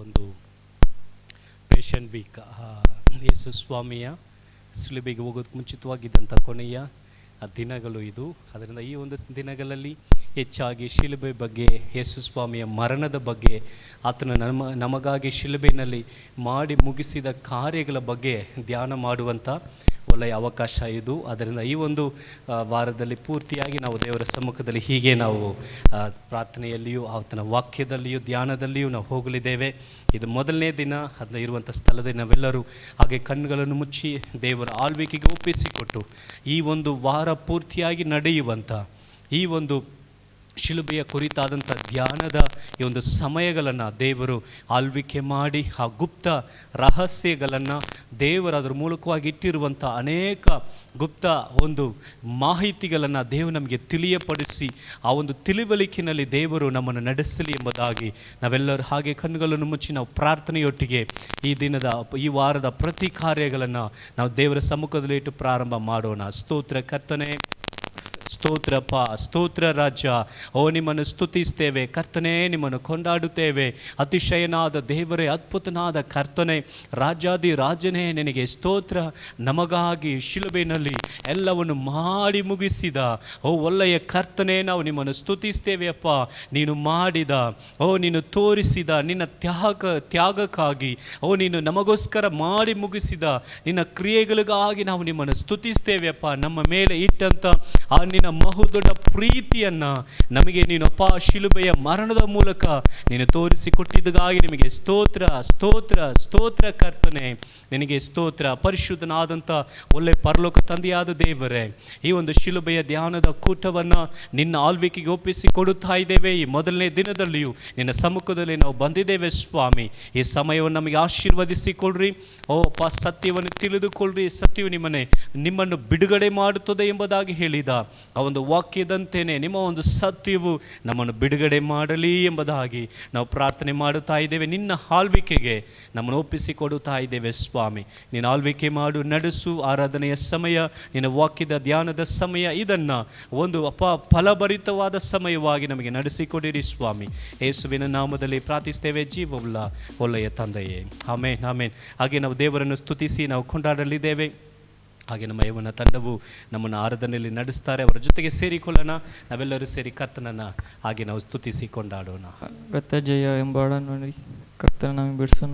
ಒಂದು patience weak ಯೇಸು ಸ್ವಾಮಿಯ ಶಿಲುಬೆಗೆ ಹೋಗೋದಕ್ಕೆ ಮುಂಚಿತವಾಗಿದ್ದಂಥ ಕೊನೆಯ ದಿನಗಳು ಇದು. ಅದರಿಂದ ಈ ಒಂದು ದಿನಗಳಲ್ಲಿ ಹೆಚ್ಚಾಗಿ ಶಿಲುಬೆ ಬಗ್ಗೆ, ಯೇಸು ಸ್ವಾಮಿಯ ಮರಣದ ಬಗ್ಗೆ, ಆತನ ನಮಗಾಗಿ ಶಿಲುಬೆಯಲ್ಲಿ ಮಾಡಿ ಮುಗಿಸಿದ ಕಾರ್ಯಗಳ ಬಗ್ಗೆ ಧ್ಯಾನ ಮಾಡುವಂಥ ಒಳ್ಳೆಯ ಅವಕಾಶ ಇದು. ಅದರಿಂದ ಈ ಒಂದು ವಾರದಲ್ಲಿ ಪೂರ್ತಿಯಾಗಿ ನಾವು ದೇವರ ಸಮ್ಮುಖದಲ್ಲಿ ಹೀಗೆ ನಾವು ಪ್ರಾರ್ಥನೆಯಲ್ಲಿಯೂ ಆತನ ವಾಕ್ಯದಲ್ಲಿಯೂ ಧ್ಯಾನದಲ್ಲಿಯೂ ನಾವು ಹೋಗಲಿದ್ದೇವೆ. ಇದು ಮೊದಲನೇ ದಿನ. ಅದನ್ನ ಇರುವಂಥ ಸ್ಥಳದಲ್ಲಿ ನಾವೆಲ್ಲರೂ ಹಾಗೆ ಕಣ್ಣುಗಳನ್ನು ಮುಚ್ಚಿ ದೇವರ ಆಳ್ವಿಕೆಗೆ ಒಪ್ಪಿಸಿಕೊಟ್ಟು ಈ ಒಂದು ವಾರ ಪೂರ್ತಿಯಾಗಿ ನಡೆಯುವಂಥ ಈ ಒಂದು ಶಿಲುಬೆಯ ಕುರಿತಾದಂಥ ಧ್ಯಾನದ ಈ ಒಂದು ಸಮಯಗಳನ್ನು ದೇವರು ಆಳ್ವಿಕೆ ಮಾಡಿ ಆ ಗುಪ್ತ ರಹಸ್ಯಗಳನ್ನು ದೇವರು ಅದರ ಮೂಲಕವಾಗಿ ಇಟ್ಟಿರುವಂಥ ಅನೇಕ ಗುಪ್ತ ಒಂದು ಮಾಹಿತಿಗಳನ್ನು ದೇವರು ನಮಗೆ ತಿಳಿಯಪಡಿಸಿ ಆ ಒಂದು ತಿಳಿವಳಿಕೆಯಲ್ಲಿ ದೇವರು ನಮ್ಮನ್ನು ನಡೆಸಲಿ ಎಂಬುದಾಗಿ ನಾವೆಲ್ಲರೂ ಹಾಗೆ ಕಣ್ಣುಗಳನ್ನು ಮುಚ್ಚಿ ನಾವು ಪ್ರಾರ್ಥನೆಯೊಟ್ಟಿಗೆ ಈ ವಾರದ ಪ್ರತಿ ಕಾರ್ಯಗಳನ್ನು ನಾವು ದೇವರ ಸಮ್ಮುಖದಲ್ಲಿ ಇಟ್ಟು ಪ್ರಾರಂಭ ಮಾಡೋಣ. ಸ್ತೋತ್ರ ಕರ್ತನೆ, ಸ್ತೋತ್ರಪ್ಪ, ಸ್ತೋತ್ರ ರಾಜ. ನಿಮ್ಮನ್ನು ಸ್ತುತಿಸ್ತೇವೆ ಕರ್ತನೇ, ನಿಮ್ಮನ್ನು ಕೊಂಡಾಡುತ್ತೇವೆ. ಅತಿಶಯನಾದ ದೇವರೇ, ಅದ್ಭುತನಾದ ಕರ್ತನೆ, ರಾಜಾದಿ ರಾಜನೇ, ನಿನಗೆ ಸ್ತೋತ್ರ. ನಮಗಾಗಿ ಶಿಲುಬೆಯಲ್ಲಿ ಎಲ್ಲವನ್ನು ಮಾಡಿ ಮುಗಿಸಿದ ಒಳ್ಳೆಯ ಕರ್ತನೆ, ನಾವು ನಿಮ್ಮನ್ನು ಸ್ತುತಿಸ್ತೇವೆ ಅಪ್ಪ. ನೀನು ಮಾಡಿದ ನೀನು ತೋರಿಸಿದ ನಿನ್ನ ತ್ಯಾಗಕ್ಕಾಗಿ ನೀನು ನಮಗೋಸ್ಕರ ಮಾಡಿ ಮುಗಿಸಿದ ನಿನ್ನ ಕ್ರಿಯೆಗಳಿಗಾಗಿ ನಾವು ನಿಮ್ಮನ್ನು ಸ್ತುತಿಸ್ತೇವೆ ಅಪ್ಪ. ನಮ್ಮ ಮೇಲೆ ಇಟ್ಟಂಥ ಆ ನಿನ್ನ ಬಹುದೊಡ್ಡ ಪ್ರೀತಿಯನ್ನು ನಮಗೆ ನೀನು ಅಪ್ಪ ಶಿಲುಬೆಯ ಮರಣದ ಮೂಲಕ ನೀನು ತೋರಿಸಿಕೊಟ್ಟಿದ್ದಗಾಗಿ ನಿಮಗೆ ಸ್ತೋತ್ರ, ಸ್ತೋತ್ರ, ಸ್ತೋತ್ರ ಕರ್ತನೆ, ನಿನಗೆ ಸ್ತೋತ್ರ. ಪರಿಶುದ್ಧನಾದಂಥ ಒಳ್ಳೆ ಪರಲೋಕ ತಂದೆಯಾದ ದೇವರೇ, ಈ ಒಂದು ಶಿಲುಬೆಯ ಧ್ಯಾನದ ಕೂಟವನ್ನು ನಿನ್ನ ಆಳ್ವಿಕೆಗೆ ಒಪ್ಪಿಸಿ ಕೊಡುತ್ತಾ ಇದ್ದೇವೆ. ಈ ಮೊದಲನೇ ದಿನದಲ್ಲಿಯೂ ನಿನ್ನ ಸಮ್ಮುಖದಲ್ಲಿ ನಾವು ಬಂದಿದ್ದೇವೆ ಸ್ವಾಮಿ. ಈ ಸಮಯವನ್ನು ನಮಗೆ ಆಶೀರ್ವದಿಸಿಕೊಳ್ರಿ. ಅಪ್ಪ, ಸತ್ಯವನ್ನು ತಿಳಿದುಕೊಳ್ಳ್ರಿ. ಸತ್ಯವು ನಿಮ್ಮನ್ನು ಬಿಡುಗಡೆ ಮಾಡುತ್ತದೆ ಎಂಬುದಾಗಿ ಹೇಳಿದ ಆ ಒಂದು ವಾಕ್ಯದಂತೆಯೇ ನಿಮ್ಮ ಒಂದು ಸತ್ಯವು ನಮ್ಮನ್ನು ಬಿಡುಗಡೆ ಮಾಡಲಿ ಎಂಬುದಾಗಿ ನಾವು ಪ್ರಾರ್ಥನೆ ಮಾಡುತ್ತಾ ಇದ್ದೇವೆ. ನಿನ್ನ ಆಳ್ವಿಕೆಗೆ ನಮ್ಮನ್ನು ಒಪ್ಪಿಸಿಕೊಡುತ್ತಾ ಇದ್ದೇವೆ ಸ್ವಾಮಿ. ನೀನು ಆಳ್ವಿಕೆ ಮಾಡು, ನಡೆಸು. ಆರಾಧನೆಯ ಸಮಯ, ನಿನ್ನ ವಾಕ್ಯದ ಧ್ಯಾನದ ಸಮಯ, ಇದನ್ನು ಒಂದು ಫಲಭರಿತವಾದ ಸಮಯವಾಗಿ ನಮಗೆ ನಡೆಸಿಕೊಡಿರಿ ಸ್ವಾಮಿ. ಯೇಸುವಿನ ನಾಮದಲ್ಲಿ ಪ್ರಾರ್ಥಿಸ್ತೇವೆ ಜೀವವುಳ್ಳ ಒಳ್ಳೆಯ ತಂದೆಯೇ, ಆಮೇನ್, ಆಮೇನ್. ಹಾಗೆ ನಾವು ದೇವರನ್ನು ಸ್ತುತಿಸಿ ನಾವು ಕೊಂಡಾಡಲಿದ್ದೇವೆ. ಹಾಗೆ ನಮ್ಮ ಯವನ ತಂಡವು ನಮ್ಮನ್ನು ಆರಾಧನೆಯಲ್ಲಿ ನಡೆಸ್ತಾರೆ. ಅವರ ಜೊತೆಗೆ ಸೇರಿಕೊಳ್ಳೋಣ. ನಾವೆಲ್ಲರೂ ಸೇರಿ ಕರ್ತನನ್ನು ಹಾಗೆ ನಾವು ಸ್ತುತಿಸಿ ಕೊಂಡಾಡೋಣ. ರಥ ಜಯ ಎಂಬ ಹಾಡನ್ನು ಕರ್ತನ ನಮಗೆ ಬಿಡಿಸೋಣ.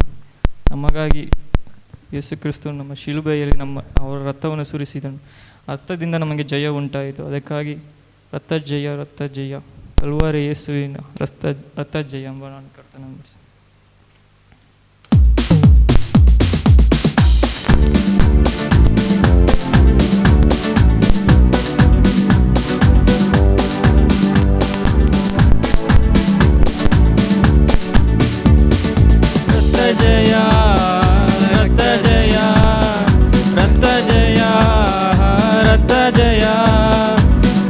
ನಮಗಾಗಿ ಯೇಸು ಕ್ರಿಸ್ತು ನಮ್ಮ ಶಿಲುಬೆಯಲ್ಲಿ ಅವರ ರಥವನ್ನು ಸುರಿಸಿದನು. ಅರ್ಥದಿಂದ ನಮಗೆ ಜಯ ಉಂಟಾಯಿತು. ಅದಕ್ಕಾಗಿ ರಥ ಜಯ, ರಥ ಜಯ, ಕಲ್ವಾರಿ ಯೇಸುವಿನ ರಥ ಜಯ ಎಂಬ ಹಾಡನ್ನು ಕರ್ತನ ಬಿಡಿಸೋಣ. ಜಯ, ರಥ ಜಯ, ರಥ ಜಯ, ರಥ ಜಯ,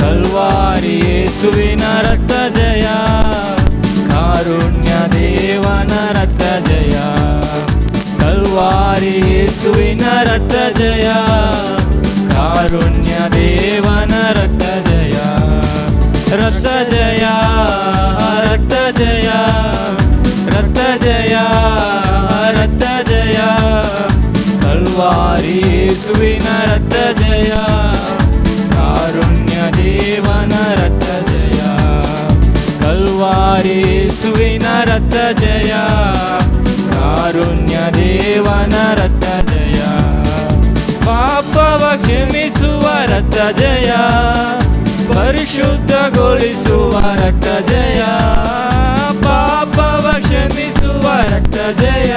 ಕಲ್ವಾರಿ ಯೇಸುವಿನ ರಥ ಜಯ, ಕಾರುಣ್ಯ ದೇವನ ರಥ ಜಯ, ಕಲ್ವಾರಿ ಯೇಸುವಿನ ರಥ ಜಯ, ಕಾರುಣ್ಯ ದೇವನ ರಥ ಜಯ, ರಥ ಜಯ, ರಥ ಜಯ, ರಥ ಜಯ, ರಥ ಜಯ, ಕಲ್ವಾರಿ ಯೇಸುವಿನ ರಥ ಜಯ, ಕಾರುಣ್ಯ ದೇವನ ರಥ ಜಯ, ಕಲ್ವಾರಿ ಯೇಸುವಿನ ರಥ ಜಯ, ಕಾರುಣ್ಯ ದೇವನ ರಥ ಜಯ, ಪಾಪವ ಕ್ಷಮಿಸುವ ರಥ ಜಯ, ಪರಿಶುದ್ಧಗೊಳಿಸುವ ರಥ ಜಯ, ಪಾಪವ ಕ್ಷಮಿಸುವ ರಥ ಜಯ,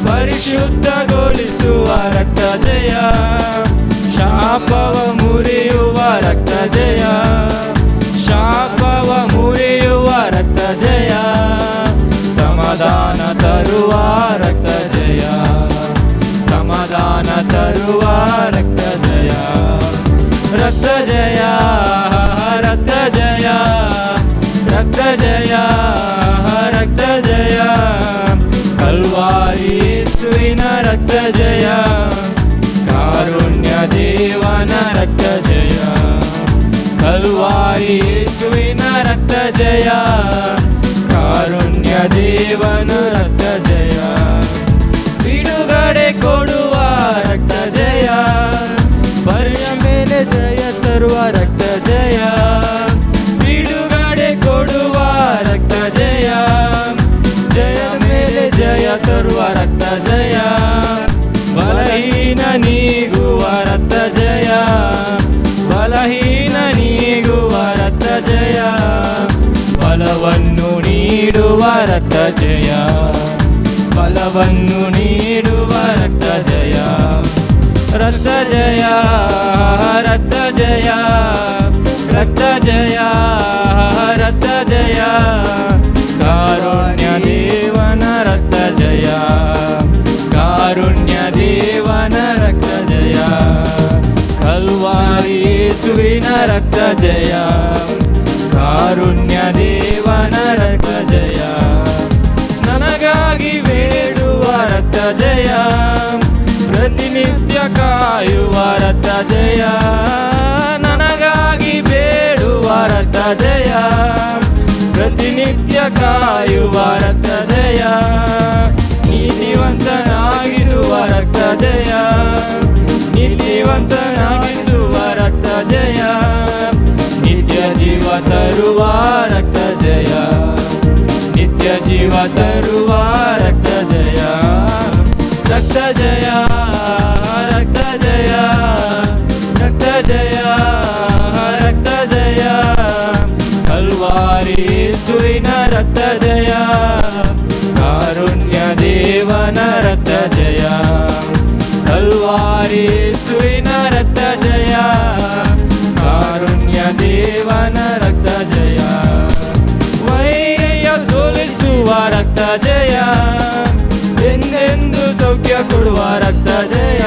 ಪರಿಶುದ್ಧಗೊಳಿಸುವ ರಥ ಜಯ, ಶಾಪವ ಮುರಿಯುವ ರಥ ಜಯ, ಶಾಪವ ಮುರಿಯುವ ರಥ ಜಯ, ಸಮಾಧಾನ ತರುವ ರಥ ಜಯ, ಸಮಾಧಾನ ತರುವ ರಥ ಜಯ, ರಥ ಜಯ, ರಥ ಜಯ, ರಥ ಜಯ, ರಥ ಜಯ, ಕಲ್ವಾರಿ ಯೇಸುವಿನ ರಥ ಜಯ, ಕಾರುಣ್ಯ ದೇವನ ರಥ ಜಯ, ಕಲ್ವಾರಿ ಯೇಸುವಿನ ರಥ ಜಯ, ಕಾರುಣ್ಯ ದೇವನ ರಥ ತರುವ ರಕ್ತ ಜಯ, ಬಲಹೀನ ನೀಗುವ ರಕ್ತ ಜಯ, ಬಲಹೀನ ನೀಗುವ ರಕ್ತ ಜಯ, ಬಲವನ್ನು ನೀಡುವ ರಕ್ತ ಜಯ, ಬಲವನ್ನು ನೀಡುವ ರಕ್ತ ಜಯ, ರಕ್ತ ಜಯ, ರಕ್ತ ಜಯ, ರಕ್ತ ಜಯ, ರಕ್ತ ಜಯ, ಕಾರುಣ್ಯ ದೇವನ ರಕ್ತ ಜಯ, ಕಾರುಣ್ಯ ದೇವನ ರಕ್ತ ಜಯ, ಕಲ್ವಾರಿ ಯೇಸುವಿನ ರಕ್ತ ಜಯ, ಕಾರುಣ್ಯ ದೇವನ ರಕ್ತ ಜಯ, ನನಗಾಗಿ ಬೇಡುವ ರಕ್ತ ಜಯ, ಪ್ರತಿನಿತ್ಯ ಕಾಯುವ ರಕ್ತ ಜಯ, ನನಗಾಗಿ ಬೇಡುವ ರಕ್ತ ಜಯ, ಪ್ರತಿನಿತ್ಯ ಕಾಯುವ ರಕ್ತ ಜಯ, ನೀತಿವಂತನಾಗಿಸುವ ರಕ್ತ ಜಯ, ನೀತಿವಂತನಾಗಿಸುವ ರಕ್ತ ಜಯ, ನಿತ್ಯ ಜೀವ ತರುವ ರಕ್ತ ಜಯ, ನಿತ್ಯ ಜೀವ ತರುವ ರಕ್ತ ಜಯ, ರಕ್ತ ಜಯ, ರಕ್ತ ಜಯ, ರಕ್ತ ಜಯ, ರಕ್ತ ಜಯ, ಕಲ್ವಾರಿ ಯೇಸುವಿನ ರಕ್ತ ಜಯ, ಕಾರುಣ್ಯ ದೇವನ ರಕ್ತ ಜಯ, ಕಲ್ವಾರಿ ಯೇಸುವಿನ ರಕ್ತ ಜಯ, ಕಾರುಣ್ಯ ದೇವನ ರಕ್ತ ಜಯ, ವೈರ್ಯ ಸೋಲಿಸುವ ರಕ್ತ ಜಯ, ಎಂದೆಂದು ಸೌಖ್ಯ ಕೊಡುವ ರಕ್ತ ಜಯ,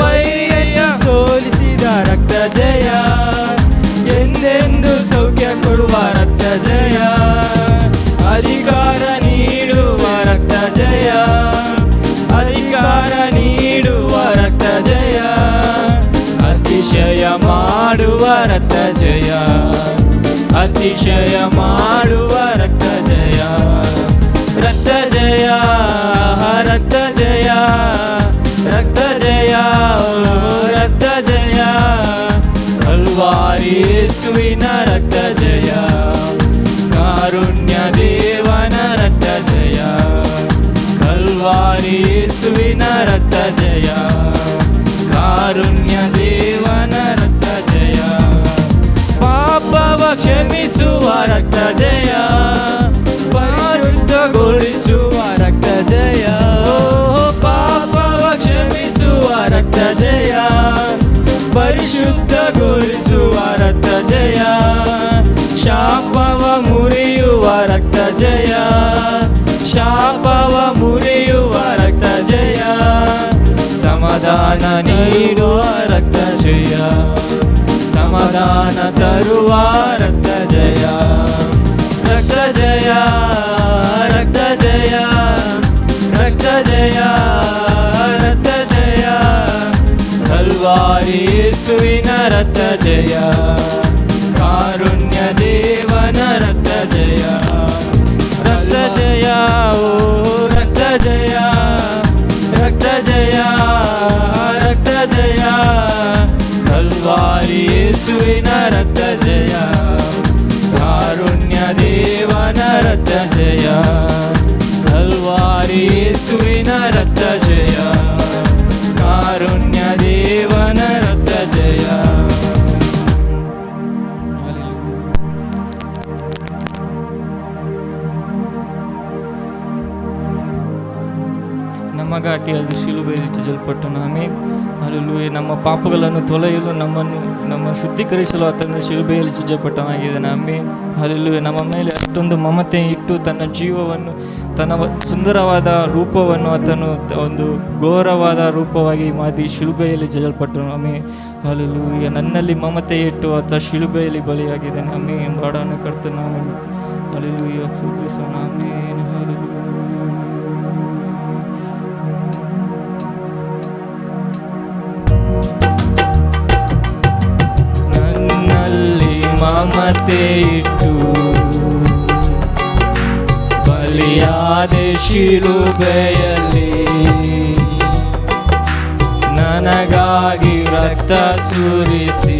ವೈರ್ಯ ಸೋಲಿಸಿದ ರಕ್ತ ಜಯ, ಎಂದೆಂದು ಸೌಖ್ಯ ಕೊಡುವ ರಕ್ತ ಜಯ, ಅಧಿಕಾರ ನೀಡುವ ರಕ್ತ ಜಯ, ಅಧಿಕಾರ ನೀಡುವ ರಕ್ತ ಜಯ, ಅತಿಶಯ ಮಾಡುವ ರಕ್ತ ಜಯ, ಅತಿಶಯ ಮಾಡುವ ರಕ್ತ ಜಯ, ರಕ್ತ ಜಯ, ರಕ್ತ ಜಯ, ರಕ್ತ ಜಯ, ರಕ್ತ ಜಯ, ಕಲ್ವಾರಿ ಯೇಸುವಿನ ರಕ್ತ ಜಯ, ಕಾರುಣ್ಯ ದೇವನ ರಕ್ತ ಜಯ, ಕಲ್ವಾರಿ ಯೇಸುವಿನ ರಕ್ತ ಜಯ, ಕಾರುಣ್ಯ ದೇವನ ರಕ್ತ ಜಯ, ಪಾಪವ ಕ್ಷಮಿಸುವ ರಕ್ತ ಜಯ, ಪರಿಶುದ್ಧಗೊಳಿಸುವ ರಕ್ತ ಜಯ, ಪಾಪವ ಕ್ಷಮಿಸುವ ರಕ್ತ ಜಯ, ಪರಿಶುದ್ಧಗೊಳಿಸುವ ರಕ್ತ ಜಯ, ಶಾಪವ ಮುರಿಯುವ ರಕ್ತ ಜಯ, ಶಾಪವ ಮುರಿಯುವ ರಕ್ತ ಜಯ, ಸಮಾಧಾನ ನೀಡುವ ರಕ್ತ ಜಯ, ಸಮಾಧಾನ ತರುವ ರಕ್ತ ಜಯ, ರಕ್ತ ಜಯ, ರಕ್ತ ಜಯ, ರಕ್ತ ಜಯ, ರಕ್ತ ಜಯ, ಕಲ್ವಾರಿ ಯೇಸುವಿನ ರಕ್ತ ಜಯ, ಕಾರುಣ್ಯ ದೇವನ ರಕ್ತ ಜಯ, ರಕ್ತ ಜಯ, ಓ ರಕ್ತ ಜಯ, ರಕ್ತ ಜಯ, ರಕ್ತ ಜಯ, ಕಲ್ವಾರಿ ಯೇಸುವಿನ ರಕ್ತ ಜಯ, ಕಾರುಣ್ಯ ದೇವನ ರಕ್ತ ಜಯ, ಕಲ್ವಾರಿ ಯೇಸುವಿನ ರಕ್ತ ಜಯ, ಕಾರುಣ್ಯ ದೇವನ ರಕ್ತ ಜಯ. ನಮಗಾಗಿ ಅದು ಶಿಲುಬೆಯಲ್ಲಿ ಚುಚ್ಚಲ್ಪಟ್ಟನು. ಆಮೆನ್. ಹಲ್ಲೆಲೂಯಾ. ನಮ್ಮ ಪಾಪಗಳನ್ನು ತೊಳೆಯಲು ನಮ್ಮ ಶುದ್ಧೀಕರಿಸಲು ಆತನು ಶಿಲುಬೆಯಲ್ಲಿ ಚುಚ್ಚಲ್ಪಟ್ಟನಾಗಿದ್ದಾನೆ. ಆಮೆನ್. ಹಲ್ಲೆಲೂಯಾ. ನಮ್ಮ ಮೇಲೆ ಅಷ್ಟೊಂದು ಮಮತೆ ಇಟ್ಟು ತನ್ನ ಜೀವವನ್ನು, ತನ್ನ ಸುಂದರವಾದ ರೂಪವನ್ನು ಆತನು ಒಂದು ಘೋರವಾದ ರೂಪವಾಗಿ ಮಾಡಿ ಶಿಲುಬೆಯಲ್ಲಿ ಚುಚ್ಚಲ್ಪಟ್ಟನು. ಆಮೆನ್. ಹಲ್ಲೆಲೂಯಾ. ನನ್ನಲ್ಲಿ ಮಮತೆ ಇಟ್ಟು ಆತ ಶಿಲುಬೆಯಲ್ಲಿ ಬಲಿಯಾಗಿದ್ದಾನೆ. ಆಮೆನ್. ಎಂಬುದಾಗಿ ಕರ್ತನ ನಾಮವನ್ನು ಹಲ್ಲೆಲೂಯಾ ಸ್ತುತಿಸೋಣ. ಆಮೆನ್. ಹಲ್ಲೆಲೂಯಾ. ನನ್ನಲ್ಲಿ ಮಮತೆ ಇಟ್ಟು ಬಲಿಯಾದೆ ಶಿಲುಬೆಯಲ್ಲಿ, ನನಗಾಗಿ ರಕ್ತ ಸುರಿಸಿ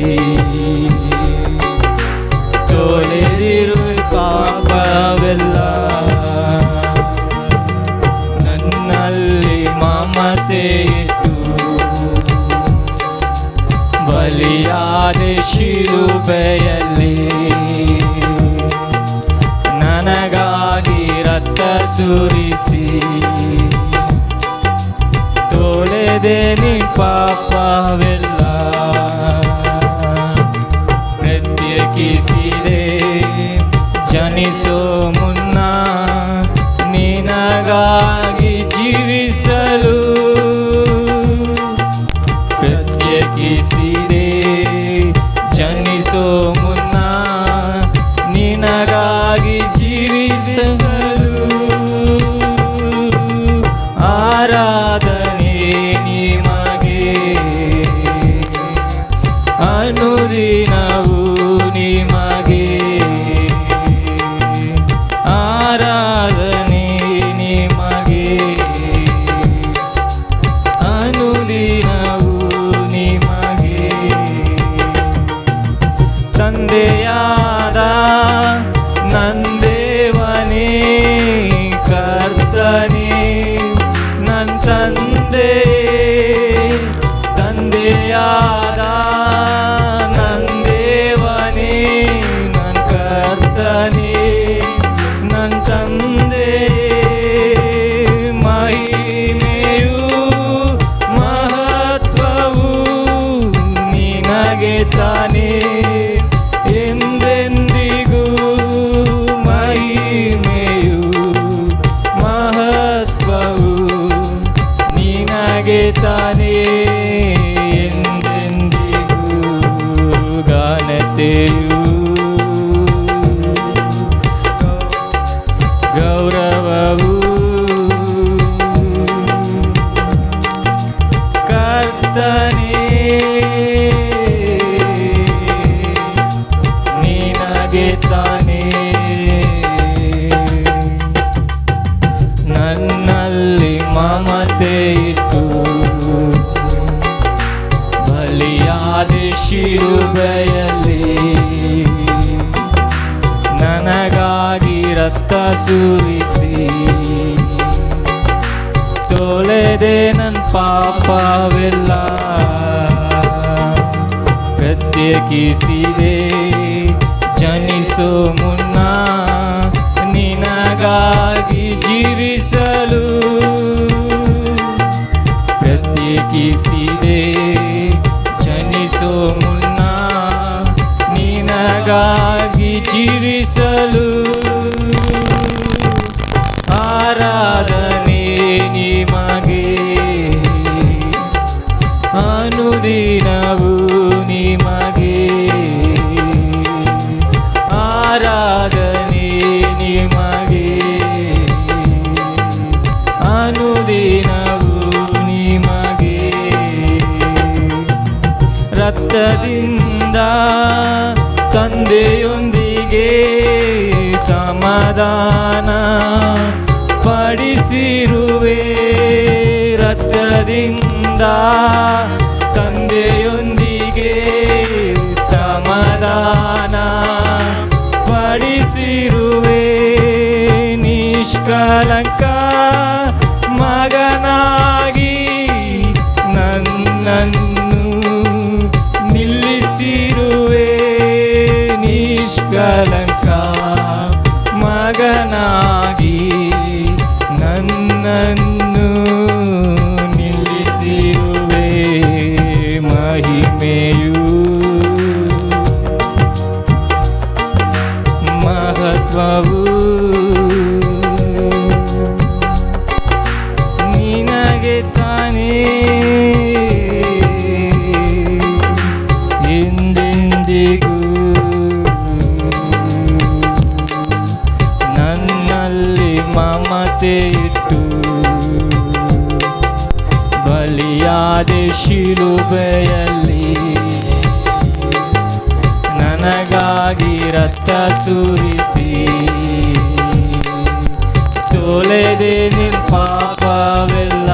ತೊಳೆದಿರು ಪಾಪವೆಲ್ಲ. ಶಿಲುಬೆಯಲ್ಲಿ ನನಗಾಗಿ ರಕ್ತ ಸುರಿಸಿ ತೊಳೆದೆ ನಿನ್ ಪಾಪವೆಲ್ಲ ಪ್ರತ್ಯೇಕಿಸಿದೆ ಜನಿಸೋ ಮುನ್ನ ನಿನಗಾಗಿ ಜೀವಿಸಲು ಪ್ರತ್ಯೇಕಿಸಿದೆ ಜನಿಸೋ ಮುನ್ನ ನಿನಗಾಗಿ ಜೀವಿಸಲು ಆರಾಧನೆ ನಿಮಗೆ ಅನುದಿನವೂ ನಿಮಗೆ ಆರಾಧನೆ ನಿಮಗೆ ಅನುದಿನವೂ ನಿಮಗೆ ತಂದೆಯಾದ ನಂದೇವನೇ ಕರ್ತನೇ ನನ್ನ ತಂದೆ ತಂದೆಯಾದ ನಂದೇವನೇ ನನ್ನ ಕರ್ತನೇ ನನ್ನ ತಂದೆ ಮಹಿಮೆಯು ಮಹತ್ವವು ನಿನಗೆ ತಾನೇ ಎಂದೆಂದಿಗೂ ಮಹಿಮೆಯು ಮಹತ್ವವು ನಿನಗೆ ತಾನೇ ಎಂದೆಂದಿಗೂ ಘನತೆಯು ಗೌರವವು ಕರ್ತನೇ ನಿನಗೆ ತಾನೇ ನನ್ನಲ್ಲಿ ಮಮತೆ ಇಟ್ಟು ಬಲಿಯಾದೆ ಶಿಲುಬೆಯಲ್ಲಿ ನನಗಾಗಿ ರಕ್ತ ಸುರಿಸಿ ತೊಳೆದೆ ನನ್ನ ಪಾಪವೆಲ್ಲ ಪ್ರತ್ಯೇಕಿಸಿದೆ ಜನಿಸೋ ಮುನ್ನ ನಿನಗಾಗಿ ಜೀವಿಸಲು ಪ್ರತ್ಯೇಕಿಸಿದೆ ಜನಿಸೋ ಮುನ್ನ ನಿನಗಾಗಿ ಜೀವಿಸಲು ಆರಾಧನೆ ನಿಮಗೆ ಅನುದಿನವೂ ನಿಮಗೆ ಆರಾಧನೆ ನಿಮಗೆ ಅನುದಿನವೂ ನಿಮಗೆ ರಕ್ತದಿಂದ ತಂದೆಯೊಂದಿಗೆ ಸಮಾಧಾನ ಪಡಿಸಿರುವೆ ರಕ್ತದಿಂದ ತಂದೆಯೊಂದಿಗೆ ಸಮಾಧಾನ ಪಡಿಸಿರುವೆ ನಿಷ್ಕಲಂಕ ಮಗನಾಗಿ ನನ್ನನ್ನು ನಿಲ್ಲಿಸಿರುವೆ ನಿಷ್ಕಲಂಕ ಮಗನಾಗಿ ನನ್ನನ್ನು ನಿಲ್ಲಿಸಿರುವೆ ಮಹಿಮೆಯು ಮಹತ್ವವು ನಿನಗೆ ತಾನೇ ಎಂದೆಂದಿಗೂ ನನ್ನಲ್ಲಿ ಮಮತೆ ಇಟ್ಟು ಬಲಿಯಾದೆ ಶಿಲುಬೆಯಲ್ಲಿ ನನಗಾಗಿ ರಕ್ತ ಸುರಿಸಿ ತೊಳೆದೆ ನಿನ್ ಪಾಪವೆಲ್ಲ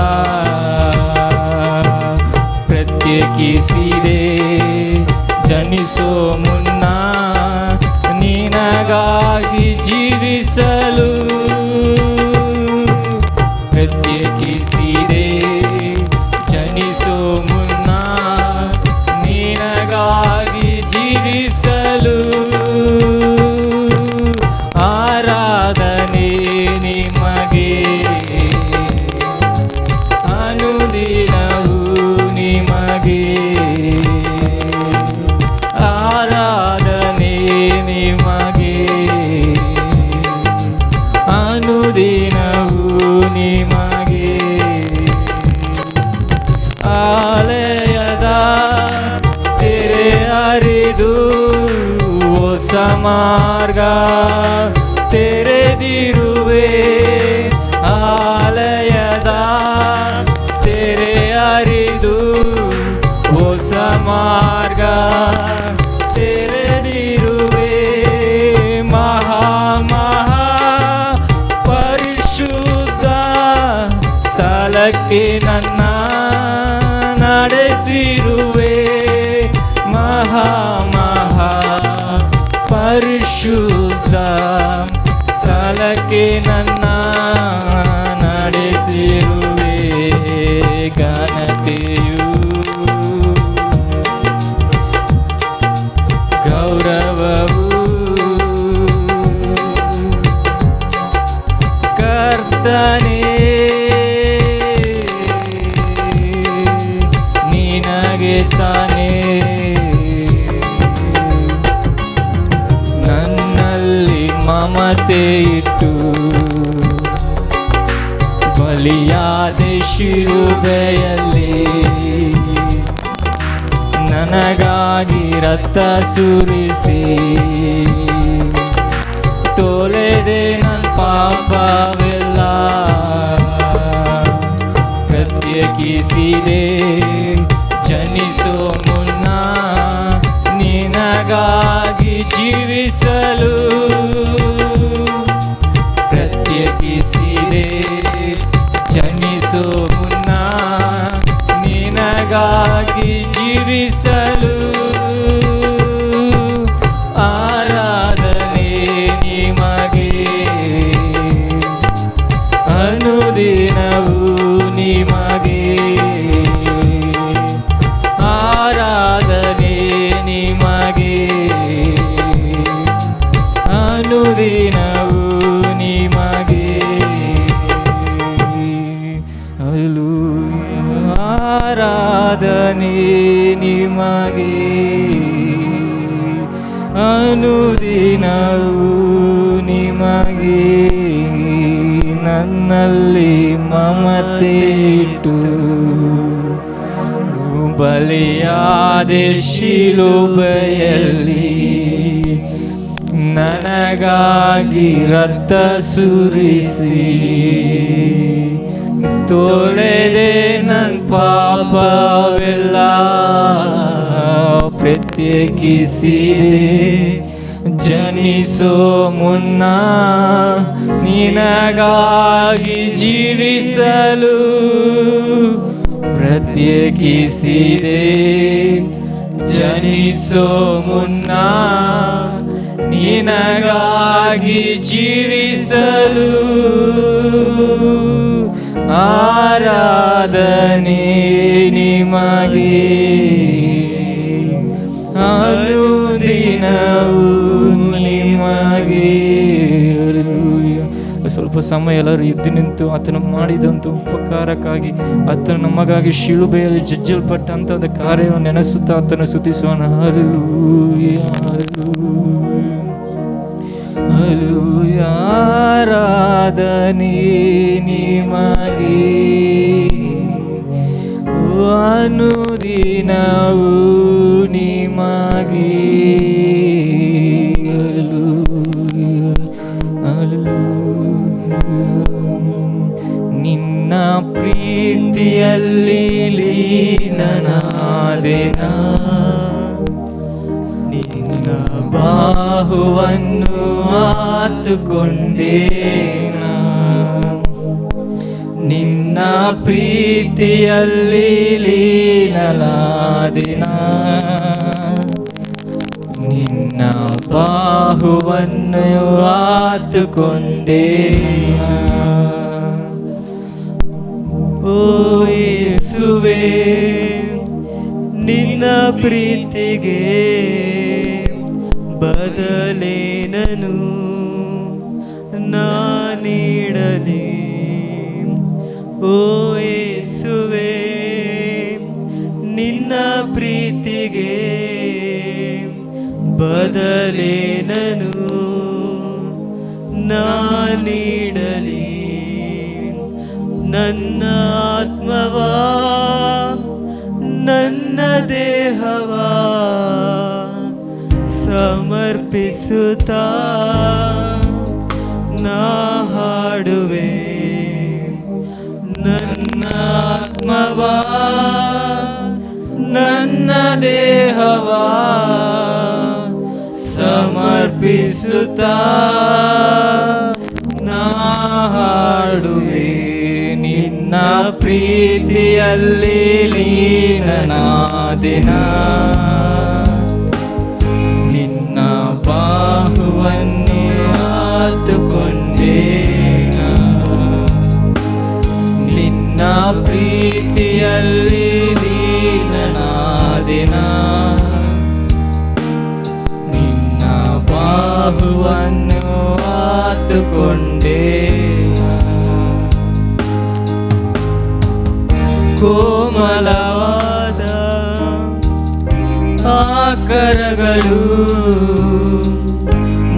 ಪ್ರತ್ಯೇಕಿಸಿದೆ ಜನಿಸೋ ಮುನ್ನ ನಿನಗಾಗಿ ಜೀವಿಸಲು ಪ್ರತ್ಯೇಕಿಸಿದೆ ಜನಿಸೋ ಮುನ್ನ ನಿನಗಾಗಿ ಜೀವಿಸಲು ಸ್ಥಳಕ್ಕೆ ನನ್ನ ನಡೆಸಿರುವೆ. ಮಹಾ ಮಹಾ ಪರಿಶುದ್ಧ ಸ್ಥಳಕ್ಕೆ ನನ್ನ ನಡೆಸಿರುವೆ. ಘನತೆಯು ಗೌರವವು ಕರ್ತನೇ ನಿನಗೆ ತಾನೇ. ನನ್ನಲ್ಲಿ ಮಮತೆ ಇಟ್ಟು ಬಲಿಯಾದೆ ಶಿಲುಬೆಯಲ್ಲಿ. ನನಗಾಗಿ ರಕ್ತ ಸುರಿಸಿ ತೊಳೆದೆ ನನ್ನ ಪಾಪವೆಲ್ಲ. ಪ್ರತ್ಯೇಕಿಸಿದೆ ಜನಿಸೋ ಮುನ್ನ ನಿನಗಾಗಿ ಜೀವಿಸಲು. ಪ್ರತ್ಯೇಕಿಸಿದೆ ಜನಿಸೋ ಮುನ್ನ ನಿನಗಾಗಿ ಜೀವಿಸಲು. ಆರಾಧನೆ ನಿಮಗೆ ಅನುದಿನವೂ ನಿಮಗೆ. ಆರಾಧನೆ ನಿಮಗೆ ಅನುದಿನವೂ ನಿಮಗೆ. ಆರಾಧನೆ ನಿಮಗೆ ಅನುದಿನವೂ ನಿಮಗೆ. ನನ್ನಲ್ಲಿ ಮಮತೆ ಇಟ್ಟು ಬಲಿಯಾದೆ ಶಿಲುಬೆಯಲ್ಲಿ. ನನಗಾಗಿ ರಕ್ತ ಸುರಿಸಿ ತೊಳೆದೆ ನನ್ನ ಪಾಪವೆಲ್ಲ. ಪ್ರತ್ಯೇಕಿಸಿದೆ ಜನಿಸೋ ಮುನ್ನ ನಿನಗಾಗಿ ಜೀವಿಸಲು. ಪ್ರತ್ಯೇಕಿಸಿದೆ ಜನಿಸೋ ಮುನ್ನ ನಿನಗಾಗಿ ಜೀವಿಸಲು. ಆರಾಧನೆ ನಿಮಗೆ ಅನುದಿನವೂ ನಿಮಗೆ. ಸ್ವಲ್ಪ ಸಮಯ ಎಲ್ಲರೂ ಎದ್ದು ನಿಂತು ಆತನು ಮಾಡಿದಂಥ ಉಪಕಾರಕ್ಕಾಗಿ ಆತನು ನಮಗಾಗಿ ಶಿಲುಬೆಯಲ್ಲಿ ಜಜ್ಜಲ್ಪಟ್ಟಂಥ ಕಾರ್ಯವನ್ನು ನೆನೆಸುತ್ತಾ ಆತನು ಸ್ತುತಿಸೋಣ. Hallelujah hallelujah. ಆರಾಧನೆ ನಿಮಗೆ ಅನುದಿನವೂ ನಿಮಗೆ. ನಿನ್ನ ಪ್ರೀತಿಯಲ್ಲಿ ಲೀನನಾದೆನ. ನಿನ್ನ ಬಾಹುವನ್ನು ಆತುಕೊಂಡೇನ. ನಿನ್ನ ಪ್ರೀತಿಯಲ್ಲಿ ಲೀನಲಾದೆನ. ನಿನ್ನ ಬಾಹುವನ್ನು ಆತುಕೊಂಡೇನ. ಓ ಯೇಸುವೇ, ನಿನ್ನ ಪ್ರೀತಿಗೆ ಬದಲೇನನು ನೀಡಲಿ. ಓ ಯೇಸುವೇ, ನಿನ್ನ ಪ್ರೀತಿಗೆ ಬದಲೇನನು ನೀಡಲಿ. ನನ್ನ ಆತ್ಮವಾ ನನ್ನ ದೇಹವಾ ಸಮರ್ಪಿಸುತ್ತಾ ನಾ ಹಾಡುವೆ. ನನ್ನ ಆತ್ಮವಾ ನನ್ನ ದೇಹವಾ ಸಮರ್ಪಿಸುತ್ತಾ ನಾ ಹಾಡುವೆ. ನಿನ್ನ ನಿನ್ನ ಪ್ರೀತಿಯಲ್ಲಿ ಲೀನನಾದೆನ, ನಿನ್ನ ಬಾಹುವನ್ನು ಆತುಕೊಂಡೇನ, ನಿನ್ನ ಪ್ರೀತಿಯಲ್ಲಿ ಲೀನನಾದೆನ, ನಿನ್ನ ಬಾಹುವನ್ನು ಆತುಕೊಂಡೇನ. ಕೋಮಲವಾದ ಆಕರಗಳು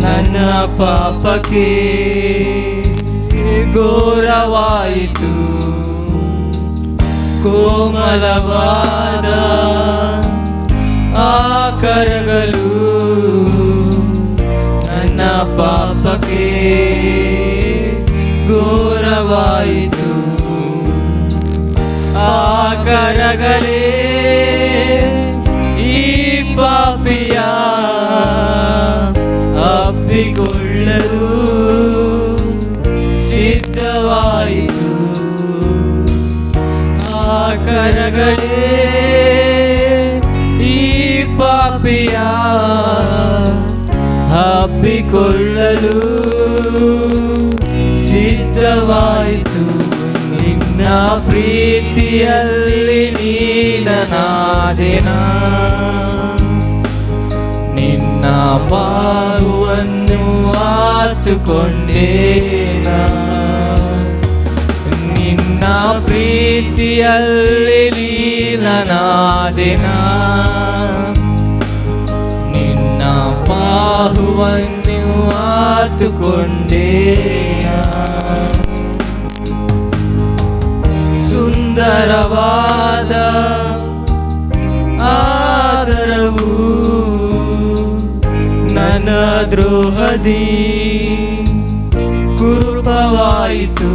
ನನ್ನ ಪಾಪಕ್ಕೆ ಘೋರವಾಯಿತು, ಕೋಮಲವಾದ ಆಕರಗಳು ನನ್ನ ಪಾಪಕ್ಕೆ ಘೋರವಾಯಿತು. ಆಕರಗಳೇ ಈ ಪಾಪಿಯ ಅಪ್ಪಿಕೊಳ್ಳಲು ಸಿದ್ಧವಾಯಿತು. ಆಕರಗಳೇ ಈ ಪಾಪಿಯ ಅಪ್ಪಿಕೊಳ್ಳಲು ಸಿದ್ಧವಾಯಿತು. ನಿನ್ನ ಪ್ರೀತಿಯಲ್ಲಿ ಲೀನನಾದೆನ, ನಿನ್ನ ಬಾಹುವನ್ನು ಆತುಕೊಂಡೇನ, ನಿನ್ನ ಪ್ರೀತಿಯಲ್ಲಿ ಲೀನನಾದೆನ, ನಿನ್ನ ಬಾಹುವನ್ನು ಆತುಕೊಂಡೇನ. ಸುಂದರವಾದ ಆದರವು ನನ್ನ ದ್ರೋಹದಿ ಕುರುಪವಾಯಿತು.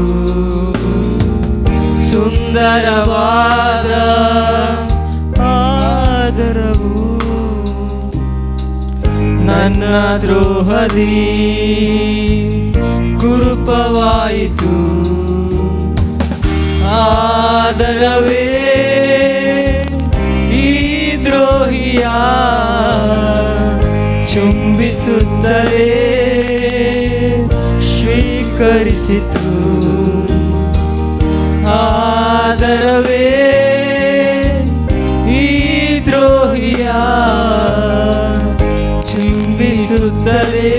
ಸುಂದರವಾದ ಆದರವು ನನ್ನ ದ್ರೋಹದಿ ಕುರುಪವಾಯಿತು. ಆದರವೇ ಈ ದ್ರೋಹಿಯ ಚುಂಬಿಸುತ್ತಲೇ ಸ್ವೀಕರಿಸಿತು. ಆದರವೇ ಈ ದ್ರೋಹಿಯ ಚುಂಬಿಸುತ್ತಲೇ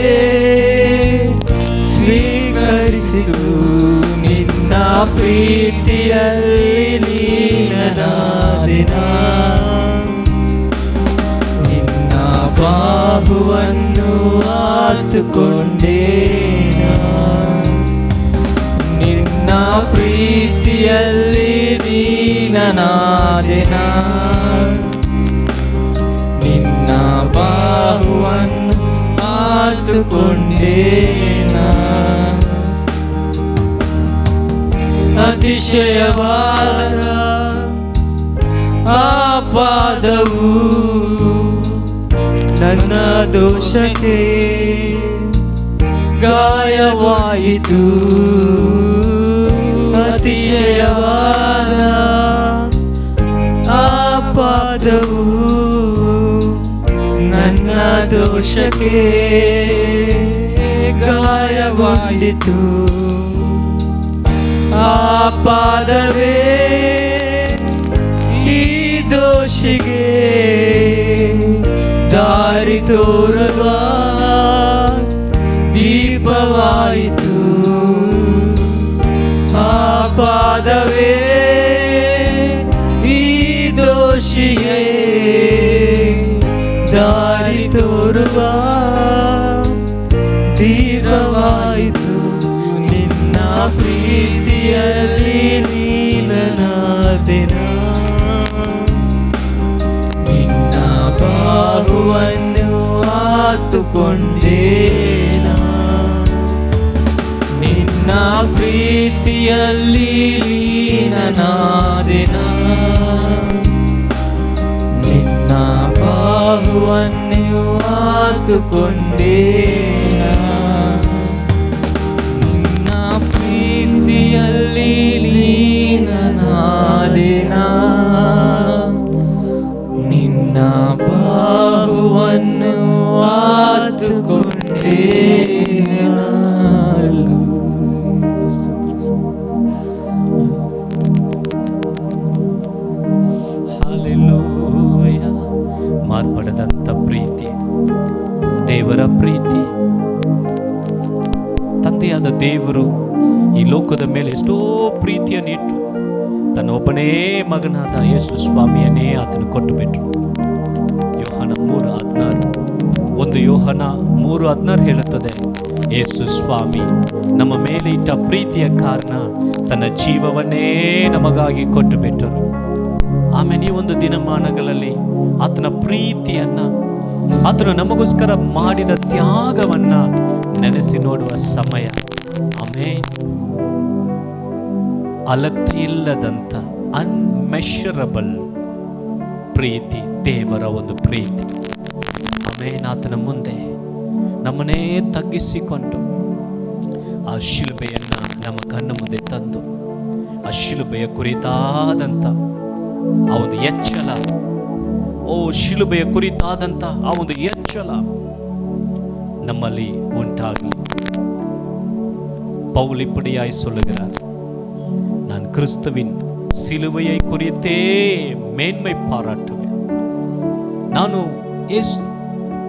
ಸ್ವೀಕರಿಸಿತು. ನಿನ್ನ ಪ್ರೀತಿಯಲ್ಲಿ ಲೀನನಾದೆನ, ನಿನ್ನ ಬಾಹುವನ್ನು ಆತುಕೊಂಡೇನ, ನಿನ್ನ ಪ್ರೀತಿಯಲ್ಲಿ ಲೀನನಾದೆನ, ನಿನ್ನ ಬಾಹುವನ್ನು ಆತುಕೊಂಡೇನ. ಅತಿಶಯವಾದ ಆಪಾದವು ನನ್ನ ದೋಷಕ್ಕೆ ಗಾಯವಾಯಿತು. ಅತಿಶಯವಾದ ಆಪಾದವು ನನ್ನ ದೋಷಕ್ಕೆ ಗಾಯವಾಯಿತು. ಆಪಾದವೇ ಈ ದೋಷಿಗೆ ದಾರಿ ತೋರುವ ದೀಪವಾಯಿತು. ಆಪಾದವೇ ಈ ದೋಷಿಗೆ ದಾರಿ ತೋರುವ ದೀಪವಾಯಿತು. ನಿನ್ನ ಪ್ರೀತಿಯಲ್ಲಿ ಲೀನನಾದೆನ, ನಿನ್ನ ಬಾಹುವನ್ನು ಆತುಕೊಂಡೇನ, ನಿನ್ನ ಪ್ರೀತಿಯಲ್ಲಿ ಲೀನನಾದೆನ, ನಿನ್ನ ಬಾಹುವನ್ನು ಆತುಕೊಂಡೇನ, ನಿನ್ನ ಪ್ರೀತಿಯಲ್ಲಿ ಲೀನ ದೇವರ ಪ್ರೀತಿ. ತಂದೆಯಾದ ದೇವರು ಈ ಲೋಕದ ಮೇಲೆ ಎಷ್ಟೋ ಪ್ರೀತಿಯನ್ನಿಟ್ಟು ತನ್ನ ಒಬ್ಬನೇ ಮಗನಾದ ಯೇಸು ಸ್ವಾಮಿಯನ್ನೇ ಆತನು ಕೊಟ್ಟು ಬಿಟ್ರು. ಯೋಹನ 3:16, 1 ಯೋಹನ 3:16 ಹೇಳುತ್ತದೆ, ಯೇಸು ಸ್ವಾಮಿ ನಮ್ಮ ಮೇಲೆ ಇಟ್ಟ ಪ್ರೀತಿಯ ಕಾರಣ ತನ್ನ ಜೀವವನ್ನೇ ನಮಗಾಗಿ ಕೊಟ್ಟು ಬಿಟ್ಟರು. ಆಮೇಲೆ ಈ ಒಂದು ದಿನಮಾನಗಳಲ್ಲಿ ಆತನ ಪ್ರೀತಿಯನ್ನ, ಆತನು ನಮಗೋಸ್ಕರ ಮಾಡಿದ ತ್ಯಾಗವನ್ನ ನೆನೆಸಿ ನೋಡುವ ಸಮಯ. ಆಮೇಲೆ ಅಳತೆ ಇಲ್ಲದಂತ ಅನ್ಮೆಷರಬಲ್ ಪ್ರೀತಿ, ದೇವರ ಒಂದು ಪ್ರೀತಿ. ಆಮೇಲೆ ಆತನ ಮುಂದೆ ನಮ್ಮನ್ನೇ ತಗ್ಗಿಸಿಕೊಂಡು ಆ ಶಿಲುಬೆಯನ್ನ ನಮ್ಮ ಕಣ್ಣ ಮುಂದೆ ತಂದು ಆ ಶಿಲುಬೆಯ ಕುರಿತಾದಂಥ ಆ ಒಂದು ಎಚ್ಚಲ, ಶಿಲುಬೆಯ ಕುರಿತಾದಂಥ ಆ ಒಂದು ಎಚ್ಚಲ நம்மளி உண்டாகி. பவுல் இப்படியாய் சொல்லுகிறார், நான் கிறிஸ்துவின் சிலுவையை குறித்தே மேன்மை பாராட்டுவேன். ನಾನು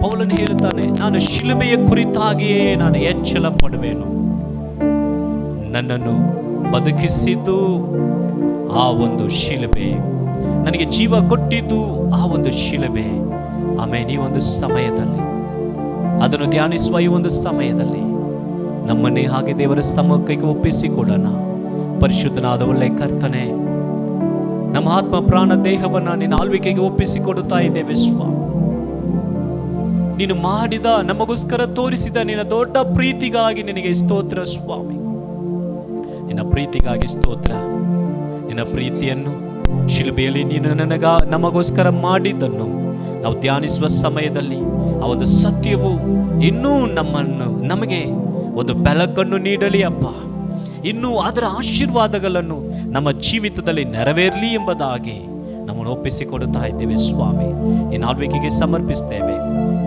ಪೌಲನು ಹೇಳುತ್ತಾನೆ, ನಾನು ಶಿಲುಬೆಯ ಕುರಿತಾಗಿಯೇ ನಾನು ಎಚ್ಚಲ ಪಡುವೆನು. ನನ್ನನ್ನು ಬದುಕಿಸಿದ್ದು ಆ ಒಂದು ಶಿಲುಬೆ, ನನಗೆ ಜೀವ ಕೊಟ್ಟಿದ್ದು ಆ ಒಂದು ಶಿಲುಬೆ. ಆಮೇಲೆ ಈ ಒಂದು ಸಮಯದಲ್ಲಿ ಅದನ್ನು ಧ್ಯಾನಿಸುವ ಈ ಒಂದು ಸಮಯದಲ್ಲಿ ನಮ್ಮನ್ನೇ ಹಾಗೆ ದೇವರ ಸಮ್ಮುಖಕ್ಕೆ ಒಪ್ಪಿಸಿಕೊಡೋಣ. ಪರಿಶುದ್ಧನಾದ ಒಳ್ಳೆ ಕರ್ತನೆ, ನಮ್ಮ ಆತ್ಮ ಪ್ರಾಣ ದೇಹವನ್ನು ನಿನ್ನ ಆಳ್ವಿಕೆಗೆ ಒಪ್ಪಿಸಿಕೊಡುತ್ತಾ ಇದ್ದೇವೆ ಸ್ವಾಮಿ. ನೀನು ಮಾಡಿದ, ನಮಗೋಸ್ಕರ ತೋರಿಸಿದ ನಿನ್ನ ದೊಡ್ಡ ಪ್ರೀತಿಗಾಗಿ ನಿನಗೆ ಸ್ತೋತ್ರ ಸ್ವಾಮಿ. ನಿನ್ನ ಪ್ರೀತಿಗಾಗಿ ಸ್ತೋತ್ರ. ನಿನ್ನ ಪ್ರೀತಿಯನ್ನು ಶಿಲುಬೆಯಲ್ಲಿ ನೀನು ನಮಗೋಸ್ಕರ ಮಾಡಿದ್ದನ್ನು ನಾವು ಧ್ಯಾನಿಸುವ ಸಮಯದಲ್ಲಿ ಆ ಒಂದು ಸತ್ಯವು ಇನ್ನೂ ನಮಗೆ ಒಂದು ಬೆಳಕನ್ನು ನೀಡಲಿ ಅಪ್ಪ. ಇನ್ನೂ ಅದರ ಆಶೀರ್ವಾದಗಳನ್ನು ನಮ್ಮ ಜೀವಿತದಲ್ಲಿ ನೆರವೇರಲಿ ಎಂಬುದಾಗಿ ನಮ್ಮನ್ನು ಒಪ್ಪಿಸಿಕೊಡುತ್ತಾ ಇದ್ದೇವೆ ಸ್ವಾಮಿ. ನಿನ್ನ ಆಳ್ವಿಕೆಗೆ ಸಮರ್ಪಿಸ್ತೇವೆ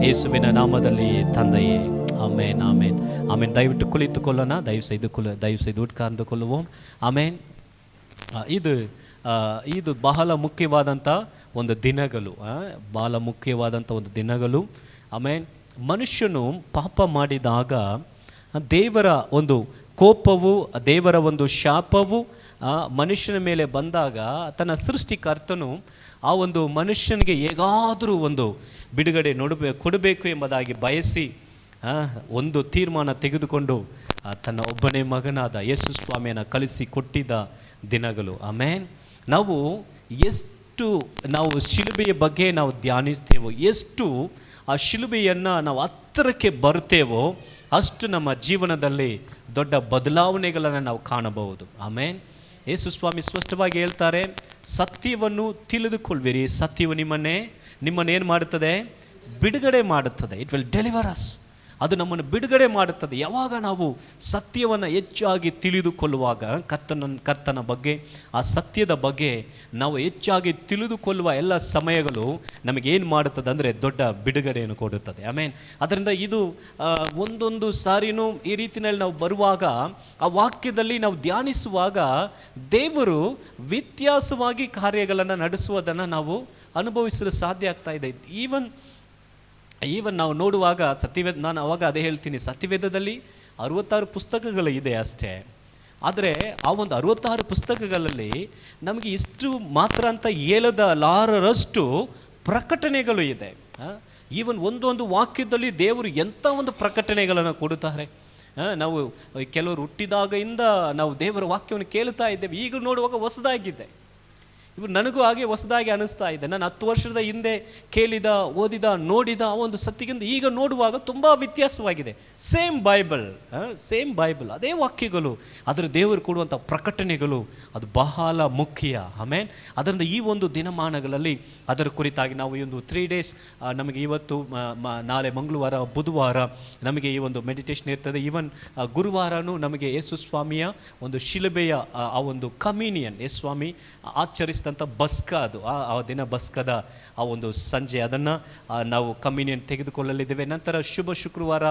ಯೇಸುವಿನ ನಾಮದಲ್ಲಿ ತಂದೆಯೇ, ಆಮೇನ್ ಆಮೇನ್ ಆಮೇನ್. ದಯವಿಟ್ಟು ಕುಳಿತುಕೊಳ್ಳೋಣ. ದಯವಿಟ್ಟು ಉಟ್ಕಾರ್ದುಕೊಳ್ಳುವೋಂ. ಆಮೇನ್. ಇದು ಬಹಳ ಮುಖ್ಯವಾದಂಥ ಒಂದು ದಿನಗಳು, ಬಹಳ ಮುಖ್ಯವಾದಂಥ ಒಂದು ದಿನಗಳು. ಆಮೇನ್. ಮನುಷ್ಯನು ಪಾಪ ಮಾಡಿದಾಗ ದೇವರ ಒಂದು ಕೋಪವು, ದೇವರ ಒಂದು ಶಾಪವು ಮನುಷ್ಯನ ಮೇಲೆ ಬಂದಾಗ ತನ್ನ ಸೃಷ್ಟಿಕರ್ತನು ಆ ಒಂದು ಮನುಷ್ಯನಿಗೆ ಹೇಗಾದರೂ ಒಂದು ಬಿಡುಗಡೆ ಕೊಡಬೇಕು ಎಂಬುದಾಗಿ ಬಯಸಿ ಒಂದು ತೀರ್ಮಾನ ತೆಗೆದುಕೊಂಡು ತನ್ನ ಒಬ್ಬನೇ ಮಗನಾದ ಯೇಸು ಸ್ವಾಮಿಯನ್ನು ಕಳಿಸಿ ಕೊಟ್ಟಿದ್ದ ದಿನಗಳು. ಆಮೇನ್. ನಾವು ಶಿಲುಬೆಯ ಬಗ್ಗೆ ನಾವು ಧ್ಯಾನಿಸ್ತೇವೋ, ಎಷ್ಟು ಆ ಶಿಲುಬೆಯನ್ನು ನಾವು ಹತ್ತಿರಕ್ಕೆ ಬರ್ತೇವೋ ಅಷ್ಟು ನಮ್ಮ ಜೀವನದಲ್ಲಿ ದೊಡ್ಡ ಬದಲಾವಣೆಗಳನ್ನು ನಾವು ಕಾಣಬಹುದು. ಆಮೇನ್. ಯೇಸು ಸ್ವಾಮಿ ಸ್ಪಷ್ಟವಾಗಿ ಹೇಳ್ತಾರೆ, ಸತ್ಯವನ್ನು ತಿಳಿದುಕೊಳ್ಳಿರಿ, ಸತ್ಯವು ನಿಮ್ಮನ್ನೇನು ಮಾಡುತ್ತದೆ? ಬಿಡುಗಡೆ ಮಾಡುತ್ತದೆ. It will deliver us. ಅದು ನಮ್ಮನ್ನು ಬಿಡುಗಡೆ ಮಾಡುತ್ತದೆ. ಯಾವಾಗ ನಾವು ಸತ್ಯವನ್ನು ಹೆಚ್ಚಾಗಿ ತಿಳಿದುಕೊಳ್ಳುವಾಗ, ಕರ್ತನ ಬಗ್ಗೆ, ಆ ಸತ್ಯದ ಬಗ್ಗೆ ನಾವು ಹೆಚ್ಚಾಗಿ ತಿಳಿದುಕೊಳ್ಳುವ ಎಲ್ಲ ಸಮಯಗಳು ನಮಗೇನು ಮಾಡುತ್ತದೆ ಅಂದರೆ ದೊಡ್ಡ ಬಿಡುಗಡೆಯನ್ನು ಕೊಡುತ್ತದೆ. ಆಮೇನ್. ಅದರಿಂದ ಇದು ಒಂದೊಂದು ಸಾರಿನೂ ಈ ರೀತಿಯಲ್ಲಿ ನಾವು ಬರುವಾಗ, ಆ ವಾಕ್ಯದಲ್ಲಿ ನಾವು ಧ್ಯಾನಿಸುವಾಗ ದೇವರು ವ್ಯತ್ಯಾಸವಾಗಿ ಕಾರ್ಯಗಳನ್ನು ನಡೆಸುವುದನ್ನು ನಾವು ಅನುಭವಿಸಲು ಸಾಧ್ಯ ಆಗ್ತಾ ಇದೆ. ಈವನ್ ನಾವು ನೋಡುವಾಗ ಸತ್ಯವೇದ, ನಾನು ಅವಾಗ ಅದೇ ಹೇಳ್ತೀನಿ, ಸತ್ಯವೇದದಲ್ಲಿ 66 ಪುಸ್ತಕಗಳು ಇದೆ ಅಷ್ಟೇ. ಆದರೆ ಆ ಒಂದು 66 ಪುಸ್ತಕಗಳಲ್ಲಿ ನಮಗೆ ಇಷ್ಟು ಮಾತ್ರ ಅಂತ ಹೇಳಲಾರಷ್ಟು ಪ್ರಕಟಣೆಗಳು ಇದೆ. ಈವನ್ ಒಂದೊಂದು ವಾಕ್ಯದಲ್ಲಿ ದೇವರು ಎಂಥ ಒಂದು ಪ್ರಕಟಣೆಗಳನ್ನು ಕೊಡುತ್ತಾರೆ. ನಾವು ಕೆಲವರು ಹುಟ್ಟಿದಾಗಿಂದ ನಾವು ದೇವರ ವಾಕ್ಯವನ್ನು ಕೇಳ್ತಾ ಇದ್ದೇವೆ. ಈಗ ನೋಡುವಾಗ ಹೊಸದಾಗಿದೆ. ಇವು ನನಗೂ ಹಾಗೆ ಹೊಸದಾಗಿ ಅನಿಸ್ತಾ ಇದೆ. ನಾನು 10 ವರ್ಷದ ಹಿಂದೆ ಕೇಳಿದ, ಓದಿದ, ನೋಡಿದ ಆ ಒಂದು ಸತ್ಯಕ್ಕಿಂತ ಈಗ ನೋಡುವಾಗ ತುಂಬ ವ್ಯತ್ಯಾಸವಾಗಿದೆ. ಸೇಮ್ ಬೈಬಲ್, ಅದೇ ವಾಕ್ಯಗಳು, ಅದರ ದೇವರು ಕೊಡುವಂಥ ಪ್ರಕಟಣೆಗಳು, ಅದು ಬಹಳ ಮುಖ್ಯ. ಆಮೇಲೆ ಅದರಿಂದ ಈ ಒಂದು ದಿನಮಾನಗಳಲ್ಲಿ ಅದರ ಕುರಿತಾಗಿ ನಾವು ಈ ಒಂದು 3 days, ನಮಗೆ ಇವತ್ತು ನಾಳೆ ಮಂಗಳವಾರ, ಬುಧವಾರ ನಮಗೆ ಈ ಒಂದು ಮೆಡಿಟೇಷನ್ ಇರ್ತದೆ. ಈವನ್ ಗುರುವಾರನೂ ನಮಗೆ ಯೇಸು ಸ್ವಾಮಿಯ ಒಂದು ಶಿಲುಬೆಯ ಆ ಒಂದು ಕಮ್ಯೂನಿಯನ್, ಯೇಸು ಸ್ವಾಮಿ ಆಚರಿಸಿದಂಥ ಬಸ್ಕ, ಅದು ಆ ದಿನ ಬಸ್ಕದ ಆ ಒಂದು ಸಂಜೆ ಅದನ್ನು ನಾವು ಕಮ್ಯೂನಿಯನ್ ತೆಗೆದುಕೊಳ್ಳಲಿದ್ದೇವೆ. ನಂತರ ಶುಭ ಶುಕ್ರವಾರ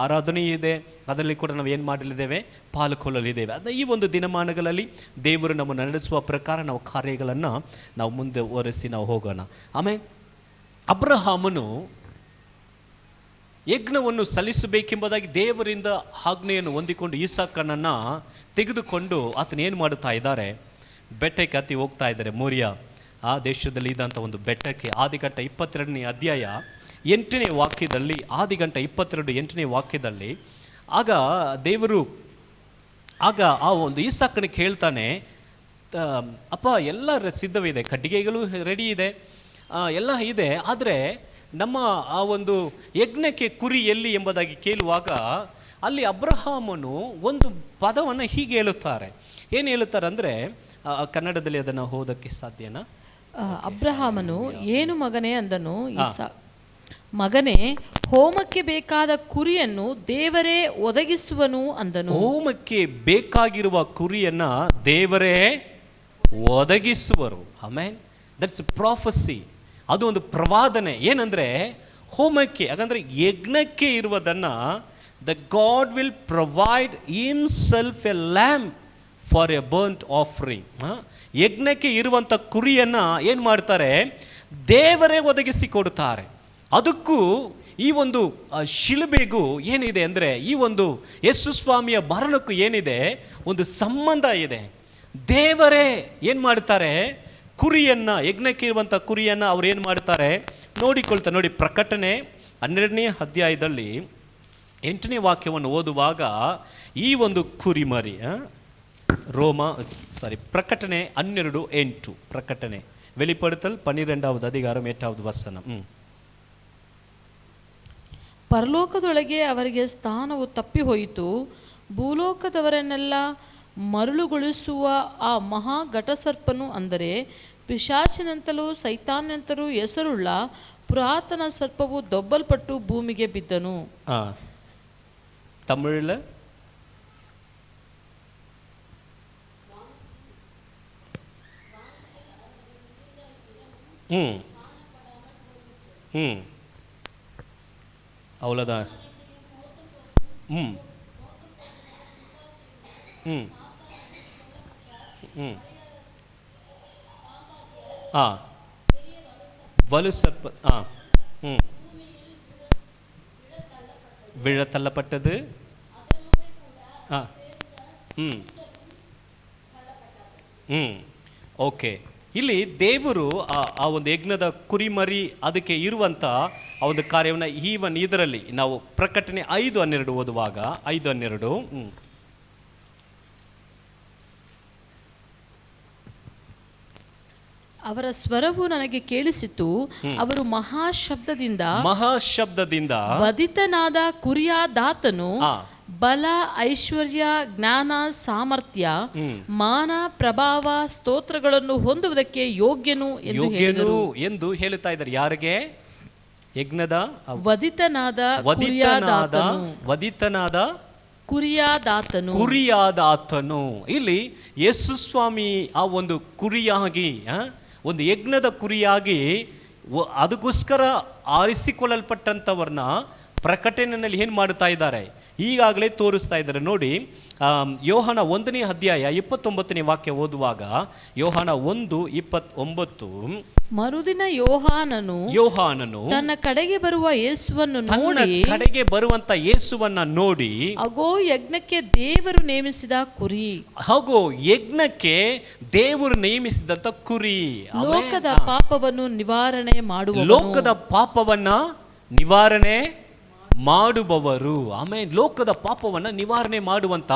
ಆರಾಧನೆ ಇದೆ, ಅದರಲ್ಲಿ ಕೂಡ ನಾವು ಏನು ಮಾಡಲಿದ್ದೇವೆ? ಪಾಲ್ಗೊಳ್ಳಲಿದ್ದೇವೆ. ಅದನ್ನ ಈ ಒಂದು ದಿನಮಾನಗಳಲ್ಲಿ ದೇವರು ನಮ್ಮನ್ನು ನಡೆಸುವ ಪ್ರಕಾರ ನಾವು ಕಾರ್ಯಗಳನ್ನು ನಾವು ಮುಂದೆ ಒರೆಸಿ ನಾವು ಹೋಗೋಣ. ಆಮೇಲೆ ಅಬ್ರಹಾಮನು ಯಜ್ಞವನ್ನು ಸಲ್ಲಿಸಬೇಕೆಂಬುದಾಗಿ ದೇವರಿಂದ ಆಜ್ಞೆಯನ್ನು ಹೊಂದಿಕೊಂಡು ಈಸಾಕನನ್ನು ತೆಗೆದುಕೊಂಡು ಆತನೇನು ಮಾಡುತ್ತಾ ಇದ್ದಾರೆ, ಬೆಟ್ಟಕ್ಕೆ ಹತ್ತಿ ಹೋಗ್ತಾ ಇದ್ದಾರೆ. ಮೋರಿಯಾ ಆ ದೇಶದಲ್ಲಿ ಇದ್ದಂಥ ಒಂದು ಬೆಟ್ಟಕ್ಕೆ. ಆದಿಕಾಂಡ 22ನೇ ಅಧ್ಯಾಯ 8ನೇ ವಾಕ್ಯದಲ್ಲಿ, ಆದಿಕಾಂಡ 22 8ನೇ ವಾಕ್ಯದಲ್ಲಿ ಆಗ ದೇವರು ಆ ಒಂದು ಈಸಾಕನಿಗೆ ಹೇಳ್ತಾನೆ, ಅಪ್ಪ ಎಲ್ಲ ಸಿದ್ಧವಿದೆ, ಕಟ್ಟಿಗೆಗಳು ರೆಡಿ ಇದೆ, ಎಲ್ಲ ಇದೆ, ಆದರೆ ನಮ್ಮ ಆ ಒಂದು ಯಜ್ಞಕ್ಕೆ ಕುರಿ ಎಲ್ಲಿ ಎಂಬುದಾಗಿ ಕೇಳುವಾಗ ಅಲ್ಲಿ ಅಬ್ರಹಾಮನು ಒಂದು ಪದವನ್ನು ಹೀಗೆ ಹೇಳುತ್ತಾರೆ. ಏನು ಹೇಳುತ್ತಾರೆ ಅಂದರೆ, ಕನ್ನಡದಲ್ಲಿ ಅದನ್ನು ಓದಕ್ಕೆ ಸಾಧ್ಯನಾ? ಅಬ್ರಹಾಮನು ಏನು ಮಗನೇ ಅಂದನು, ಮಗನೇ ಹೋಮಕ್ಕೆ ಬೇಕಾದ ಕುರಿಯನ್ನು ದೇವರೇ ಒದಗಿಸುವನು ಅಂದನು. ಹೋಮಕ್ಕೆ ಬೇಕಾಗಿರುವ ಕುರಿಯನ್ನ ದೇವರೇ ಒದಗಿಸುವರು. ಆಮೆನ್. That's prophecy. ಅದು ಒಂದು ಪ್ರವಾದನೆ. ಏನಂದ್ರೆ ಹೋಮಕ್ಕೆ, ಹಾಗಂದ್ರೆ ಯಜ್ಞಕ್ಕೆ ಇರುವುದನ್ನ the God will provide himself a lamb for a burnt offering. ಯಜ್ಞಕ್ಕೆ ಇರುವಂಥ ಕುರಿಯನ್ನ ಏನು ಮಾಡ್ತಾರೆ, ದೇವರೇ ಒದಗಿಸಿ ಕೊಡುತ್ತಾರೆ. ಅದಕ್ಕೂ ಈ ಒಂದು ಶಿಲುಬೆಗೂ ಏನಿದೆ ಅಂದರೆ, ಈ ಒಂದು ಯೇಸು ಸ್ವಾಮಿಯ ಮರಣಕ್ಕೂ ಏನಿದೆ, ಒಂದು ಸಂಬಂಧ ಇದೆ. ದೇವರೇ ಏನು ಮಾಡ್ತಾರೆ, ಕುರಿಯನ್ನು, ಯಜ್ಞಕ್ಕೆ ಇರುವಂಥ ಕುರಿಯನ್ನು ಅವ್ರು ಏನು ಮಾಡ್ತಾರೆ ನೋಡಿಕೊಳ್ತಾರೆ. ನೋಡಿ, ಪ್ರಕಟಣೆ 12ನೇ ಅಧ್ಯಾಯದಲ್ಲಿ 8ನೇ ವಾಕ್ಯವನ್ನು ಓದುವಾಗ ಈ ಒಂದು ಕುರಿಮರಿ, ಪ್ರಕಟಣೆ 12:8, ಪ್ರಕಟಣೆ வெளிப்படுத்தல் 12வது அதிகாரம் 8வது வசனம். ಪರಲೋಕದೊಳಗೆ ಅವರಿಗೆ ಸ್ಥಾನವು ತಪ್ಪಿ ಹೋಯಿತು. ಭೂಲೋಕದವರನ್ನೆಲ್ಲ ಮರಳುಗೊಳಿಸುವ ಆ ಮಹಾ ಘಟಸರ್ಪನು, ಅಂದರೆ ಪಿಶಾಚಿನಂತಲೂ ಸೈತಾನಂತಲೂ ಹೆಸರುಳ್ಳ ಪುರಾತನ ಸರ್ಪವು ದೊಬ್ಬಲ್ಪಟ್ಟು ಭೂಮಿಗೆ ಬಿದ್ದನು. ತಮಿಳಿல் அவ்வளோதான். வலு சர்ப்ப விழ தள்ளப்பட்டது. ಓಕೆ. ಇಲ್ಲಿ ದೇವರು ಆ ಒಂದು ಯಜ್ಞದ ಕುರಿಮರಿ ಅದಕ್ಕೆ ಇರುವಂಥ ಆ ಒಂದು ಕಾರ್ಯವನ್ನು ಈವನ್ ಇದರಲ್ಲಿ ನಾವು ಪ್ರಕಟಣೆ 5:12 ಓದುವಾಗ 5:12 ಅವರ ಸ್ವರವು ನನಗೆ ಕೇಳಿಸಿತು. ಅವರು ಮಹಾಶಬ್ದದಿಂದ ವಧಿತನಾದ ಕುರಿಯಾದಾತನು ಬಲ, ಐಶ್ವರ್ಯ, ಜ್ಞಾನ, ಸಾಮರ್ಥ್ಯ, ಮಾನ, ಪ್ರಭಾವ, ಸ್ತೋತ್ರಗಳನ್ನು ಹೊಂದುವುದಕ್ಕೆ ಯೋಗ್ಯನು ಎಂದು ಹೇಳುತ್ತಾ ಇದ್ದಾರೆ. ಯಾರಿಗೆ? ಯಜ್ಞದ ವಧಿತನಾದ ಕುರಿಯಾದಾತನು. ಇಲ್ಲಿ ಯೇಸು ಸ್ವಾಮಿ ಆ ಒಂದು ಕುರಿಯಾಗಿ, ಒಂದು ಯಜ್ಞದ ಕುರಿಯಾಗಿ ಅದಕ್ಕೋಸ್ಕರ ಆರಿಸಿಕೊಳ್ಳಲ್ಪಟ್ಟಂಥವ್ರನ್ನ ಪ್ರಕಟಣೆಯಲ್ಲಿ ಏನು ಮಾಡುತ್ತಾ ಇದ್ದಾರೆ, ಈಗಾಗಲೇ ತೋರಿಸ್ತಾ ಇದ್ದಾರೆ. ನೋಡಿ, ಯೋಹಾನ 1ನೇ ಅಧ್ಯಾಯ 29ನೇ ವಾಕ್ಯ ಓದುವಾಗ, ಯೋಹಾನ 1:29, ಮರುದಿನ ಯೋಹಾನನು ತನ್ನ ಕಡೆಗೆ ಬರುವ ಯೇಸುವನ್ನ ನೋಡಿ, ಅಗೋ ಯಜ್ಞಕ್ಕೆ ದೇವರು ನೇಮಿಸಿದ ಕುರಿ, ಹಾಗೋ ಯಜ್ಞಕ್ಕೆ ದೇವರು ನೇಮಿಸಿದಂತ ಕುರಿ, ಲೋಕದ ಪಾಪವನ್ನು ನಿವಾರಣೆ ಮಾಡುವವರು. ಆಮೇಲೆ ಲೋಕದ ಪಾಪವನ್ನು ನಿವಾರಣೆ ಮಾಡುವಂಥ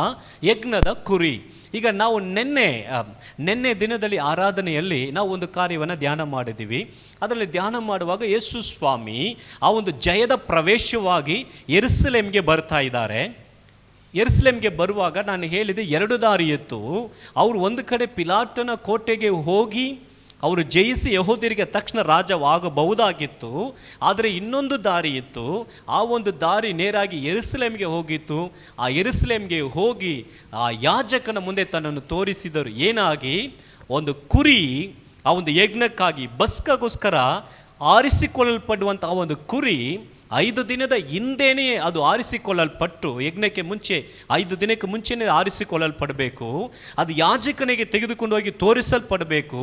ಯಜ್ಞದ ಕುರಿ. ಈಗ ನಾವು ನಿನ್ನೆ ದಿನದಲ್ಲಿ ಆರಾಧನೆಯಲ್ಲಿ ನಾವು ಒಂದು ಕಾರ್ಯವನ್ನು ಧ್ಯಾನ ಮಾಡಿದ್ದೀವಿ. ಅದರಲ್ಲಿ ಧ್ಯಾನ ಮಾಡುವಾಗ ಯೇಸು ಸ್ವಾಮಿ ಆ ಒಂದು ಜಯದ ಪ್ರವೇಶವಾಗಿ ಯೆರೂಸಲೇಮಿಗೆ ಬರ್ತಾ ಇದ್ದಾರೆ. ಯೆರೂಸಲೇಮಿಗೆ ಬರುವಾಗ ನಾನು ಹೇಳಿದೆ 2 ದಾರಿ ಇತ್ತು. ಅವರು ಒಂದು ಕಡೆ ಪಿಲಾಟನ ಕೋಟೆಗೆ ಹೋಗಿ ಅವರು ಜಯಿಸಿ ಯಹೂದ್ಯರಿಗೆ ತಕ್ಷಣ ರಾಜವಾಗಬಹುದಾಗಿತ್ತು. ಆದರೆ ಇನ್ನೊಂದು ದಾರಿ ಇತ್ತು. ಆ ಒಂದು ದಾರಿ ನೇರಾಗಿ ಯೆರೂಸಲೇಮಿಗೆ ಹೋಗಿತ್ತು. ಆ ಯೆರೂಸಲೇಮಿಗೆ ಹೋಗಿ ಆ ಯಾಜಕನ ಮುಂದೆ ತನ್ನನ್ನು ತೋರಿಸಿದರು. ಏನಾಗಿ? ಒಂದು ಕುರಿ, ಆ ಒಂದು ಯಜ್ಞಕ್ಕಾಗಿ ಬಸ್ಕಗೋಸ್ಕರ ಆರಿಸಿಕೊಳ್ಳಲ್ಪಡುವಂಥ ಆ ಒಂದು ಕುರಿ 5 ದಿನದ ಹಿಂದೆಯೇ ಅದು ಆರಿಸಿಕೊಳ್ಳಲ್ಪಟ್ಟು, ಯಜ್ಞಕ್ಕೆ ಮುಂಚೆ 5 ದಿನಕ್ಕೆ ಮುಂಚೆನೇ ಆರಿಸಿಕೊಳ್ಳಲ್ಪಡಬೇಕು. ಅದು ಯಾಜಕನಿಗೆ ತೆಗೆದುಕೊಂಡು ಹೋಗಿ ತೋರಿಸಲ್ಪಡಬೇಕು.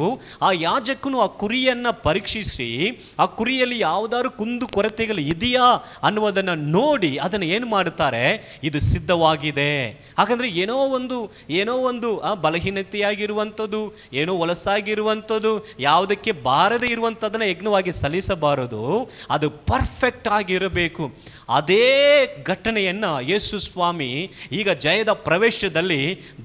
ಆ ಯಾಜಕನು ಆ ಕುರಿಯನ್ನು ಪರೀಕ್ಷಿಸಿ ಆ ಕುರಿಯಲ್ಲಿ ಯಾವುದಾದ್ರು ಕುಂದು ಕೊರತೆಗಳು ಇದೆಯಾ ಅನ್ನುವುದನ್ನು ನೋಡಿ ಅದನ್ನು ಏನು ಮಾಡುತ್ತಾರೆ, ಇದು ಸಿದ್ಧವಾಗಿದೆ. ಹಾಗಂದರೆ ಏನೋ ಒಂದು ಬಲಹೀನತೆಯಾಗಿರುವಂಥದ್ದು, ಏನೋ ಹೊಲಸಾಗಿರುವಂಥದ್ದು, ಯಾವುದಕ್ಕೆ ಬಾರದೇ ಇರುವಂಥದ್ದನ್ನು ಯಜ್ಞವಾಗಿ ಸಲ್ಲಿಸಬಾರದು. ಅದು ಪರ್ಫೆಕ್ಟ್ ಆಗಿರಬೇಕು. ಅದೇ ಘಟನೆಯನ್ನು ಯೇಸು ಸ್ವಾಮಿ ಈಗ ಜಯದ ಪ್ರವೇಶದಲ್ಲಿ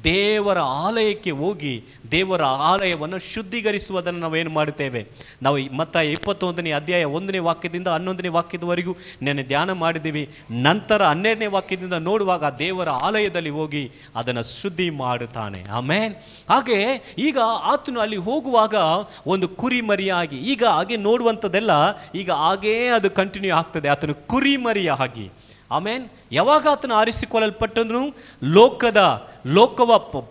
ದೇವರ ಆಲಯಕ್ಕೆ ಹೋಗಿ ದೇವರ ಆಲಯವನ್ನು ಶುದ್ಧೀಕರಿಸುವುದನ್ನು ನಾವೇನು ಮಾಡುತ್ತೇವೆ. ನಾವು ಮತ್ತಾಯ 21ನೇ ಅಧ್ಯಾಯ 1ನೇ ವಾಕ್ಯದಿಂದ 11ನೇ ವಾಕ್ಯದವರೆಗೂ ನೆನ್ನೆ ಧ್ಯಾನ ಮಾಡಿದ್ದೀವಿ. ನಂತರ 12ನೇ ವಾಕ್ಯದಿಂದ ನೋಡುವಾಗ ದೇವರ ಆಲಯದಲ್ಲಿ ಹೋಗಿ ಅದನ್ನು ಶುದ್ಧಿ ಮಾಡುತ್ತಾನೆ. ಆಮೇನ್. ಹಾಗೆ ಈಗ ಆತನು ಅಲ್ಲಿ ಹೋಗುವಾಗ ಒಂದು ಕುರಿಮರಿಯಾಗಿ, ಈಗ ಹಾಗೆ ನೋಡುವಂಥದ್ದೆಲ್ಲ ಈಗ ಹಾಗೇ ಅದು ಕಂಟಿನ್ಯೂ ಆಗ್ತದೆ. ಆತನು ಕುರಿಮರಿಯಾಗಿ, ಆಮೇನ್. ಯಾವಾಗ ಆತನು ಆರಿಸಿಕೊಳ್ಳಲ್ಪಟ್ಟನು, ಲೋಕವ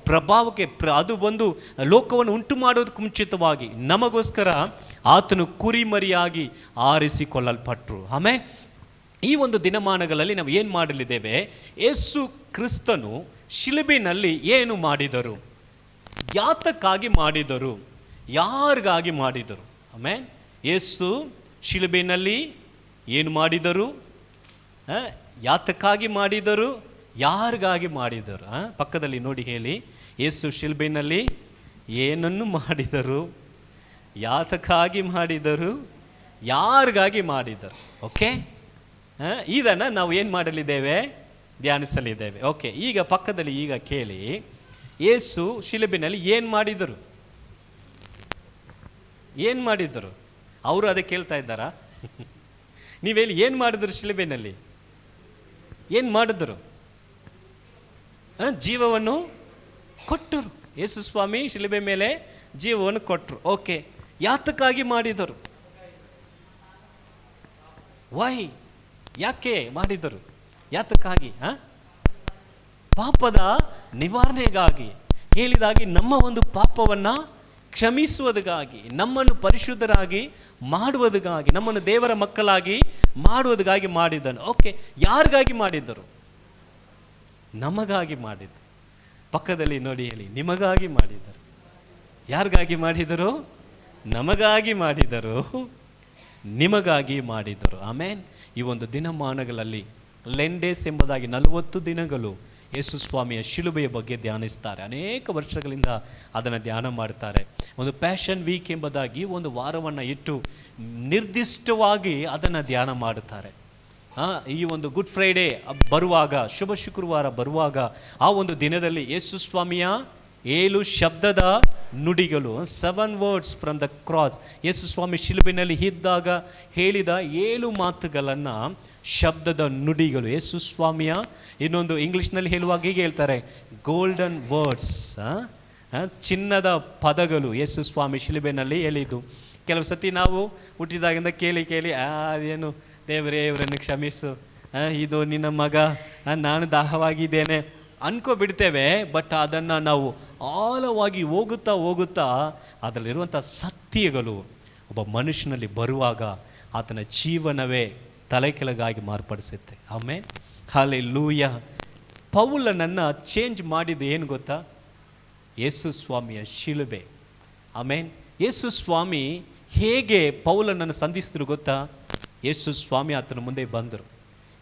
ಪ್ರಭಾವಕ್ಕೆ ಅದು ಬಂದು ಲೋಕವನ್ನು ಉಂಟು ಮಾಡೋದಕ್ಕೆ ಮುಂಚಿತವಾಗಿ ನಮಗೋಸ್ಕರ ಆತನು ಕುರಿಮರಿಯಾಗಿ ಆರಿಸಿಕೊಳ್ಳಲ್ಪಟ್ಟರು. ಆಮೇನ್. ಈ ಒಂದು ದಿನಮಾನಗಳಲ್ಲಿ ನಾವು ಏನು ಮಾಡಲಿದ್ದೇವೆ, ಯೇಸು ಕ್ರಿಸ್ತನು ಶಿಲುಬೆನಲ್ಲಿ ಏನು ಮಾಡಿದರು, ಯಾತಕ್ಕಾಗಿ ಮಾಡಿದರು, ಯಾರಿಗಾಗಿ ಮಾಡಿದರು. ಆಮೇನ್. ಯೇಸು ಶಿಲುಬೆನಲ್ಲಿ ಏನು ಮಾಡಿದರು, ಯಾತಕ್ಕಾಗಿ ಮಾಡಿದರು, ಯಾರಿಗಾಗಿ ಮಾಡಿದರು. ಪಕ್ಕದಲ್ಲಿ ನೋಡಿ ಹೇಳಿ, ಯೇಸು ಶಿಲುಬೆನಲ್ಲಿ ಏನನ್ನು ಮಾಡಿದರು, ಯಾತಕ್ಕಾಗಿ ಮಾಡಿದರು, ಯಾರಿಗಾಗಿ ಮಾಡಿದರು. ಓಕೆ, ಇದನ್ನು ನಾವು ಏನು ಮಾಡಲಿದ್ದೇವೆ, ಧ್ಯಾನಿಸಲಿದ್ದೇವೆ. ಓಕೆ, ಈಗ ಪಕ್ಕದಲ್ಲಿ ಈಗ ಕೇಳಿ, ಯೇಸು ಶಿಲುಬೆನಲ್ಲಿ ಏನು ಮಾಡಿದರು, ಏನು ಮಾಡಿದರು. ಅವರು ಅದೇ ಕೇಳ್ತಾ ಇದ್ದಾರಾ? ನೀವೇಳಿ ಏನು ಮಾಡಿದ್ರು ಶಿಲುಬೆನಲ್ಲಿ? ಏನು ಮಾಡಿದ್ರು? ಜೀವವನ್ನು ಕೊಟ್ಟರು. ಯೇಸು ಸ್ವಾಮಿ ಶಿಲುಬೆ ಮೇಲೆ ಜೀವವನ್ನು ಕೊಟ್ಟರು. ಓಕೆ, ಯಾತಕ್ಕಾಗಿ ಮಾಡಿದರು? ವೈ, ಯಾಕೆ ಮಾಡಿದರು, ಯಾತಕ್ಕಾಗಿ? ಪಾಪದ ನಿವಾರಣೆಗಾಗಿ, ಹೇಳಿದಾಗಿ ನಮ್ಮ ಒಂದು ಪಾಪವನ್ನು ಕ್ಷಮಿಸುವುದಕ್ಕಾಗಿ, ನಮ್ಮನ್ನು ಪರಿಶುದ್ಧರಾಗಿ ಮಾಡುವುದಕ್ಕಾಗಿ, ನಮ್ಮನ್ನು ದೇವರ ಮಕ್ಕಳಾಗಿ ಮಾಡುವುದಕ್ಕಾಗಿ ಮಾಡಿದ್ದನು. ಓಕೆ, ಯಾರಿಗಾಗಿ ಮಾಡಿದ್ದರು? ನಮಗಾಗಿ ಮಾಡಿದ್ದು. ಪಕ್ಕದಲ್ಲಿ ನೋಡಿ ಹೇಳಿ, ನಿಮಗಾಗಿ ಮಾಡಿದರು. ಯಾರಿಗಾಗಿ ಮಾಡಿದರು? ನಮಗಾಗಿ ಮಾಡಿದರು, ನಿಮಗಾಗಿ ಮಾಡಿದರು. ಆಮೇನ್. ಈ ಒಂದು ದಿನಮಾನಗಳಲ್ಲಿ ಲೆಂಡೇಸ್ ಎಂಬುದಾಗಿ 40 ದಿನಗಳು ಯೇಸು ಸ್ವಾಮಿಯ ಶಿಲುಬೆಯ ಬಗ್ಗೆ ಧ್ಯಾನಿಸ್ತಾರೆ. ಅನೇಕ ವರ್ಷಗಳಿಂದ ಅದನ್ನು ಧ್ಯಾನ ಮಾಡ್ತಾರೆ. ಒಂದು ಪ್ಯಾಷನ್ ವೀಕ್ ಎಂಬುದಾಗಿ ಒಂದು ವಾರವನ್ನು ಇಟ್ಟು ನಿರ್ದಿಷ್ಟವಾಗಿ ಅದನ್ನು ಧ್ಯಾನ ಮಾಡುತ್ತಾರೆ. ಈ ಒಂದು ಗುಡ್ ಫ್ರೈಡೇ ಬರುವಾಗ, ಶುಭ ಶುಕ್ರವಾರ ಬರುವಾಗ, ಆ ಒಂದು ದಿನದಲ್ಲಿ ಯೇಸು ಸ್ವಾಮಿಯ 7 ಶಬ್ದದ ನುಡಿಗಳು, 7 ವರ್ಡ್ಸ್ ಫ್ರಮ್ ದ ಕ್ರಾಸ್, ಯೇಸು ಸ್ವಾಮಿ ಶಿಲುಬೆನಲ್ಲಿ ಇದ್ದಾಗ ಹೇಳಿದ 7 ಮಾತುಗಳನ್ನು, ಶಬ್ದದ ನುಡಿಗಳು. ಯೇಸು ಸ್ವಾಮಿಯ ಇನ್ನೊಂದು ಇಂಗ್ಲೀಷ್ನಲ್ಲಿ ಹೇಳುವಾಗ ಹೀಗೆ ಹೇಳ್ತಾರೆ, ಗೋಲ್ಡನ್ ವರ್ಡ್ಸ್, ಚಿನ್ನದ ಪದಗಳು ಯೇಸು ಸ್ವಾಮಿ ಶಿಲುಬೆನಲ್ಲಿ ಹೇಳಿದ್ದು. ಕೆಲವು ಸತಿ ನಾವು ಹುಟ್ಟಿದಾಗಿಂದ ಕೇಳಿ ಅದೇನು ದೇವರೇ ಇವರನ್ನು ಕ್ಷಮಿಸು, ಇದು ನಿನ್ನ ಮಗ, ನಾನು ದಾಹವಾಗಿದ್ದೇನೆ ಅನ್ಕೋಬಿಡ್ತೇವೆ. ಬಟ್ ಅದನ್ನು ನಾವು ಆಳವಾಗಿ ಹೋಗುತ್ತಾ ಅದರಲ್ಲಿರುವಂಥ ಸತ್ಯಗಳು ಒಬ್ಬ ಮನುಷ್ಯನಲ್ಲಿ ಬರುವಾಗ ಆತನ ಜೀವನವೇ ತಲೆ ಕೆಳಗಾಗಿ ಮಾರ್ಪಡಿಸುತ್ತೆ. ಆಮೇಲೆ ಹಲ್ಲೆಲೂಯಾ. ಪೌಲನನ್ನು ಚೇಂಜ್ ಮಾಡಿದ್ದು ಏನು ಗೊತ್ತಾ? ಯೇಸು ಸ್ವಾಮಿಯ ಶಿಲುಬೆ. ಆಮೇನ್. ಯೇಸು ಸ್ವಾಮಿ ಹೇಗೆ ಪೌಲನನ್ನು ಸಂಧಿಸಿದ್ರು ಗೊತ್ತಾ? ಯೇಸು ಸ್ವಾಮಿ ಆತನ ಮುಂದೆ ಬಂದರು.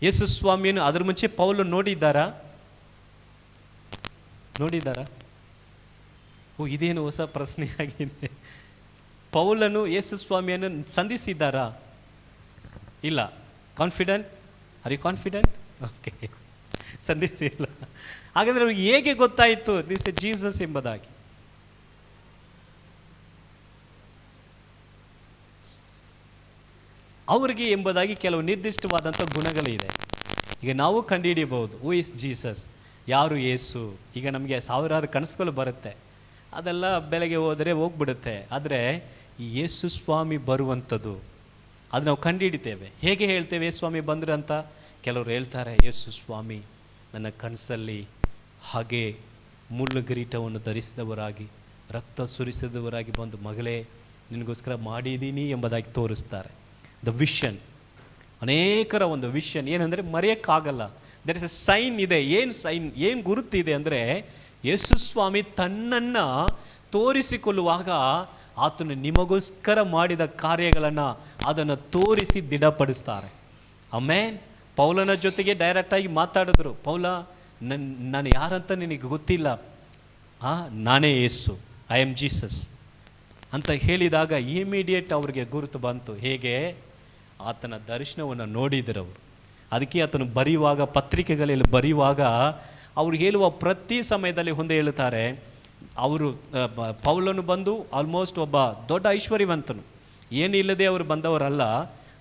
ಯೇಸು ಸ್ವಾಮಿಯನ್ನು ಅದರ ಮುಂಚೆ ಪೌಲನು ನೋಡಿದ್ದಾರಾ? ಓ, ಇದೇನು ಹೊಸ ಪ್ರಶ್ನೆ ಆಗಿದೆ. ಪೌಲನು ಯೇಸು ಸ್ವಾಮಿಯನ್ನು ಸಂಧಿಸಿದ್ದಾರಾ? ಇಲ್ಲ. Confident? Are you confident? Okay, ಸಂಧಿಸಿಲ್ಲ. ಹಾಗಾದರೆ ಅವ್ರಿಗೆ ಹೇಗೆ ಗೊತ್ತಾಯಿತು ದಿಸ್ ಇಸ್ ಜೀಸಸ್ ಎಂಬುದಾಗಿ? ಅವರಿಗೆ ಎಂಬುದಾಗಿ ಕೆಲವು ನಿರ್ದಿಷ್ಟವಾದಂಥ ಗುಣಗಳಿದೆ. ಈಗ ನಾವು ಕಂಡುಹಿಡಿಯಬಹುದು, ಹೂ ಇಸ್ ಜೀಸಸ್, ಯಾರು ಯೇಸು. ಈಗ ನಮಗೆ ಸಾವಿರಾರು ಕನಸುಗಳು ಬರುತ್ತೆ, ಅದೆಲ್ಲ ಬೆಳಗ್ಗೆ ಹೋದರೆ ಹೋಗ್ಬಿಡುತ್ತೆ. ಆದರೆ ಈ ಯೇಸು ಸ್ವಾಮಿ ಬರುವಂಥದ್ದು ಅದು ನಾವು ಕಂಡುಹಿಡಿತೇವೆ. ಹೇಗೆ ಹೇಳ್ತೇವೆ ಯೇಸು ಸ್ವಾಮಿ ಬಂದ್ರೆ ಅಂತ? ಕೆಲವರು ಹೇಳ್ತಾರೆ, ಯೇಸು ಸ್ವಾಮಿ ನನ್ನ ಕನಸಲ್ಲಿ ಹಾಗೆ ಮುಳ್ಳು ಕಿರೀಟವನ್ನು ಧರಿಸಿದವರಾಗಿ, ರಕ್ತ ಸುರಿಸಿದವರಾಗಿ ಬಂದು, ಮಗಳೇ ನಿನಗೋಸ್ಕರ ಮಾಡಿದ್ದೀನಿ ಎಂಬುದಾಗಿ ತೋರಿಸ್ತಾರೆ. The vision. ಅನೇಕರ ಒಂದು ವಿಷನ್ ಏನಂದರೆ ಮರೆಯೋಕ್ಕಾಗಲ್ಲ. ದರ್ ಇಸ್ ಎ ಸೈನ್ ಇದೆ. ಏನು ಸೈನ್, ಏನು ಗುರುತಿದೆ ಅಂದರೆ, ಯೇಸು ಸ್ವಾಮಿ ತನ್ನನ್ನು ತೋರಿಸಿಕೊಳ್ಳುವಾಗ ಆತನು ನಿಮಗೋಸ್ಕರ ಮಾಡಿದ ಕಾರ್ಯಗಳನ್ನು ಅದನ್ನು ತೋರಿಸಿ ದೃಢಪಡಿಸ್ತಾರೆ. ಆಮೇನ್. ಪೌಲನ ಜೊತೆಗೆ ಡೈರೆಕ್ಟಾಗಿ ಮಾತಾಡಿದ್ರು. ಪೌಲ, ನಾನು ಯಾರಂತ ನಿನಗೆ ಗೊತ್ತಿಲ್ಲ, ನಾನೇ ಯೇಸು, ಐ ಆಮ್ ಜೀಸಸ್ ಅಂತ ಹೇಳಿದಾಗ ಇಮಿಡಿಯೇಟ್ ಅವ್ರಿಗೆ ಗುರುತು ಬಂತು. ಹೇಗೆ? ಆತನ ದರ್ಶನವನ್ನು ನೋಡಿದರು ಅವರು. ಅದಕ್ಕೆ ಆತನು ಬರೆಯುವಾಗ, ಪತ್ರಿಕೆಗಳಲ್ಲಿ ಬರೆಯುವಾಗ ಅವ್ರು ಹೇಳುವ ಪ್ರತಿ ಸಮಯದಲ್ಲಿ ಒಂದೇ ಹೇಳ್ತಾರೆ, ಅವರು ಪೌಲನು ಬಂದು ಆಲ್ಮೋಸ್ಟ್ ಒಬ್ಬ ದೊಡ್ಡ ಐಶ್ವರ್ಯವಂತನು, ಏನಿಲ್ಲದೆ ಅವರು ಬಂದವರಲ್ಲ.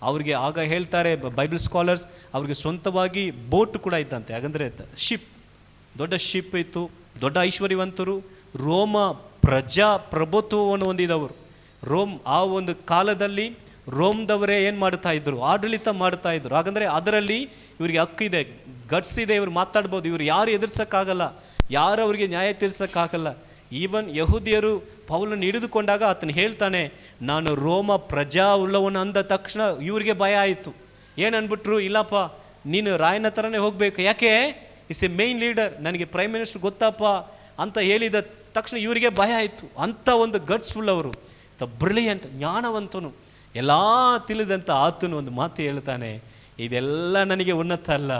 ಅವ್ರಿಗೆ ಆಗ ಹೇಳ್ತಾರೆ ಬೈಬಲ್ ಸ್ಕಾಲರ್ಸ್, ಅವ್ರಿಗೆ ಸ್ವಂತವಾಗಿ ಬೋಟ್ ಕೂಡ ಇತ್ತಂತೆ, ಯಾಕಂದರೆ ಶಿಪ್, ದೊಡ್ಡ ಶಿಪ್ ಇತ್ತು, ದೊಡ್ಡ ಐಶ್ವರ್ಯವಂತರು, ರೋಮ ಪ್ರಜಾಪ್ರಭುತ್ವವನ್ನು ಹೊಂದಿದವರು. ಆ ಒಂದು ಕಾಲದಲ್ಲಿ ರೋಮ್ದವರೇ ಏನು ಮಾಡ್ತಾ ಇದ್ರು? ಆಡಳಿತ ಮಾಡ್ತಾ ಇದ್ರು. ಹಾಗಂದರೆ ಅದರಲ್ಲಿ ಇವರಿಗೆ ಹಕ್ಕಿದೆ, ಗಟ್ಸ್ ಇದೆ, ಇವ್ರು ಮಾತಾಡ್ಬೋದು, ಇವ್ರು ಯಾರು ಎದುರಿಸೋಕ್ಕಾಗಲ್ಲ, ಯಾರು ಅವರಿಗೆ ನ್ಯಾಯ ತೀರ್ಸೋಕ್ಕಾಗಲ್ಲ. ಈವನ್ ಯಹೂದಿಯರು ಪೌಲನ್ನು ಹಿಡಿದುಕೊಂಡಾಗ ಆತನು ಹೇಳ್ತಾನೆ, ನಾನು ರೋಮ ಪ್ರಜಾ ಉಳ್ಳವನು ಅಂದ ತಕ್ಷಣ ಇವರಿಗೆ ಭಯ ಆಯಿತು. ಏನನ್ಬಿಟ್ರು? ಇಲ್ಲಪ್ಪ, ನೀನು ರಾಯನ ಥರನೇ ಹೋಗಬೇಕು. ಯಾಕೆ? ಇಸ್ ಎ ಮೇನ್ ಲೀಡರ್, ನನಗೆ ಪ್ರೈಮ್ ಮಿನಿಸ್ಟರ್ ಗೊತ್ತಪ್ಪ ಅಂತ ಹೇಳಿದ ತಕ್ಷಣ ಇವರಿಗೆ ಭಯ ಆಯಿತು. ಅಂಥ ಒಂದು ಗಟ್ಸ್ ಉಳ್ಳವರು, ಬ್ರಿಲಿಯಂಟ್, ಜ್ಞಾನವಂತನು, ಎಲ್ಲ ತಿಳಿದಂಥ ಆತನು ಒಂದು ಮಾತು ಹೇಳ್ತಾನೆ, ಇದೆಲ್ಲ ನನಗೆ ಉನ್ನತ ಅಲ್ಲ,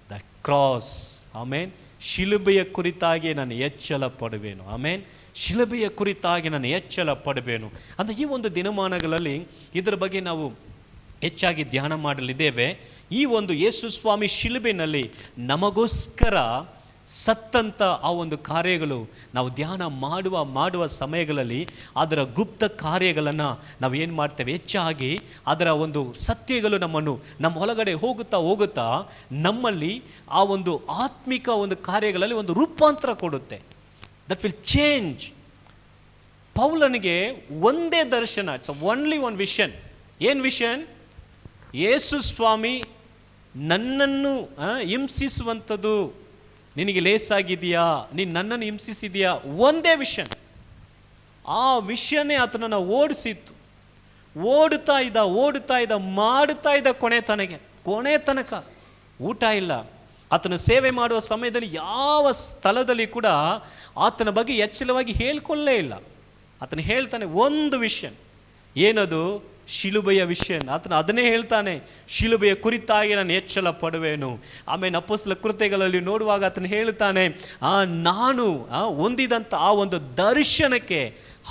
ದ ಕ್ರಾಸ್. ಆಮೇನ್. ಶಿಲುಬೆಯ ಕುರಿತಾಗಿ ನಾನು ಎಚ್ಚರ ಪಡುವೆನು. ಆಮೇನ್. ಶಿಲುಬೆಯ ಕುರಿತಾಗಿ ನಾನು ಎಚ್ಚರ ಪಡುವೆನು ಅಂತ ಈ ಒಂದು ದಿನಮಾನಗಳಲ್ಲಿ ಇದರ ಬಗ್ಗೆ ನಾವು ಹೆಚ್ಚಾಗಿ ಧ್ಯಾನ ಮಾಡಲಿದ್ದೇವೆ. ಈ ಒಂದು ಯೇಸು ಸ್ವಾಮಿ ಶಿಲುಬೆಯಲ್ಲಿ ನಮಗೋಸ್ಕರ ಸತ್ತಂಥ ಆ ಒಂದು ಕಾರ್ಯಗಳು ನಾವು ಧ್ಯಾನ ಮಾಡುವ ಸಮಯಗಳಲ್ಲಿ ಅದರ ಗುಪ್ತ ಕಾರ್ಯಗಳನ್ನು ನಾವು ಏನು ಮಾಡ್ತೇವೆ, ಹೆಚ್ಚಾಗಿ ಅದರ ಒಂದು ಸತ್ಯಗಳು ನಮ್ಮ ಒಳಗಡೆ ಹೋಗುತ್ತಾ ನಮ್ಮಲ್ಲಿ ಆ ಒಂದು ಆತ್ಮಿಕ ಒಂದು ಕಾರ್ಯಗಳಲ್ಲಿ ಒಂದು ರೂಪಾಂತರ ಕೊಡುತ್ತೆ. That will change. ಪೌಲನಿಗೆ ಒಂದೇ ದರ್ಶನ, ಇಟ್ಸ್ ಓನ್ಲಿ ಒನ್ ವಿಷನ್. ಏನು ವಿಷನ್? ಯೇಸು ಸ್ವಾಮಿ ನನ್ನನ್ನು ಹಿಂಸಿಸುವಂಥದ್ದು ನಿನಗೆ ಲೇಸಾಗಿದೆಯಾ, ನೀನು ನನ್ನನ್ನು ಹಿಂಸಿಸಿದೆಯಾ? ಒಂದೇ ವಿಷನ್. ಆ ವಿಷಯನೇ ಆತನನ್ನು ಓಡಿಸಿತ್ತು. ಓಡುತ್ತಾ ಇದ್ದ ಮಾಡುತ್ತಾ ಇದ್ದ ಕೊನೆ ತನಕ ಊಟ ಇಲ್ಲ. ಆತನ ಸೇವೆ ಮಾಡುವ ಸಮಯದಲ್ಲಿ ಯಾವ ಸ್ಥಳದಲ್ಲಿ ಕೂಡ ಆತನ ಬಗ್ಗೆ ಎಚ್ಚರವಾಗಿ ಹೇಳ್ಕೊಳ್ಳೇ ಇಲ್ಲ. ಆತನು ಹೇಳ್ತಾನೆ ಒಂದು ವಿಷನ್. ಏನದು? ಶಿಲುಬೆಯ ವಿಷಯ. ಆತನು ಅದನ್ನೇ ಹೇಳ್ತಾನೆ, ಶಿಲುಬೆಯ ಕುರಿತಾಗಿ ನಾನು ಎಚ್ಚರ ಪಡುವೆನು. ಆಮೇಲೆ ಅಪೊಸ್ತಲ ಕೃತ್ಯಗಳಲ್ಲಿ ನೋಡುವಾಗ ಆತನು ಹೇಳ್ತಾನೆ, ನಾನು ಹೊಂದಿದಂಥ ಆ ಒಂದು ದರ್ಶನಕ್ಕೆ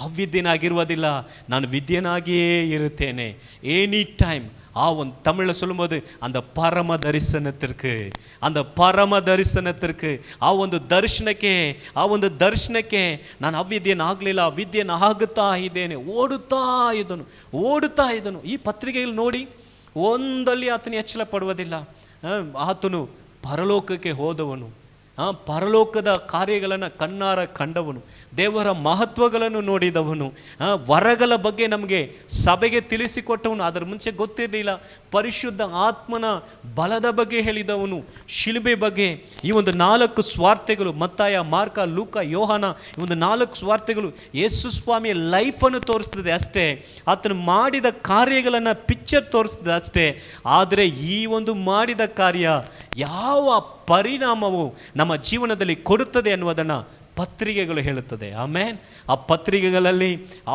ಅವಿದ್ಯನಾಗಿರುವುದಿಲ್ಲ, ನಾನು ವಿದ್ಯನಾಗಿಯೇ ಇರುತ್ತೇನೆ. Any time. ಆ ಒಂದು ತಮಿಳು சொல்லும்போது அந்த பரம தரிசனத்திற்கு ಆ ಒಂದು ದರ್ಶನಕ್ಕೆ ನಾನು ಅವಿದ್ಯನಾಗಲಿಲ್ಲ, ವಿದ್ಯನಾಗುತ್ತಾ ಇದ್ದೇನೆ, ಓಡುತ್ತಾ ಇದ್ದನು. ಈ ಪತ್ರಿಕೆಯಲ್ಲಿ ನೋಡಿ, ಒಂದಲ್ಲಿ ಆತನು ಎಚ್ಚರ ಪಡುವುದಿಲ್ಲ. ಆತನು ಪರಲೋಕಕ್ಕೆ ಹೋದವನು, ಪರಲೋಕದ ಕಾರ್ಯಗಳನ್ನು ಕಣ್ಣಾರ ಕಂಡವನು, ದೇವರ ಮಹತ್ವಗಳನ್ನು ನೋಡಿದವನು, ವರಗಳ ಬಗ್ಗೆ ನಮಗೆ ಸಭೆಗೆ ತಿಳಿಸಿಕೊಟ್ಟವನು. ಅದರ ಮುಂಚೆ ಗೊತ್ತಿರಲಿಲ್ಲ. ಪರಿಶುದ್ಧ ಆತ್ಮನ ಬಲದ ಬಗ್ಗೆ ಹೇಳಿದವನು, ಶಿಲುಬೆ ಬಗ್ಗೆ. ಈ ಒಂದು 4 ಸ್ವಾರ್ಥಗಳು, ಮತ್ತಾಯ, ಮಾರ್ಕ, ಲೂಕ, ಯೋಹಾನ, ಈ ಒಂದು 4 ಸ್ವಾರ್ಥಗಳು ಯೇಸು ಸ್ವಾಮಿಯ ಲೈಫನ್ನು ತೋರಿಸ್ತದೆ ಅಷ್ಟೇ. ಆತನು ಮಾಡಿದ ಕಾರ್ಯಗಳನ್ನು ಪಿಕ್ಚರ್ ತೋರಿಸ್ತದೆ ಅಷ್ಟೇ. ಆದರೆ ಈ ಒಂದು ಮಾಡಿದ ಕಾರ್ಯ ಯಾವ ಪರಿಣಾಮವು ನಮ್ಮ ಜೀವನದಲ್ಲಿ ಕೊಡುತ್ತದೆ ಅನ್ನುವುದನ್ನು ಪತ್ರಿಕೆಗಳು ಹೇಳುತ್ತದೆ. ಆಮೇನ್. ಆ ಪತ್ರಿಕೆಗಳಲ್ಲಿ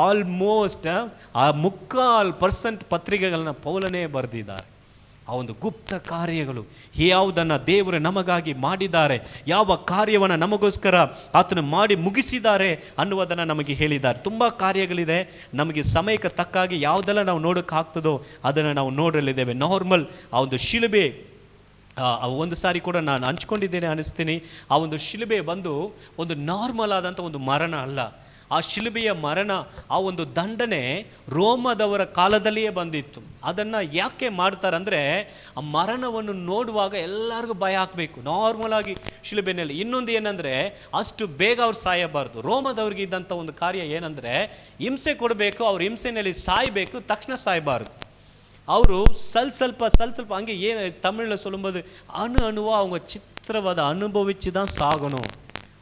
ಆಲ್ಮೋಸ್ಟ್ 3% ಪತ್ರಿಕೆಗಳನ್ನ ಪೌಲನೇ ಬರೆದಿದ್ದಾರೆ. ಆ ಒಂದು ಗುಪ್ತ ಕಾರ್ಯಗಳು ಯಾವುದನ್ನು ದೇವರು ನಮಗಾಗಿ ಮಾಡಿದ್ದಾರೆ, ಯಾವ ಕಾರ್ಯವನ್ನು ನಮಗೋಸ್ಕರ ಆತನು ಮಾಡಿ ಮುಗಿಸಿದ್ದಾರೆ ಅನ್ನುವುದನ್ನು ನಮಗೆ ಹೇಳಿದ್ದಾರೆ. ತುಂಬ ಕಾರ್ಯಗಳಿದೆ. ನಮಗೆ ಸಮಯಕ್ಕೆ ತಕ್ಕಾಗಿ ಯಾವುದೆಲ್ಲ ನಾವು ನೋಡೋಕ್ಕಾಗ್ತದೋ ಅದನ್ನು ನಾವು ನೋಡಲಿದ್ದೇವೆ. ನಾರ್ಮಲ್ ಆ ಒಂದು ಶಿಲುಬೆ ಒಂದು ಸಾರಿ ಕೂಡ ನಾನು ಹಂಚ್ಕೊಂಡಿದ್ದೇನೆ ಅನ್ನಿಸ್ತೀನಿ. ಆ ಒಂದು ಶಿಲುಬೆ ಬಂದು ಒಂದು ನಾರ್ಮಲ್ ಆದಂಥ ಒಂದು ಮರಣ ಅಲ್ಲ. ಆ ಶಿಲುಬೆಯ ಮರಣ, ಆ ಒಂದು ದಂಡನೆ ರೋಮದವರ ಕಾಲದಲ್ಲಿಯೇ ಬಂದಿತ್ತು. ಅದನ್ನು ಯಾಕೆ ಮಾಡ್ತಾರೆ ಅಂದರೆ, ಆ ಮರಣವನ್ನು ನೋಡುವಾಗ ಎಲ್ಲರಿಗೂ ಭಯ ಹಾಕಬೇಕು. ನಾರ್ಮಲ್ ಆಗಿ ಶಿಲುಬೆನಲ್ಲಿ ಇನ್ನೊಂದು ಏನಂದರೆ, ಅಷ್ಟು ಬೇಗ ಅವ್ರು ಸಾಯಬಾರ್ದು. ರೋಮದವ್ರಿಗೆ ಇದ್ದಂಥ ಒಂದು ಕಾರ್ಯ ಏನಂದರೆ, ಹಿಂಸೆ ಕೊಡಬೇಕು, ಅವ್ರ ಹಿಂಸೆಯಲ್ಲಿ ಸಾಯಬೇಕು, ತಕ್ಷಣ ಸಾಯಬಾರ್ದು. ಅವರು ಸ್ವಲ್ಪ ಹಂಗೆ ಏನು ತಮಿಳಿல் சொல்லும்போது ಅಣುವಾ அவங்க ಚಿತ್ರವಾದ ಅನುಭವಿಸಿದ ಸಾಗನು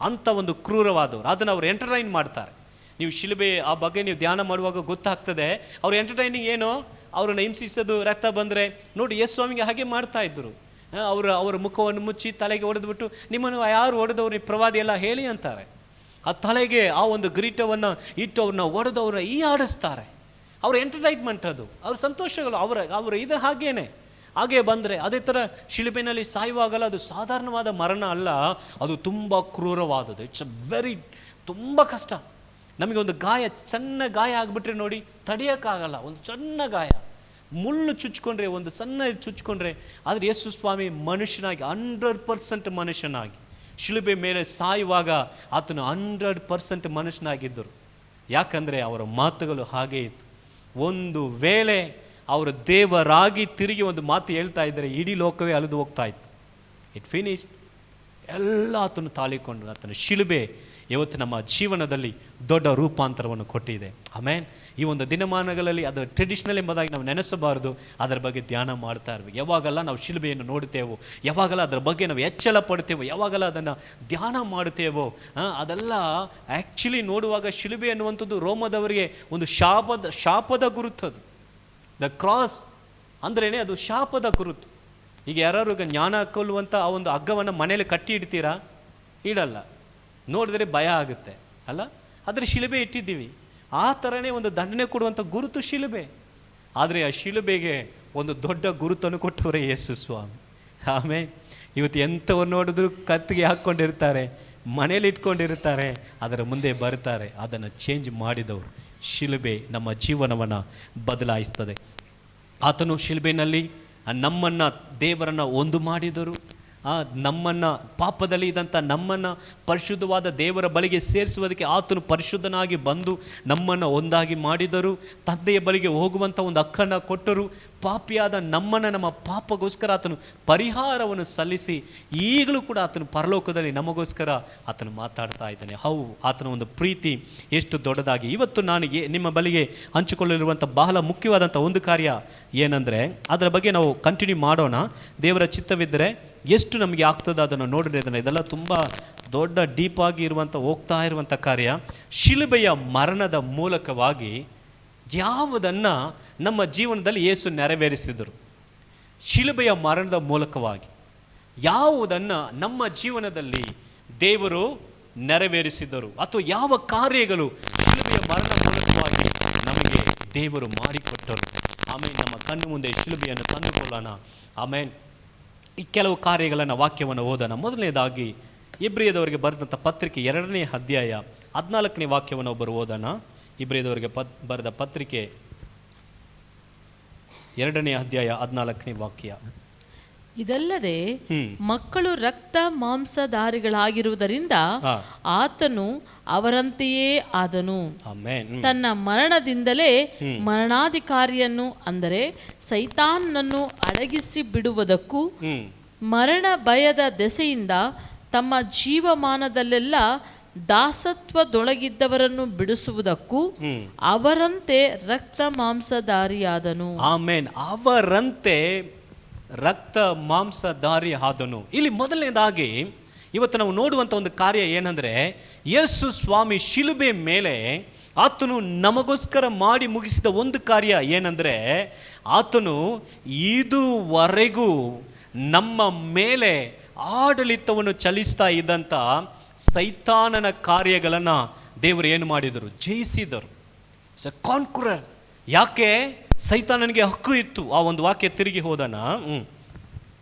ಅಂತ ಒಂದು ಕ್ರೂರವಾದವರು. ಅದನ್ನು ಅವರು ಎಂಟರ್ಟೈನ್ ಮಾಡ್ತಾರೆ. ನೀವು ಶಿಲುಬೆ ಆ ಬಗ್ಗೆ ನೀವು ಧ್ಯಾನ ಮಾಡುವಾಗ ಗೊತ್ತಾಗ್ತದೆ. ಅವ್ರ ಎಂಟರ್ಟೈನಿಂಗ್ ಏನು? ಅವರನ್ನು ಹಿಂಸಿಸೋದು, ರಕ್ತ ಬಂದರೆ ನೋಡಿ ಯೇಸು ಸ್ವಾಮಿಗೆ ಹಾಗೆ ಮಾಡ್ತಾ ಇದ್ದರು. ಅವರ ಮುಖವನ್ನು ಮುಚ್ಚಿ ತಲೆಗೆ ಹೊಡೆದ್ಬಿಟ್ಟು ನಿಮ್ಮನ್ನು ಯಾರು ಹೊಡೆದವ್ರು ಪ್ರವಾದಿ ಎಲ್ಲ ಹೇಳಿ ಅಂತಾರೆ. ಆ ತಲೆಗೆ ಆ ಒಂದು ಕಿರೀಟವನ್ನು ಇಟ್ಟು ಅವ್ರನ್ನ ಹೊಡೆದವ್ರನ್ನ ಈ ಆಡಿಸ್ತಾರೆ. ಅವ್ರ ಎಂಟರ್ಟೈನ್ಮೆಂಟ್ ಅದು, ಅವ್ರ ಸಂತೋಷಗಳು, ಅವರ ಇದು ಹಾಗೆ ಬಂದರೆ ಅದೇ ಥರ ಶಿಲುಬೆನಲ್ಲಿ ಸಾಯುವಾಗಲ್ಲ, ಅದು ಸಾಧಾರಣವಾದ ಮರಣ ಅಲ್ಲ, ಅದು ತುಂಬ ಕ್ರೂರವಾದದ್ದು. ಇಟ್ಸ್ ತುಂಬ ಕಷ್ಟ. ನಮಗೆ ಒಂದು ಸಣ್ಣ ಗಾಯ ಆಗಿಬಿಟ್ರೆ ನೋಡಿ ತಡೆಯೋಕ್ಕಾಗಲ್ಲ. ಒಂದು ಸಣ್ಣ ಗಾಯ, ಮುಳ್ಳು ಚುಚ್ಕೊಂಡ್ರೆ, ಒಂದು ಸಣ್ಣ ಚುಚ್ಕೊಂಡ್ರೆ, ಆದರೆ ಯೇಸು ಸ್ವಾಮಿ ಮನುಷ್ಯನಾಗಿ 100% ಮನುಷ್ಯನಾಗಿ ಶಿಲುಬೆ ಮೇಲೆ ಸಾಯುವಾಗ ಆತನು 100% ಮನುಷ್ಯನಾಗಿದ್ದರು. ಯಾಕಂದರೆ ಅವರ ಮಾತುಗಳು ಹಾಗೇ ಇತ್ತು. ಒಂದು ವೇಳೆ ಅವರು ದೇವರಾಗಿ ತಿರುಗಿ ಒಂದು ಮಾತು ಹೇಳ್ತಾ ಇದ್ದರೆ ಇಡೀ ಲೋಕವೇ ಅಲಿದು ಹೋಗ್ತಾ ಇತ್ತು. It finished. ಎಲ್ಲ ಆತನು ತಾಳಿಕೊಂಡು ಆತನ ಶಿಲುಬೆ ಇವತ್ತು ನಮ್ಮ ಜೀವನದಲ್ಲಿ ದೊಡ್ಡ ರೂಪಾಂತರವನ್ನು ಕೊಟ್ಟಿದೆ. ಆಮೇನ್. ಈ ಒಂದು ದಿನಮಾನಗಳಲ್ಲಿ ಅದು ಟ್ರೆಡಿಷನಲ್ ಎಂಬುದಾಗಿ ನಾವು ನೆನೆಸಬಾರದು, ಅದರ ಬಗ್ಗೆ ಧ್ಯಾನ ಮಾಡ್ತಾ ಇರಬೇಕು. ಯಾವಾಗೆಲ್ಲ ನಾವು ಶಿಲುಬೆಯನ್ನು ನೋಡುತ್ತೇವೋ, ಯಾವಾಗೆಲ್ಲ ಅದರ ಬಗ್ಗೆ ನಾವು ಎಚ್ಚರ ಪಡ್ತೇವೋ, ಯಾವಾಗೆಲ್ಲ ಅದನ್ನು ಧ್ಯಾನ ಮಾಡುತ್ತೇವೋ, ಅದೆಲ್ಲ ಆ್ಯಕ್ಚುಲಿ ನೋಡುವಾಗ ಶಿಲುಬೆ ಅನ್ನುವಂಥದ್ದು ರೋಮದವರಿಗೆ ಒಂದು ಶಾಪದ ಗುರುತದು. ದ ಕ್ರಾಸ್ ಅಂದ್ರೇ ಅದು ಶಾಪದ ಗುರುತು. ಈಗ ಯಾರು ಜ್ಞಾನ ಕೊಲ್ಲುವಂಥ ಆ ಒಂದು ಹಗ್ಗವನ್ನು ಮನೇಲಿ ಕಟ್ಟಿ ಇಡ್ತೀರಾ? ಇಡಲ್ಲ. ನೋಡಿದ್ರೆ ಭಯ ಆಗುತ್ತೆ ಅಲ್ಲ? ಆದರೆ ಶಿಲುಬೆ ಇಟ್ಟಿದ್ದೀವಿ. ಆ ಥರನೇ ಒಂದು ದಂಡನೆ ಕೊಡುವಂಥ ಗುರುತು ಶಿಲುಬೆ. ಆದರೆ ಆ ಶಿಲುಬೆಗೆ ಒಂದು ದೊಡ್ಡ ಗುರುತನ್ನು ಕೊಟ್ಟವರೇ ಯೇಸು ಸ್ವಾಮಿ. ಆಮೇಲೆ ಇವತ್ತು ಎಂಥವ್ರು ನೋಡಿದ್ರು ಕತ್ತಿಗೆ ಹಾಕ್ಕೊಂಡಿರ್ತಾರೆ, ಮನೇಲಿ ಇಟ್ಕೊಂಡಿರ್ತಾರೆ, ಅದರ ಮುಂದೆ ಬರ್ತಾರೆ. ಅದನ್ನು ಚೇಂಜ್ ಮಾಡಿದವರು. ಶಿಲುಬೆ ನಮ್ಮ ಜೀವನವನ್ನು ಬದಲಾಯಿಸ್ತದೆ. ಆತನು ಶಿಲುಬೆನಲ್ಲಿ ನಮ್ಮನ್ನು, ದೇವರನ್ನು ಒಂದು ಮಾಡಿದರು. ನಮ್ಮನ್ನು, ಪಾಪದಲ್ಲಿ ಇದ್ದಂಥ ನಮ್ಮನ್ನು ಪರಿಶುದ್ಧವಾದ ದೇವರ ಬಳಿಗೆ ಸೇರಿಸುವುದಕ್ಕೆ ಆತನು ಪರಿಶುದ್ಧನಾಗಿ ಬಂದು ನಮ್ಮನ್ನು ಒಂದಾಗಿ ಮಾಡಿದರು. ತಂದೆಯ ಬಳಿಗೆ ಹೋಗುವಂಥ ಒಂದು ಹಕ್ಕನ್ನು ಕೊಟ್ಟರು. ಪಾಪಿಯಾದ ನಮ್ಮನ್ನು, ನಮ್ಮ ಪಾಪಗೋಸ್ಕರ ಆತನು ಪರಿಹಾರವನ್ನು ಸಲ್ಲಿಸಿ ಈಗಲೂ ಕೂಡ ಆತನು ಪರಲೋಕದಲ್ಲಿ ನಮಗೋಸ್ಕರ ಆತನು ಮಾತಾಡ್ತಾ ಇದ್ದಾನೆ. ಆತನ ಒಂದು ಪ್ರೀತಿ ಎಷ್ಟು ದೊಡ್ಡದಾಗಿ. ಇವತ್ತು ನಾನು ನಿಮ್ಮ ಬಳಿಗೆ ಹಂಚಿಕೊಳ್ಳಿರುವಂಥ ಬಹಳ ಮುಖ್ಯವಾದಂಥ ಒಂದು ಕಾರ್ಯ ಏನಂದರೆ, ಅದರ ಬಗ್ಗೆ ನಾವು ಕಂಟಿನ್ಯೂ ಮಾಡೋಣ. ದೇವರ ಚಿತ್ತವಿದ್ದರೆ ಎಷ್ಟು ನಮಗೆ ಆಗ್ತದೆ ಅದನ್ನು ನೋಡಿದ್ರೆ ಇದೆಲ್ಲ ತುಂಬ ದೊಡ್ಡ ಡೀಪಾಗಿ ಹೋಗ್ತಾ ಇರುವಂಥ ಕಾರ್ಯ. ಶಿಲುಬೆಯ ಮರಣದ ಮೂಲಕವಾಗಿ ಯಾವುದನ್ನು ನಮ್ಮ ಜೀವನದಲ್ಲಿ ಯೇಸು ನೆರವೇರಿಸಿದರು? ಶಿಲುಬೆಯ ಮರಣದ ಮೂಲಕವಾಗಿ ಯಾವುದನ್ನು ನಮ್ಮ ಜೀವನದಲ್ಲಿ ದೇವರು ನೆರವೇರಿಸಿದರು, ಅಥವಾ ಯಾವ ಕಾರ್ಯಗಳು ಶಿಲುಬೆಯ ಮರಣದ ಮೂಲಕವಾಗಿ ನಮಗೆ ದೇವರು ಮಾಡಿಕೊಟ್ಟರು? ಆಮೇಲೆ ನಮ್ಮ ಕಣ್ಣು ಮುಂದೆ ಶಿಲುಬೆಯನ್ನು ತಂದುಕೊಳ್ಳೋಣ. ಆಮೇಲೆ ಈ ಕೆಲವು ಕಾರ್ಯಗಳನ್ನು, ವಾಕ್ಯವನ್ನು ಓದೋಣ. ಮೊದಲನೇದಾಗಿ ಇಬ್ರಿಯದವರಿಗೆ ಬರೆದಂಥ ಪತ್ರಿಕೆ 2ನೇ ಅಧ್ಯಾಯ 14ನೇ ವಾಕ್ಯವನ್ನು ಒಬ್ಬರು ಓದೋಣ. ಇಬ್ರಿಯದವರಿಗೆ ಬರೆದ ಪತ್ರಿಕೆ 2ನೇ ಅಧ್ಯಾಯ 14ನೇ ವಾಕ್ಯ. ಇದಲ್ಲದೆ ಮಕ್ಕಳು ರಕ್ತ ಮಾಂಸಧಾರಿಗಳಾಗಿರುವುದರಿಂದ ಆತನು ಅವರಂತೆಯೇ ಆದನು. ತನ್ನ ಮರಣದಿಂದಲೇ ಮರಣಾಧಿಕಾರಿಯನ್ನು, ಅಂದರೆ ಸೈತಾನನನ್ನು ಅಡಗಿಸಿ ಬಿಡುವುದಕ್ಕೂ, ಮರಣ ಭಯದ ದೆಸೆಯಿಂದ ತಮ್ಮ ಜೀವಮಾನದಲ್ಲೆಲ್ಲ ದಾಸತ್ವದೊಳಗಿದ್ದವರನ್ನು ಬಿಡಿಸುವುದಕ್ಕೂ ಅವರಂತೆ ರಕ್ತ ಮಾಂಸಧಾರಿಯಾದನು. ಆಮೇನ್. ಅವರಂತೆ ರಕ್ತ ಮಾಂಸಧಾರಿ ಆದನು. ಇಲ್ಲಿ ಮೊದಲನೇದಾಗಿ ಇವತ್ತು ನಾವು ನೋಡುವಂಥ ಒಂದು ಕಾರ್ಯ ಏನಂದರೆ, ಯೇಸು ಸ್ವಾಮಿ ಶಿಲುಬೆ ಮೇಲೆ ಆತನು ನಮಗೋಸ್ಕರ ಮಾಡಿ ಮುಗಿಸಿದ ಒಂದು ಕಾರ್ಯ ಏನಂದರೆ, ಆತನು ಇದುವರೆಗೂ ನಮ್ಮ ಮೇಲೆ ಆಡಳಿತವನ್ನು ಚಲಿಸ್ತಾ ಇದ್ದಂಥ ಸೈತಾನನ ಕಾರ್ಯಗಳನ್ನು ದೇವರು ಏನು ಮಾಡಿದರು? ಜಯಿಸಿದರು. It's a conqueror. ಯಾಕೆ? ಸೈತಾನನಿಗೆ ಹಕ್ಕು ಇತ್ತು. ಆ ಒಂದು ವಾಕ್ಯ ತಿರುಗಿ ಹೋದನ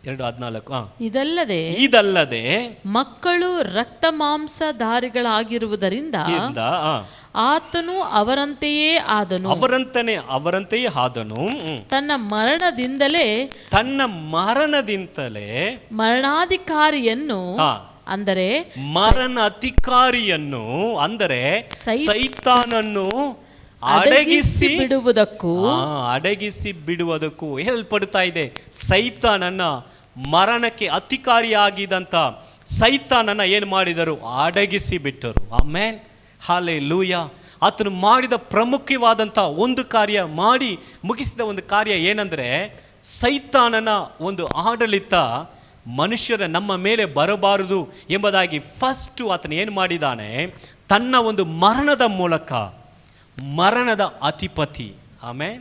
2:14. ಇದಲ್ಲದೆ ಮಕ್ಕಳು ರಕ್ತ ಮಾಂಸಧಾರಿಗಳಾಗಿರುವುದರಿಂದ ಆತನು ಅವರಂತೆಯೇ ಆದನು. ತನ್ನ ಮರಣದಿಂದಲೇ ಮರಣಾಧಿಕಾರಿಯನ್ನು, ಅಂದರೆ ಸೈತಾನನ್ನು ಅಡಗಿಸಿ ಬಿಡುವುದಕ್ಕೂ ಹೇಳಲ್ಪಡ್ತಾ ಇದೆ. ಸೈತಾನನ್ನ, ಮರಣಕ್ಕೆ ಅಧಿಕಾರಿಯಾಗಿದ್ದಂಥ ಸೈತಾನನ್ನ ಏನು ಮಾಡಿದರು? ಅಡಗಿಸಿ ಬಿಟ್ಟರು. Amen, hallelujah. ಆತನು ಮಾಡಿದ ಪ್ರಮುಖವಾದಂಥ ಒಂದು ಕಾರ್ಯ, ಮಾಡಿ ಮುಗಿಸಿದ ಒಂದು ಕಾರ್ಯ ಏನಂದರೆ, ಸೈತಾನನ ಒಂದು ಆಡಳಿತ ಮನುಷ್ಯರ ನಮ್ಮ ಮೇಲೆ ಬರಬಾರದು ಎಂಬುದಾಗಿ ಫಸ್ಟು ಆತನು ಏನು ಮಾಡಿದ್ದಾನೆ? ತನ್ನ ಒಂದು ಮರಣದ ಮೂಲಕ, ಮರಣದ ಅಧಿಪತಿ, ಆಮೇಲೆ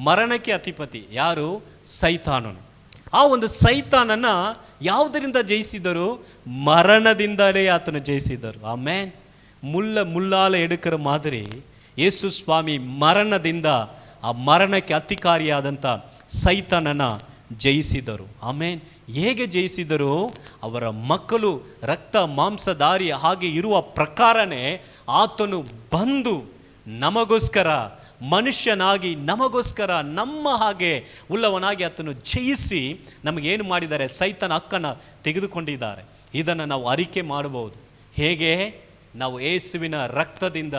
ಮರಣಕ್ಕೆ ಅಧಿಪತಿ ಯಾರು? ಸೈತಾನನು. ಆ ಒಂದು ಸೈತಾನನ ಯಾವುದರಿಂದ ಜಯಿಸಿದರು? ಮರಣದಿಂದಲೇ ಆತನು ಜಯಿಸಿದರು. ಆಮೇನ್. ಮುಲ್ಲಾಲ ಎಡುಕರ ಮಾದರಿ ಯೇಸು ಸ್ವಾಮಿ ಮರಣದಿಂದ, ಆ ಮರಣಕ್ಕೆ ಅಧಿಕಾರಿಯಾದಂಥ ಸೈತಾನನ ಜಯಿಸಿದರು. ಆಮೇನ್. ಹೇಗೆ ಜಯಿಸಿದರು? ಅವರ ಮಕ್ಕಳು ರಕ್ತ ಮಾಂಸಧಾರಿ ಹಾಗೆ ಇರುವ ಪ್ರಕಾರನೇ ಆತನು ಬಂದು ನಮಗೋಸ್ಕರ ಮನುಷ್ಯನಾಗಿ, ನಮಗೋಸ್ಕರ ನಮ್ಮ ಹಾಗೆ ಉಳ್ಳವನಾಗಿ ಆತನು ಜಯಿಸಿ ನಮಗೇನು ಮಾಡಿದ್ದಾರೆ? ಸೈತನ ಹಕ್ಕನ್ನು ತೆಗೆದುಕೊಂಡಿದ್ದಾರೆ. ಇದನ್ನು ನಾವು ಅರಿಕೆ ಮಾಡಬಹುದು. ಹೇಗೆ? ನಾವು ಯೇಸುವಿನ ರಕ್ತದಿಂದ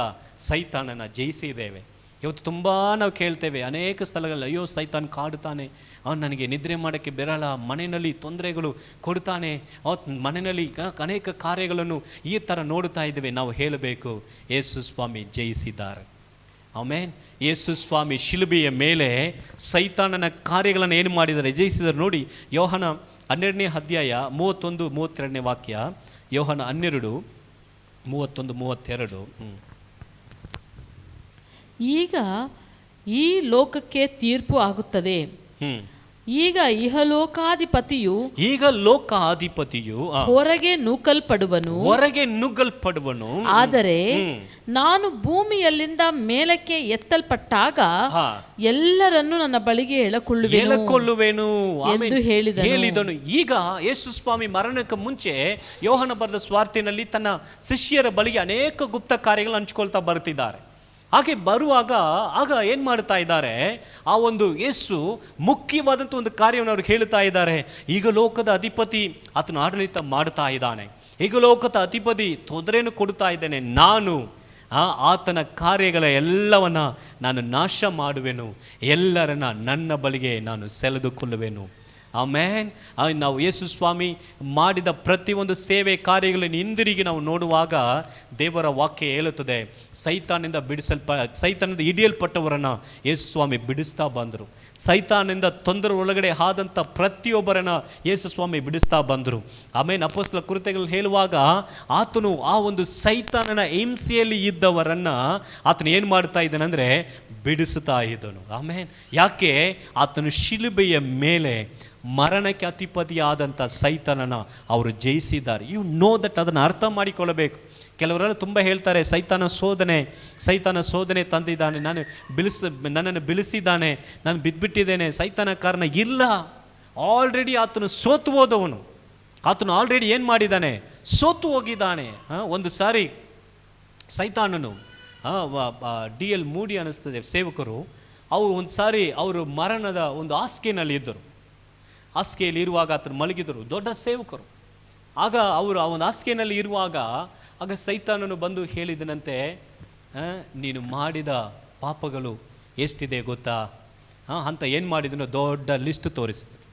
ಸೈತಾನನ ಜಯಿಸಿದ್ದೇವೆ. ಇವತ್ತು ತುಂಬ ನಾವು ಕೇಳ್ತೇವೆ ಅನೇಕ ಸ್ಥಳಗಳಲ್ಲಿ, ಅಯ್ಯೋ ಸೈತಾನ್ ಕಾಡುತ್ತಾನೆ, ಅವನು ನನಗೆ ನಿದ್ರೆ ಮಾಡೋಕ್ಕೆ ಬರಲ್ಲ, ಮನೆಯಲ್ಲಿ ತೊಂದರೆಗಳು ಕೊಡ್ತಾನೆ, ಮನೆಯಲ್ಲಿ ಅನೇಕ ಕಾರ್ಯಗಳನ್ನು ಈ ಥರ ನೋಡ್ತಾ ಇದ್ದೇವೆ. ನಾವು ಹೇಳಬೇಕು, ಯೇಸು ಸ್ವಾಮಿ ಜಯಿಸಿದ್ದಾರೆ. ಆಮೇನ್. ಯೇಸು ಸ್ವಾಮಿ ಶಿಲುಬೆಯ ಮೇಲೆ ಸೈತಾನನ ಕಾರ್ಯಗಳನ್ನು ಏನು ಮಾಡಿದ್ದಾರೆ? ಜಯಿಸಿದ್ದಾರೆ. ನೋಡಿ, ಯೋಹನ 12ನೇ ಅಧ್ಯಾಯ 31-32 ವಾಕ್ಯ. ಯೋಹನ 12:31-32. ಈಗ ಈ ಲೋಕಕ್ಕೆ ತೀರ್ಪು ಆಗುತ್ತದೆ. ಈಗ ಲೋಕಾಧಿಪತಿಯು ಹೊರಗೆ ನುಗ್ಗಲ್ಪಡುವನು. ಆದರೆ ನಾನು ಭೂಮಿಯಲ್ಲಿಂದ ಮೇಲಕ್ಕೆ ಎತ್ತಲ್ಪಟ್ಟಾಗ ಎಲ್ಲರನ್ನು ನನ್ನ ಬಳಿಗೆ ಎಳಕೊಳ್ಳುವೆನು ಎಂದು ಹೇಳಿದನು. ಈಗ ಯೇಸು ಸ್ವಾಮಿ ಮರಣಕ್ಕೆ ಮುಂಚೆ ಯೋಹನ ಬರೆದ ಸ್ವಾರ್ಥಿನಲ್ಲಿ ತನ್ನ ಶಿಷ್ಯರ ಬಳಿಗೆ ಅನೇಕ ಗುಪ್ತ ಕಾರ್ಯಗಳು ಹಂಚ್ಕೊಳ್ತಾ ಬರ್ತಿದ್ದಾರೆ. ಹಾಗೆ ಬರುವಾಗ ಆಗ ಏನು ಮಾಡ್ತಾ ಇದ್ದಾರೆ? ಆ ಒಂದು ಯೇಸು ಮುಖ್ಯವಾದಂಥ ಒಂದು ಕಾರ್ಯವನ್ನು ಅವ್ರಿಗೆ ಹೇಳ್ತಾ ಇದ್ದಾರೆ. ಈಗ ಲೋಕದ ಅಧಿಪತಿ ಆತನು ಆಡಳಿತ ಮಾಡ್ತಾ ಇದ್ದಾನೆ, ಈಗ ಲೋಕದ ಅಧಿಪತಿ ತೊಂದರೆಯನ್ನು ಕೊಡ್ತಾ ಇದ್ದೇನೆ. ನಾನು ಆತನ ಕಾರ್ಯಗಳ ಎಲ್ಲವನ್ನ ನಾನು ನಾಶ ಮಾಡುವೆನು, ಎಲ್ಲರನ್ನ ನನ್ನ ಬಳಿಗೆ ನಾನು ಸೆಳೆದುಕೊಳ್ಳುವೆನು. ಆಮೇನ್. ನಾವು ಯೇಸು ಸ್ವಾಮಿ ಮಾಡಿದ ಪ್ರತಿಯೊಂದು ಸೇವೆ ಕಾರ್ಯಗಳನ್ನು ಹಿಂದಿರುಗಿ ನಾವು ನೋಡುವಾಗ ದೇವರ ವಾಕ್ಯ ಹೇಳುತ್ತದೆ, ಸೈತಾನದಿಂದ ಹಿಡಿಯಲ್ಪಟ್ಟವರನ್ನು ಯೇಸು ಸ್ವಾಮಿ ಬಿಡಿಸ್ತಾ ಬಂದರು. ಸೈತಾನದಿಂದ ತೊಂದರೆ ಒಳಗಡೆ ಆದಂಥ ಪ್ರತಿಯೊಬ್ಬರನ್ನು ಯೇಸು ಸ್ವಾಮಿ ಬಿಡಿಸ್ತಾ ಬಂದರು. ಆಮೇಲೆ ಅಪೊಸ್ತಲ ಕೃತ್ಯಗಳು ಹೇಳುವಾಗ ಆತನು ಆ ಒಂದು ಸೈತಾನನ ಹಿಂಸೆಯಲ್ಲಿ ಇದ್ದವರನ್ನು ಆತನು ಏನು ಮಾಡ್ತಾ ಇದ್ದಾನಂದರೆ ಬಿಡಿಸುತ್ತಾ ಇದ್ದನು. ಆಮೇಲೆ ಯಾಕೆ? ಆತನು ಶಿಲುಬೆಯ ಮೇಲೆ ಮರಣಕ್ಕೆ ಅಧಿಪತಿಯಾದಂಥ ಸೈತಾನನ ಅವರು ಜಯಿಸಿದ್ದಾರೆ. You know that. ಅದನ್ನು ಅರ್ಥ ಮಾಡಿಕೊಳ್ಳಬೇಕು. ಕೆಲವರೆಲ್ಲ ತುಂಬ ಹೇಳ್ತಾರೆ, ಸೈತಾನ ಶೋಧನೆ ತಂದಿದ್ದಾನೆ, ನನ್ನನ್ನು ಬಿಳಿಸಿದ್ದಾನೆ, ನಾನು ಬಿದ್ದುಬಿಟ್ಟಿದ್ದೇನೆ, ಸೈತಾನ ಕಾರಣ. ಇಲ್ಲ, ಆಲ್ರೆಡಿ ಆತನು ಸೋತು ಹೋದವನು. ಆತನು ಆಲ್ರೆಡಿ ಏನು ಮಾಡಿದ್ದಾನೆ? ಸೋತು ಹೋಗಿದ್ದಾನೆ. ಒಂದು ಸಾರಿ ಸೈತಾನನು DL ಮೂಡಿ ಅನ್ನಿಸ್ತದೆ ಸೇವಕರು, ಅವರು ಒಂದು ಸಾರಿ ಅವರು ಮರಣದ ಒಂದು ಹಾಸಿಗೆಯಲ್ಲಿ ಇದ್ದರು. ಹಾಸಿಗೆಯಲ್ಲಿ ಇರುವಾಗ ಆತನು ಮಲಗಿದರು, ದೊಡ್ಡ ಸೇವಕರು. ಆಗ ಅವರು ಆ ಒಂದು ಹಾಸಿಗೆಯಲ್ಲಿ ಇರುವಾಗ ಆಗ ಸೈತಾನನು ಬಂದು ಹೇಳಿದನಂತೆ, ನೀನು ಮಾಡಿದ ಪಾಪಗಳು ಎಷ್ಟಿದೆ ಗೊತ್ತಾ ಅಂತ. ಏನು ಮಾಡಿದನು? ದೊಡ್ಡ ಲಿಸ್ಟ್ ತೋರಿಸ್ತದೆ,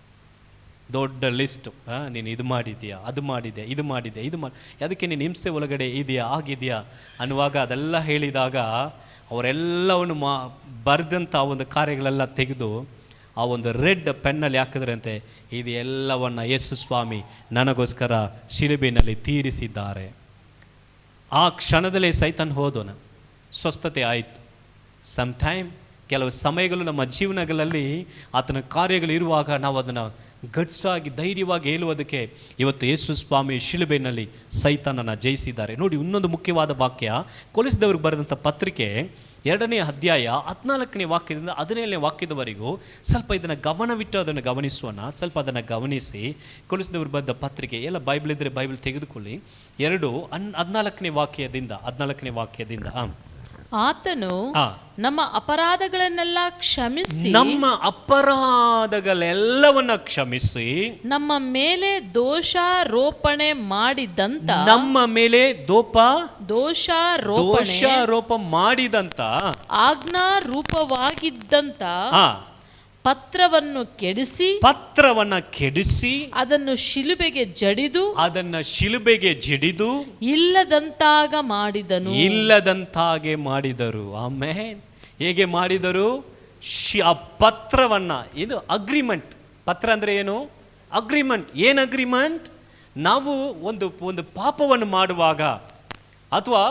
ದೊಡ್ಡ ಲಿಸ್ಟು. ನೀನು ಇದು ಮಾಡಿದ್ಯಾ, ಅದು ಮಾಡಿದೆ, ಇದು ಮಾಡಿದೆ, ಅದಕ್ಕೆ ನೀನು ಹಿಂಸೆ ಒಳಗಡೆ ಇದೆಯಾ, ಆಗಿದೆಯಾ ಅನ್ನುವಾಗ ಅದೆಲ್ಲ ಹೇಳಿದಾಗ ಅವರೆಲ್ಲವನ್ನು ಬರೆದಂಥ ಒಂದು ಕಾರ್ಯಗಳೆಲ್ಲ ತೆಗೆದು ಆ ಒಂದು ರೆಡ್ ಪೆನ್ನಲ್ಲಿ ಹಾಕಿದ್ರಂತೆ, ಇದು ಎಲ್ಲವನ್ನು ಯೇಸು ಸ್ವಾಮಿ ನನಗೋಸ್ಕರ ಶಿಲುಬೆಯಲ್ಲಿ ತೀರಿಸಿದ್ದಾರೆ. ಆ ಕ್ಷಣದಲ್ಲೇ ಸೈತಾನ್ ಹೋದೋನ, ಸ್ವಸ್ಥತೆ ಆಯಿತು. ಕೆಲವು ಸಮಯಗಳು ನಮ್ಮ ಜೀವನಗಳಲ್ಲಿ ಆತನ ಕಾರ್ಯಗಳಿರುವಾಗ ನಾವು ಅದನ್ನು ಗಟ್ಸಾಗಿ ಧೈರ್ಯವಾಗಿ ಹೇಳುವುದಕ್ಕೆ ಇವತ್ತು ಯೇಸು ಸ್ವಾಮಿ ಶಿಲುಬೆಯಲ್ಲಿ ಸೈತಾನನ ಜಯಿಸಿದ್ದಾರೆ. ನೋಡಿ, ಇನ್ನೊಂದು ಮುಖ್ಯವಾದ ವಾಕ್ಯ ಕೊಲಿಸಿದವ್ರಿಗೆ ಬರೆದಂಥ ಪತ್ರಿಕೆ 2ನೇ ಅಧ್ಯಾಯ 14ನೇ ವಾಕ್ಯದಿಂದ 17ನೇ ವಾಕ್ಯದವರೆಗೂ ಸ್ವಲ್ಪ ಇದನ್ನು ಗಮನವಿಟ್ಟು ಅದನ್ನು ಗಮನಿಸೋಣ. ಸ್ವಲ್ಪ ಅದನ್ನು ಗಮನಿಸಿ. ಕೊಲಿಸಿದವರು ಬರೆದ ಪತ್ರಿಕೆ, ಎಲ್ಲ ಬೈಬಲ್ ಇದ್ದರೆ ಬೈಬಲ್ ತೆಗೆದುಕೊಳ್ಳಿ. 2:14ನೇ ವಾಕ್ಯದಿಂದ ಆತನು ನಮ್ಮ ಅಪರಾಧಗಳನ್ನೆಲ್ಲ ಕ್ಷಮಿಸಿ, ನಮ್ಮ ಮೇಲೆ ದೋಷಾರೋಪಣೆ ಮಾಡಿದಂತ ಆಜ್ಞಾರೂಪವಾಗಿದ್ದಂತ ಪತ್ರವನ್ನು ಕೆಡಿಸಿ ಅದನ್ನು ಶಿಲುಬೆಗೆ ಜಡಿದು ಇಲ್ಲದಂತಾಗೆ ಮಾಡಿದರು. ಆಮೆನ್. ಹೇಗೆ ಮಾಡಿದರು? ಆ ಪತ್ರವನ್ನ, ಇದು ಅಗ್ರಿಮೆಂಟ್. ಪತ್ರ ಅಂದರೆ ಏನು? ಅಗ್ರಿಮೆಂಟ್. ಏನು ಅಗ್ರಿಮೆಂಟ್? ನಾವು ಒಂದು ಪಾಪವನ್ನು ಮಾಡುವಾಗ ಅಥವಾ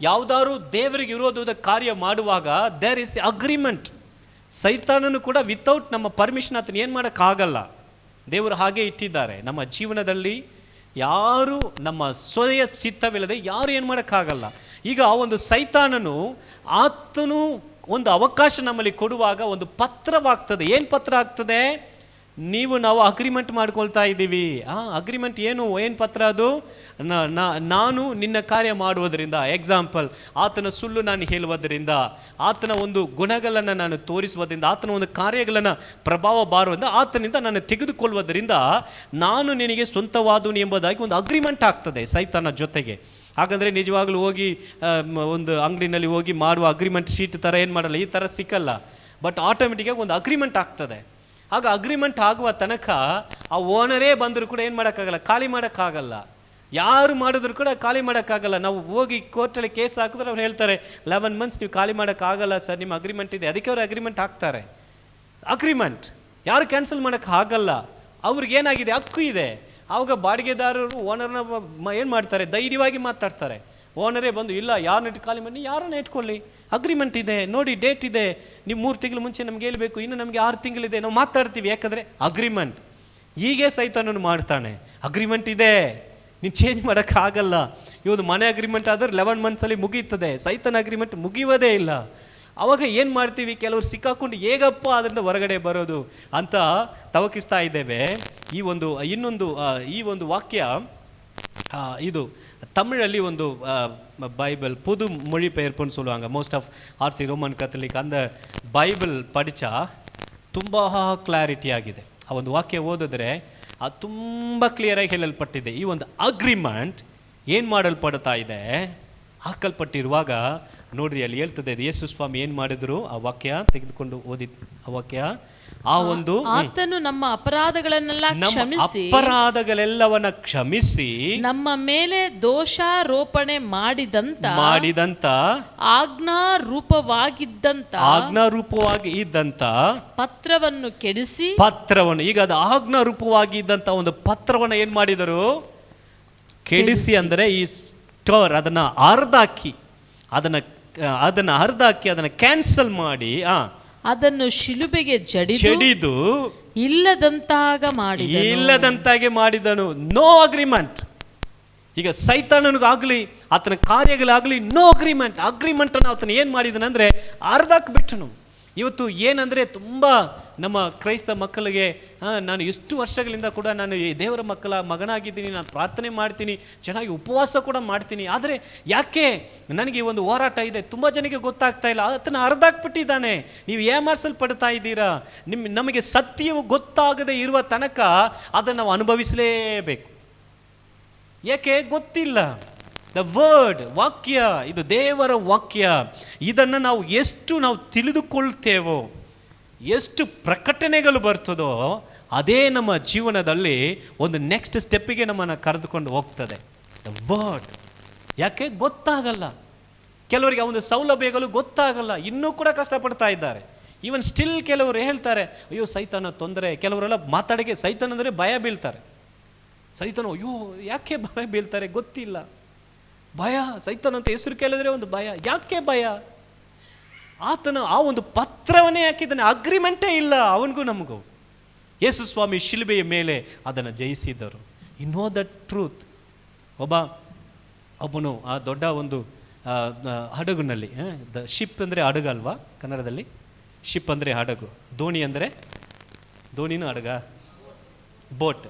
ಯಾವುದಾದ್ರು ದೇವರಿಗೆ ವಿರೋಧದ ಕಾರ್ಯ ಮಾಡುವಾಗ ದೇರ್ ಇಸ್ ಅಗ್ರಿಮೆಂಟ್. ಸೈತಾನನು ಕೂಡ ವಿತೌಟ್ ನಮ್ಮ ಪರ್ಮಿಷನ್ ಆತನ ಏನು ಮಾಡೋಕ್ಕಾಗಲ್ಲ. ದೇವರು ಹಾಗೆ ಇಟ್ಟಿದ್ದಾರೆ. ನಮ್ಮ ಜೀವನದಲ್ಲಿ ಯಾರು ನಮ್ಮ ಸ್ವಯ ಚಿತ್ತವಿಲ್ಲದೆ ಯಾರು ಏನು ಮಾಡೋಕ್ಕಾಗಲ್ಲ. ಈಗ ಆ ಒಂದು ಸೈತಾನನು ಆತನು ಒಂದು ಅವಕಾಶ ನಮ್ಮಲ್ಲಿ ಕೊಡುವಾಗ ಒಂದು ಪತ್ರವಾಗ್ತದೆ. ಏನು ಪತ್ರ ಆಗ್ತದೆ? ನಾವು ಅಗ್ರಿಮೆಂಟ್ ಮಾಡ್ಕೊಳ್ತಾ ಇದ್ದೀವಿ. ಅಗ್ರಿಮೆಂಟ್ ಏನು ಪತ್ರ ಅದು? ನಾನು ನಿನ್ನ ಕಾರ್ಯ ಮಾಡುವುದರಿಂದ, ಎಕ್ಸಾಂಪಲ್ ಆತನ ಸುಳ್ಳು ನಾನು ಹೇಳುವುದರಿಂದ, ಆತನ ಒಂದು ಗುಣಗಳನ್ನು ನಾನು ತೋರಿಸುವುದರಿಂದ, ಆತನ ಒಂದು ಕಾರ್ಯಗಳನ್ನು ಪ್ರಭಾವ ಬಾರುವುದರಿಂದ, ಆತನಿಂದ ನಾನು ತೆಗೆದುಕೊಳ್ಳುವುದರಿಂದ ನಾನು ನಿನಗೆ ಸ್ವಂತವಾದನು ಎಂಬುದಾಗಿ ಒಂದು ಅಗ್ರಿಮೆಂಟ್ ಆಗ್ತದೆ ಸೈತಾನ ಜೊತೆಗೆ. ಹಾಗಂದರೆ ನಿಜವಾಗ್ಲೂ ಹೋಗಿ ಒಂದು ಅಂಗಡಿನಲ್ಲಿ ಹೋಗಿ ಮಾಡುವ ಅಗ್ರಿಮೆಂಟ್ ಶೀಟ್ ಥರ ಏನು ಮಾಡಲ್ಲ, ಈ ಥರ ಸಿಕ್ಕಲ್ಲ. ಬಟ್ ಆಟೋಮೆಟಿಕ್ಕಾಗಿ ಒಂದು ಅಗ್ರಿಮೆಂಟ್ ಆಗ್ತದೆ. ಆಗ ಅಗ್ರಿಮೆಂಟ್ ಆಗುವ ತನಕ ಆ ಓನರೇ ಬಂದರೂ ಕೂಡ ಏನು ಮಾಡೋಕ್ಕಾಗಲ್ಲ, ಖಾಲಿ ಮಾಡೋಕ್ಕಾಗಲ್ಲ. ಯಾರು ಮಾಡಿದ್ರು ಕೂಡ ಖಾಲಿ ಮಾಡೋಕ್ಕಾಗಲ್ಲ. ನಾವು ಹೋಗಿ ಕೋರ್ಟಲ್ಲಿ ಕೇಸ್ ಹಾಕಿದ್ರೆ ಅವ್ರು ಹೇಳ್ತಾರೆ 11 months ನೀವು ಖಾಲಿ ಮಾಡೋಕ್ಕಾಗಲ್ಲ ಸರ್, ನಿಮ್ಮ ಅಗ್ರಿಮೆಂಟ್ ಇದೆ. ಅದಕ್ಕೆ ಅವರು ಅಗ್ರಿಮೆಂಟ್ ಹಾಕ್ತಾರೆ. ಅಗ್ರಿಮೆಂಟ್ ಯಾರು ಕ್ಯಾನ್ಸಲ್ ಮಾಡೋಕ್ಕಾಗಲ್ಲ. ಅವ್ರಿಗೇನಾಗಿದೆ, ಹಕ್ಕು ಇದೆ. ಆವಾಗ ಬಾಡಿಗೆದಾರರು ಓನರ್ನ ಏನು ಮಾಡ್ತಾರೆ, ಧೈರ್ಯವಾಗಿ ಮಾತಾಡ್ತಾರೆ. ಓನರೇ ಬಂದು ಇಲ್ಲ ಯಾರನ್ನ ಖಾಲಿ ಮಾಡಿ, ಯಾರನ್ನ ಇಟ್ಕೊಳ್ಳಿ, ಅಗ್ರಿಮೆಂಟ್ ಇದೆ ನೋಡಿ, ಡೇಟ್ ಇದೆ, ನೀವು 3 ತಿಂಗಳು ಮುಂಚೆ ನಮ್ಗೆ ಹೇಳ್ಬೇಕು, ಇನ್ನು ನಮಗೆ 6 ತಿಂಗಳಿದೆ, ನಾವು ಮಾತಾಡ್ತೀವಿ. ಯಾಕಂದರೆ ಅಗ್ರಿಮೆಂಟ್. ಹೀಗೆ ಸೈತಾನನು ಮಾಡ್ತಾನೆ. ಅಗ್ರಿಮೆಂಟ್ ಇದೆ, ನೀನು ಚೇಂಜ್ ಮಾಡೋಕ್ಕಾಗಲ್ಲ. ಇವತ್ತು ಮನೆ ಅಗ್ರಿಮೆಂಟ್ ಆದರೆ 11 months ಮುಗೀತದೆ. ಸೈತಾನ ಅಗ್ರಿಮೆಂಟ್ ಮುಗಿಯೋದೇ ಇಲ್ಲ. ಅವಾಗ ಏನು ಮಾಡ್ತೀವಿ, ಕೆಲವರು ಸಿಕ್ಕಾಕೊಂಡು ಹೇಗಪ್ಪ ಅದರಿಂದ ಹೊರಗಡೆ ಬರೋದು ಅಂತ ತವಕಿಸ್ತಾ ಇದ್ದೇವೆ. ಈ ಒಂದು ವಾಕ್ಯ ಇದು ತಮಿಳಲ್ಲಿ ಒಂದು பைபிள் புது மொழிபெயர்ப்புன்னு சொல்லுவாங்க. மோஸ்ட் ஆஃப் ஆர்சி ರೋಮನ್ ಕಥಲಿಕ್ அந்த ಬೈಬಲ್ படிச்சா ತುಂಬ ಕ್ಲಾರಿಟಿ ಆಗಿದೆ. ಆ ಒಂದು ವಾಕ್ಯ ಓದಿದ್ರೆ ಅದು ತುಂಬ ಕ್ಲಿಯರಾಗಿ ಹೇಳಲ್ಪಟ್ಟಿದೆ. ಈ ಒಂದು ಅಗ್ರಿಮೆಂಟ್ ಏನು ಮಾಡಲ್ಪಡ್ತಾ ಇದೆ, ಹಾಕಲ್ಪಟ್ಟಿರುವಾಗ ನೋಡ್ರಿ ಅಲ್ಲಿ ಹೇಳ್ತದೆ, ಯೇಸು ಸ್ವಾಮಿ ಏನು ಮಾಡಿದ್ರು, ಆ ವಾಕ್ಯ ತೆಗೆದುಕೊಂಡು ಓದಿ. ಆ ವಾಕ್ಯ ಆತನು ನಮ್ಮ ಅಪರಾಧಗಳನ್ನೆಲ್ಲ ಕ್ಷಮಿಸಿ, ಅಪರಾಧಗಳೆಲ್ಲವನ್ನ ಕ್ಷಮಿಸಿ ನಮ್ಮ ಮೇಲೆ ದೋಷಾರೋಪಣೆ ಮಾಡಿದಂತ ಆಜ್ಞಾರೂಪವಾಗಿ ಇದ್ದಂತ ಪತ್ರವನ್ನು ಕೆಡಿಸಿ, ಈಗ ಅದು ಆಜ್ಞಾರೂಪವಾಗಿ ಇದ್ದಂತ ಒಂದು ಪತ್ರವನ್ನು ಏನ್ ಮಾಡಿದರು, ಕೆಡಿಸಿ. ಅಂದರೆ ಈ ಸ್ಟೋರ್ ಅದನ್ನ ಅರ್ಧಾಕಿ, ಅದನ್ನ ಕ್ಯಾನ್ಸಲ್ ಮಾಡಿ ಅದನ್ನು ಶಿಲುಬೆಗೆ ಜಡಿದು ಇಲ್ಲದಂತಾಗೆ ಮಾಡಿದನು. No agreement. ಈಗ ಸೈತಾನನಿಗಾಗಲಿ ಆತನ ಕಾರ್ಯಗಳಾಗಲಿ ನೋ ಅಗ್ರಿಮೆಂಟ್. ಅಗ್ರಿಮೆಂಟನ್ನು ಆತನ ಏನು ಮಾಡಿದನಂದರೆ ಅರ್ಧಕ್ಕೆ ಬಿಟ್ಟನು. ಇವತ್ತು ಏನಂದರೆ ತುಂಬ ನಮ್ಮ ಕ್ರೈಸ್ತ ಮಕ್ಕಳಿಗೆ ನಾನು ಎಷ್ಟು ವರ್ಷಗಳಿಂದ ಕೂಡ ನಾನು ದೇವರ ಮಗನಾಗಿದ್ದೀನಿ, ನಾನು ಪ್ರಾರ್ಥನೆ ಮಾಡ್ತೀನಿ, ಚೆನ್ನಾಗಿ ಉಪವಾಸ ಕೂಡ ಮಾಡ್ತೀನಿ. ಆದರೆ ಯಾಕೆ ನನಗೆ ಒಂದು ಹೋರಾಟ ಇದೆ, ತುಂಬ ಜನಕ್ಕೆ ಗೊತ್ತಾಗ್ತಾ ಇಲ್ಲ. ಅದನ್ನು ಅರ್ಧಾಕ್ಬಿಟ್ಟಿದ್ದಾನೆ. ನೀವು ಏಮಾರಿಸಲ್ಪಡ್ತಾ ಇದ್ದೀರಾ. ನಮಗೆ ಸತ್ಯವು ಗೊತ್ತಾಗದೆ ಇರುವ ತನಕ ಅದನ್ನು ನಾವು ಅನುಭವಿಸಲೇಬೇಕು. ಯಾಕೆ ಗೊತ್ತಿಲ್ಲ. ದ ವರ್ಡ್, ವಾಕ್ಯ, ಇದು ದೇವರ ವಾಕ್ಯ. ಇದನ್ನು ನಾವು ತಿಳಿದುಕೊಳ್ತೇವೋ, ಎಷ್ಟು ಪ್ರಕಟಣೆಗಳು ಬರ್ತದೋ, ಅದೇ ನಮ್ಮ ಜೀವನದಲ್ಲಿ ಒಂದು ನೆಕ್ಸ್ಟ್ ಸ್ಟೆಪ್ಪಿಗೆ ನಮ್ಮನ್ನು ಕರೆದುಕೊಂಡು ಹೋಗ್ತದೆ. The word. ಯಾಕೆ ಗೊತ್ತಾಗಲ್ಲ. ಕೆಲವರಿಗೆ ಆ ಒಂದು ಸೌಲಭ್ಯಗಳು ಗೊತ್ತಾಗಲ್ಲ, ಇನ್ನೂ ಕೂಡ ಕಷ್ಟಪಡ್ತಾ ಇದ್ದಾರೆ. ಈವನ್ ಸ್ಟಿಲ್ ಕೆಲವರು ಹೇಳ್ತಾರೆ, ಅಯ್ಯೋ ಸೈತಾನ ತೊಂದರೆ. ಕೆಲವರೆಲ್ಲ ಮಾತಾಡಿಗೆ ಸೈತಾನ ಅಂದರೆ ಭಯ ಬೀಳ್ತಾರೆ. ಸೈತಾನ, ಅಯ್ಯೋ ಯಾಕೆ ಭಯ ಬೀಳ್ತಾರೆ ಗೊತ್ತಿಲ್ಲ. ಭಯ, ಸೈತಾನ ಅಂತ ಹೆಸರು ಕೇಳಿದ್ರೆ ಒಂದು ಭಯ. ಯಾಕೆ ಭಯ? ಆತನ ಆ ಒಂದು ಪತ್ರವನ್ನೇ ಹಾಕಿದ್ದಾನೆ. ಅಗ್ರಿಮೆಂಟೇ ಇಲ್ಲ ಅವನಿಗೂ ನಮಗೂ. ಯೇಸು ಸ್ವಾಮಿ ಶಿಲುಬೆಯ ಮೇಲೆ ಅದನ್ನು ಜಯಿಸಿದ್ದರು. You know the truth. ಒಬ್ಬನು ಆ ದೊಡ್ಡ ಒಂದು ಹಡಗುನಲ್ಲಿ, ದ ಶಿಪ್ ಅಂದರೆ ಹಡಗಲ್ವಾ ಕನ್ನಡದಲ್ಲಿ? ಶಿಪ್ ಅಂದರೆ ಹಡಗು, ದೋಣಿ ಅಂದರೆ ದೋಣಿನೂ ಹಡಗ, ಬೋಟ್.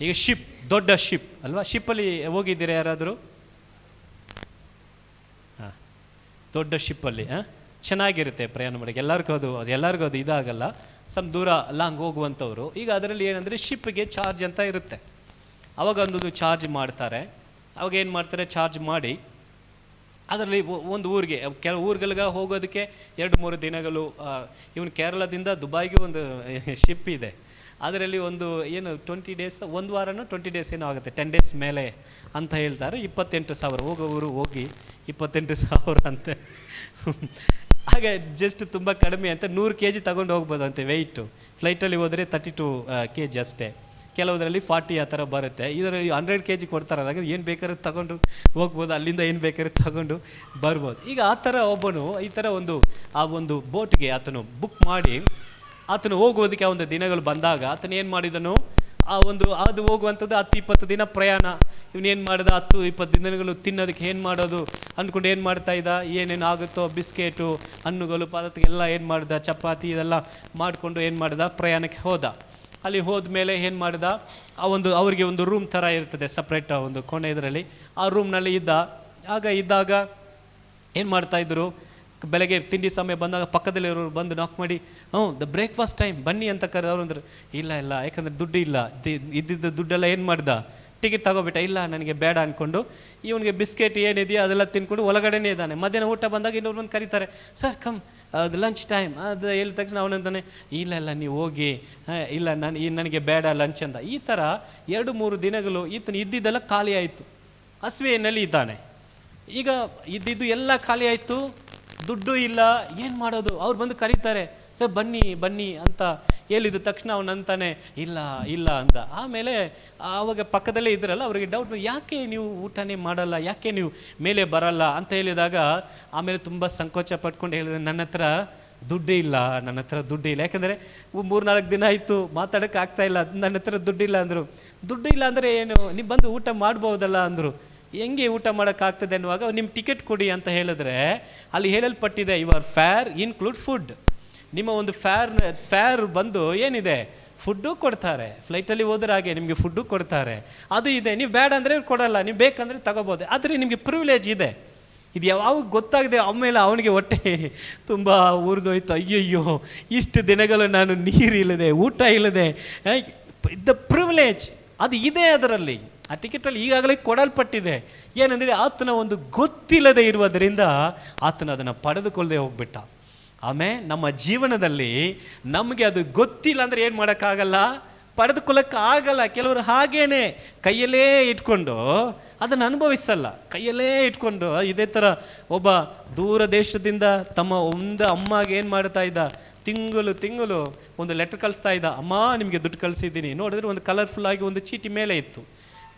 ಈಗ ಶಿಪ್, ದೊಡ್ಡ ಶಿಪ್ ಅಲ್ವಾ? ಶಿಪ್ಪಲ್ಲಿ ಹೋಗಿದ್ದೀರಾ ಯಾರಾದರೂ? ದೊಡ್ಡ ಶಿಪ್ಪಲ್ಲಿ ಚೆನ್ನಾಗಿರುತ್ತೆ ಪ್ರಯಾಣ ಮಾಡೋಕ್ಕೆ. ಎಲ್ಲರಿಗೂ ಅದು ಇದಾಗಲ್ಲ. ಸ್ವಲ್ಪ ದೂರ ಲಾಂಗ್ ಹೋಗುವಂಥವ್ರು. ಈಗ ಅದರಲ್ಲಿ ಏನಂದರೆ ಶಿಪ್ಗೆ ಚಾರ್ಜ್ ಅಂತ ಇರುತ್ತೆ. ಅವಾಗ ಒಂದು ಚಾರ್ಜ್ ಮಾಡ್ತಾರೆ. ಅವಾಗ ಏನು ಮಾಡ್ತಾರೆ, ಚಾರ್ಜ್ ಮಾಡಿ ಅದರಲ್ಲಿ ಒಂದು ಊರಿಗೆ, ಕೆಲವು ಊರುಗಳಿಗೆ ಹೋಗೋದಕ್ಕೆ 2-3 ದಿನಗಳು. ಇವನು ಕೇರಳದಿಂದ ದುಬೈಗೆ ಒಂದು ಶಿಪ್ ಇದೆ. ಅದರಲ್ಲಿ ಒಂದು 20 days, 1 ವಾರನೋ 20 days ಏನೋ ಆಗುತ್ತೆ, 10 days ಮೇಲೆ ಅಂತ ಹೇಳ್ತಾರೆ. 28,000 ಹೋಗೋವರು ಹೋಗಿ 28,000 ಅಂತೆ. ಹಾಗೆ ಜಸ್ಟ್ ತುಂಬ ಕಡಿಮೆ ಅಂತ 100 kg ತಗೊಂಡು ಹೋಗ್ಬೋದು ಅಂತೆ ವೆಯ್ಟು. ಫ್ಲೈಟಲ್ಲಿ ಹೋದರೆ 32 kg ಅಷ್ಟೇ. ಕೆಲವುದರಲ್ಲಿ 40 ಆ ಥರ ಬರುತ್ತೆ. ಇದರಲ್ಲಿ 100 kg ಕೊಡ್ತಾರೆ, ಅದಾಗ ಏನು ಬೇಕಾದ್ರೆ ತಗೊಂಡು ಹೋಗ್ಬೋದು, ಅಲ್ಲಿಂದ ಏನು ಬೇಕಾದ್ರೆ ತಗೊಂಡು ಬರ್ಬೋದು. ಈಗ ಆ ಥರ ಒಬ್ಬನು ಈ ಥರ ಆ ಒಂದು ಬೋಟ್ಗೆ ಆತನು ಬುಕ್ ಮಾಡಿ ಆತನು ಹೋಗೋದಕ್ಕೆ ಒಂದು ದಿನಗಳು ಬಂದಾಗ ಆತನು ಏನು ಮಾಡಿದನು, ಅದು ಹೋಗುವಂಥದ್ದು 10-20 ದಿನ ಪ್ರಯಾಣ. ಇವನೇನು ಮಾಡಿದ, 10-20 ದಿನಗಳು ತಿನ್ನೋದಕ್ಕೆ ಏನು ಮಾಡೋದು ಅಂದ್ಕೊಂಡು ಏನು ಮಾಡ್ತಾ ಇದ್ದ, ಏನೇನು ಆಗುತ್ತೋ ಬಿಸ್ಕೆಟು, ಹಣ್ಣುಗಳು, ಪದಾರ್ಥ ಎಲ್ಲ ಏನು ಮಾಡ್ದ, ಚಪಾತಿ ಇದೆಲ್ಲ ಮಾಡಿಕೊಂಡು ಏನು ಮಾಡ್ದ, ಪ್ರಯಾಣಕ್ಕೆ ಹೋದ. ಅಲ್ಲಿ ಹೋದ್ಮೇಲೆ ಏನು ಮಾಡ್ದ, ಅವರಿಗೆ ಒಂದು ರೂಮ್ ಥರ ಇರ್ತದೆ, ಸಪ್ರೇಟ್ ಒಂದು ಕೋಣೆ ಇದರಲ್ಲಿ. ಆ ರೂಮ್ನಲ್ಲಿ ಇದ್ದಾಗ ಏನು ಮಾಡ್ತಾಯಿದ್ರು, ಬೆಳಗ್ಗೆ ತಿಂಡಿ ಸಮಯ ಬಂದಾಗ ಪಕ್ಕದಲ್ಲಿರೋರು ಬಂದು ನಾಕ್ ಮಾಡಿ, ದ ಬ್ರೇಕ್ಫಾಸ್ಟ್ ಟೈಮ್ ಬನ್ನಿ ಅಂತ ಕರೆದವ್ರು ಅಂದರು. ಇಲ್ಲ ಯಾಕಂದರೆ ದುಡ್ಡು ಇಲ್ಲ, ಇದ್ದಿದ್ದ ದುಡ್ಡೆಲ್ಲ ಏನು ಮಾಡ್ದ, ಟಿಕೆಟ್ ತಗೋಬಿಟ್ಟ. ಇಲ್ಲ ನನಗೆ ಬೇಡ ಅಂದ್ಕೊಂಡು ಇವನಿಗೆ ಬಿಸ್ಕೆಟ್ ಏನಿದೆಯೋ ಅದೆಲ್ಲ ತಿನ್ಕೊಂಡು ಒಳಗಡೆನೇ ಇದ್ದಾನೆ. ಮಧ್ಯಾಹ್ನ ಊಟ ಬಂದಾಗ ಇನ್ನೊಬ್ರು ಬಂದು ಕರೀತಾರೆ, ಸರ್ ಕಮ್, ಅದು ಲಂಚ್ ಟೈಮ್. ಅದು ಹೇಳಿದ ತಕ್ಷಣ ಅವನಂತಾನೆ, ಇಲ್ಲ ನೀವು ಹೋಗಿ, ಇಲ್ಲ ನನಗೆ ಬೇಡ ಲಂಚ್ ಅಂತ. ಈ ಥರ 2-3 ದಿನಗಳು ಈತನು ಇದ್ದಿದ್ದೆಲ್ಲ ಖಾಲಿ ಆಯಿತು. ಹಸಿವೆಯಲ್ಲಿ ಇದ್ದಾನೆ. ಈಗ ಇದ್ದಿದ್ದು ಎಲ್ಲ ಖಾಲಿ ಆಯಿತು, ದುಡ್ಡು ಇಲ್ಲ, ಏನು ಮಾಡೋದು? ಅವ್ರು ಬಂದು ಕರೀತಾರೆ, ಸರ್ ಬನ್ನಿ ಅಂತ ಹೇಳಿದ ತಕ್ಷಣ ಅವನಂತಾನೆ ಇಲ್ಲ ಅಂದ. ಆಮೇಲೆ ಆವಾಗ ಪಕ್ಕದಲ್ಲೇ ಇದ್ರಲ್ಲ, ಅವರಿಗೆ ಡೌಟ್, ಯಾಕೆ ನೀವು ಊಟನೇ ಮಾಡಲ್ಲ, ಯಾಕೆ ನೀವು ಮೇಲೆ ಬರಲ್ಲ ಅಂತ ಹೇಳಿದಾಗ ಆಮೇಲೆ ತುಂಬ ಸಂಕೋಚ ಪಟ್ಕೊಂಡು ಹೇಳಿದೆ, ನನ್ನ ಹತ್ರ ದುಡ್ಡೇ ಇಲ್ಲ, ಯಾಕೆಂದರೆ 3-4 ದಿನ ಆಯಿತು ಮಾತಾಡೋಕ್ಕೆ ಆಗ್ತಾಯಿಲ್ಲ, ನನ್ನ ಹತ್ರ ದುಡ್ಡಿಲ್ಲ ಅಂದರು. ದುಡ್ಡು ಇಲ್ಲ ಅಂದರೆ ಏನು, ನೀವು ಬಂದು ಊಟ ಮಾಡ್ಬೋದಲ್ಲ ಅಂದರು. ಹೆಂಗೆ ಊಟ ಮಾಡೋಕ್ಕಾಗ್ತದೆ ಅನ್ನುವಾಗ ನಿಮ್ಮ ಟಿಕೆಟ್ ಕೊಡಿ ಅಂತ ಹೇಳಿದ್ರೆ ಅಲ್ಲಿ ಹೇಳಲ್ಪಟ್ಟಿದೆ, ಯುವರ್ ಫೇರ್ ಇನ್ಕ್ಲೂಡ್ ಫುಡ್. ನಿಮ್ಮ ಒಂದು ಫೇರ್ ಬಂದು ಏನಿದೆ, ಫುಡ್ಡು ಕೊಡ್ತಾರೆ. ಫ್ಲೈಟಲ್ಲಿ ಹೋದ್ರೆ ಹಾಗೆ ನಿಮಗೆ ಫುಡ್ಡು ಕೊಡ್ತಾರೆ, ಅದು ಇದೆ. ನೀವು ಬೇಡ ಅಂದರೆ ಕೊಡಲ್ಲ, ನೀವು ಬೇಕಂದರೆ ತಗೋಬೋದು. ಆದರೆ ನಿಮಗೆ ಪ್ರಿವಿಲೇಜ್ ಇದೆ. ಇದು ಯಾವಾಗ ಗೊತ್ತಾಗಿದೆ ಆಮೇಲೆ ಅವನಿಗೆ ಹೊಟ್ಟೆ ತುಂಬ ಉರಿದೋಯ್ತು. ಅಯ್ಯಯ್ಯೋ, ಇಷ್ಟು ದಿನಗಳು ನಾನು ನೀರಿಲ್ಲದೆ, ಊಟ ಇಲ್ಲದೆ, ದ ಪ್ರಿವಿಲೇಜ್ ಅದು ಇದೆ ಅದರಲ್ಲಿ. ಆ ಟಿಕೆಟಲ್ಲಿ ಈಗಾಗಲೇ ಕೊಡಲ್ಪಟ್ಟಿದೆ. ಏನಂದರೆ ಆತನ ಒಂದು ಗೊತ್ತಿಲ್ಲದೆ ಇರುವುದರಿಂದ ಆತನ ಅದನ್ನು ಪಡೆದುಕೊಳ್ಳದೆ ಹೋಗ್ಬಿಟ್ಟ. ಆಮೇಲೆ ನಮ್ಮ ಜೀವನದಲ್ಲಿ ನಮಗೆ ಅದು ಗೊತ್ತಿಲ್ಲ ಅಂದರೆ ಏನು ಮಾಡೋಕ್ಕಾಗಲ್ಲ, ಪಡೆದುಕೊಳ್ಳೋಕ್ಕಾಗಲ್ಲ. ಕೆಲವರು ಹಾಗೇನೆ ಕೈಯಲ್ಲೇ ಇಟ್ಕೊಂಡು ಅದನ್ನು ಅನುಭವಿಸಲ್ಲ, ಕೈಯಲ್ಲೇ ಇಟ್ಕೊಂಡು. ಇದೇ ಥರ ಒಬ್ಬ ದೂರ ದೇಶದಿಂದ ತಮ್ಮ ಒಂದು ಅಮ್ಮಗೆ ಏನು ಮಾಡ್ತಾ ಇದ್ದ, ತಿಂಗಳು ಒಂದು ಲೆಟ್ರ್ ಕಳಿಸ್ತಾ ಇದ್ದ, ಅಮ್ಮ ನಿಮಗೆ ದುಡ್ಡು ಕಳಿಸಿದ್ದೀನಿ. ನೋಡಿದ್ರೆ ಒಂದು ಕಲರ್ಫುಲ್ಲಾಗಿ ಒಂದು ಚೀಟಿ ಮೇಲೆ ಇತ್ತು.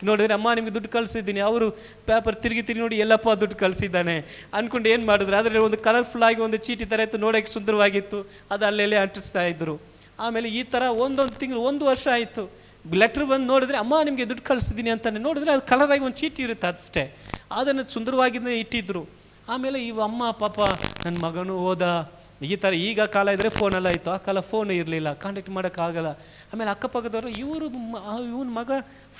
ನೋಡಿದ್ರೆ ಅಮ್ಮ ನಿಮಗೆ ದುಡ್ಡು ಕಳಿಸಿದ್ದೀನಿ. ಅವರು ಪೇಪರ್ ತಿರುಗಿ ನೋಡಿ, ಎಲ್ಲಪ್ಪ ದುಡ್ಡು ಕಳಿಸಿದ್ದಾನೆ ಅಂದ್ಕೊಂಡು ಏನು ಮಾಡಿದ್ರು, ಅದರಲ್ಲಿ ಒಂದು ಕಲರ್ಫುಲ್ಲಾಗಿ ಒಂದು ಚೀಟಿ ಥರ ಇತ್ತು, ನೋಡೋಕ್ಕೆ ಸುಂದರವಾಗಿತ್ತು. ಅದು ಅಲ್ಲೆಲ್ಲೇ ಅಂಟಿಸ್ತಾ ಇದ್ದರು. ಆಮೇಲೆ ಈ ಥರ 1 ತಿಂಗಳು 1 ವರ್ಷ ಆಯಿತು. ಲೆಟ್ರ್ ಬಂದು ನೋಡಿದ್ರೆ, ಅಮ್ಮ ನಿಮಗೆ ದುಡ್ಡು ಕಳಿಸಿದ್ದೀನಿ ಅಂತಾನೆ. ನೋಡಿದ್ರೆ ಅದು ಕಲರಾಗಿ ಒಂದು ಚೀಟಿ ಇರುತ್ತೆ ಅಷ್ಟೇ, ಅದನ್ನು ಸುಂದರವಾಗಿದ್ದೇ ಇಟ್ಟಿದ್ರು. ಆಮೇಲೆ ಇವ ಅಮ್ಮ ಪಾಪ ನನ್ನ ಮಗನೂ ಹೋದ. ಈ ಥರ ಈಗ ಕಾಲ ಇದ್ದರೆ ಫೋನೆಲ್ಲ ಇತ್ತು, ಆ ಕಾಲ ಫೋನ್ ಇರಲಿಲ್ಲ, ಕಾಂಟ್ಯಾಕ್ಟ್ ಮಾಡೋಕ್ಕಾಗಲ್ಲ. ಆಮೇಲೆ ಅಕ್ಕಪಕ್ಕದವರು ಇವನ ಮಗ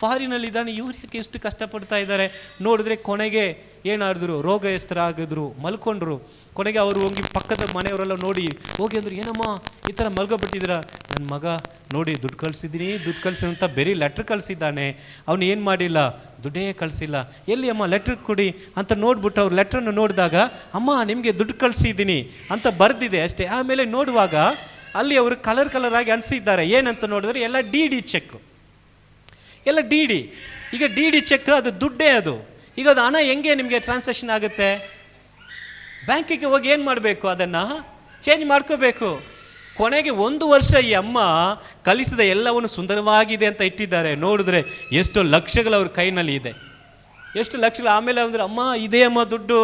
ಫಾರಿನಲ್ಲಿದ್ದಾನೆ, ಇವ್ರು ಯಾಕೆ ಎಷ್ಟು ಕಷ್ಟಪಡ್ತಾ ಇದ್ದಾರೆ. ನೋಡಿದ್ರೆ ಕೊನೆಗೆ ಏನಾಡಿದ್ರು, ರೋಗಸ್ಥರಾಗಿದ್ರು, ಮಲ್ಕೊಂಡ್ರು. ಕೊನೆಗೆ ಅವರು ಹೋಗಿ ಪಕ್ಕದ ಮನೆಯವರೆಲ್ಲ ನೋಡಿ ಹೋಗಿ ಅಂದರು, ಏನಮ್ಮ ಈ ಥರ ಮಲ್ಕೊಬಿಟ್ಟಿದ್ದೀರಾ? ನನ್ನ ಮಗ ನೋಡಿ ದುಡ್ಡು ಕಳಿಸಿದ್ದೀನಿ ಅಂತ ಬೇರೆ ಲೆಟ್ರ್ ಕಳಿಸಿದ್ದಾನೆ, ಅವನು ಏನು ಮಾಡಿಲ್ಲ, ದುಡ್ಡೇ ಕಳಿಸಿಲ್ಲ. ಎಲ್ಲಿ ಅಮ್ಮ ಲೆಟ್ರ್ ಕೊಡಿ ಅಂತ ನೋಡ್ಬಿಟ್ಟು ಅವ್ರು ಲೆಟ್ರನ್ನು ನೋಡಿದಾಗ, ಅಮ್ಮ ನಿಮಗೆ ದುಡ್ಡು ಕಳಿಸಿದ್ದೀನಿ ಅಂತ ಬರೆದಿದೆ ಅಷ್ಟೇ. ಆಮೇಲೆ ನೋಡುವಾಗ ಅಲ್ಲಿ ಅವರು ಕಲರ್ ಆಗಿ ಅನಿಸಿದ್ದಾರೆ. ಏನಂತ ನೋಡಿದ್ರೆ ಎಲ್ಲ ಡಿ ಚೆಕ್, ಎಲ್ಲ ಡಿ. ಈಗ ಡಿ ಚೆಕ್ ಅದು ದುಡ್ಡೇ ಅದು. ಈಗ ಅದು ಹಣ ಹೆಂಗೆ ನಿಮಗೆ ಟ್ರಾನ್ಸಾಕ್ಷನ್ ಆಗುತ್ತೆ? ಬ್ಯಾಂಕಿಗೆ ಹೋಗಿ ಏನು ಮಾಡಬೇಕು, ಅದನ್ನು ಚೇಂಜ್ ಮಾಡ್ಕೋಬೇಕು. ಕೊನೆಗೆ 1 ವರ್ಷ ಈ ಅಮ್ಮ ಕಲಿಸಿದ ಎಲ್ಲವನ್ನು ಸುಂದರವಾಗಿದೆ ಅಂತ ಇಟ್ಟಿದ್ದಾರೆ. ನೋಡಿದ್ರೆ ಎಷ್ಟೋ ಲಕ್ಷಗಳು ಅವ್ರ ಕೈನಲ್ಲಿ ಇದೆ, ಎಷ್ಟು ಲಕ್ಷಗಳು. ಆಮೇಲೆ ಅಂದ್ರೆ, ಅಮ್ಮ ಇದೇ ಅಮ್ಮ ದುಡ್ಡು,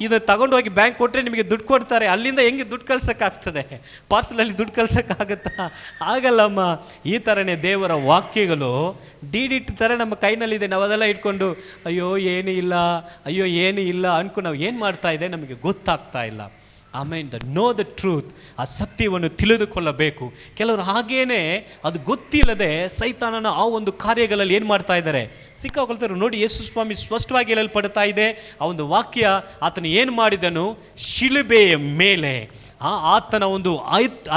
ಇದನ್ನು ತಗೊಂಡು ಹೋಗಿ ಬ್ಯಾಂಕ್ ಕೊಟ್ಟರೆ ನಿಮಗೆ ದುಡ್ಡು ಕೊಡ್ತಾರೆ. ಅಲ್ಲಿಂದ ಹೆಂಗೆ ದುಡ್ಡು ಕಳ್ಸೋಕ್ಕಾಗ್ತದೆ? ಪಾರ್ಸಲಲ್ಲಿ ದುಡ್ಡು ಕಳ್ಸೋಕ್ಕಾಗತ್ತಾ? ಆಗಲ್ಲಮ್ಮ. ಈ ಥರನೇ ದೇವರ ವಾಕ್ಯಗಳು ಡಿ ಥರ ನಮ್ಮ ಕೈನಲ್ಲಿದೆ. ನಾವು ಅದೆಲ್ಲ ಇಟ್ಕೊಂಡು ಅಯ್ಯೋ ಏನೂ ಇಲ್ಲ ಅಂದ್ಕೊಂಡು ನಾವು ಏನು ಮಾಡ್ತಾ ಇದೆ ನಮಗೆ ಗೊತ್ತಾಗ್ತಾ ಇಲ್ಲ. ಆಮೇಲೆ ನೋ ದ ಟ್ರೂತ್, ಆ ಸತ್ಯವನ್ನು ತಿಳಿದುಕೊಳ್ಳಬೇಕು. ಕೆಲವರು ಹಾಗೇನೆ ಅದು ಗೊತ್ತಿಲ್ಲದೆ ಸೈತಾನನ ಆ ಒಂದು ಕಾರ್ಯಗಳಲ್ಲಿ ಏನು ಮಾಡ್ತಾ ಇದ್ದಾರೆ, ಸಿಕ್ಕಾಕೊಳ್ತಾರೆ. ನೋಡಿ, ಯೇಸು ಸ್ವಾಮಿ ಸ್ಪಷ್ಟವಾಗಿ ಹೇಳಲ್ಪಡ್ತಾ ಇದೆ ಆ ಒಂದು ವಾಕ್ಯ. ಆತನು ಏನು ಮಾಡಿದನು, ಶಿಲುಬೆಯ ಮೇಲೆ ಆತನ ಒಂದು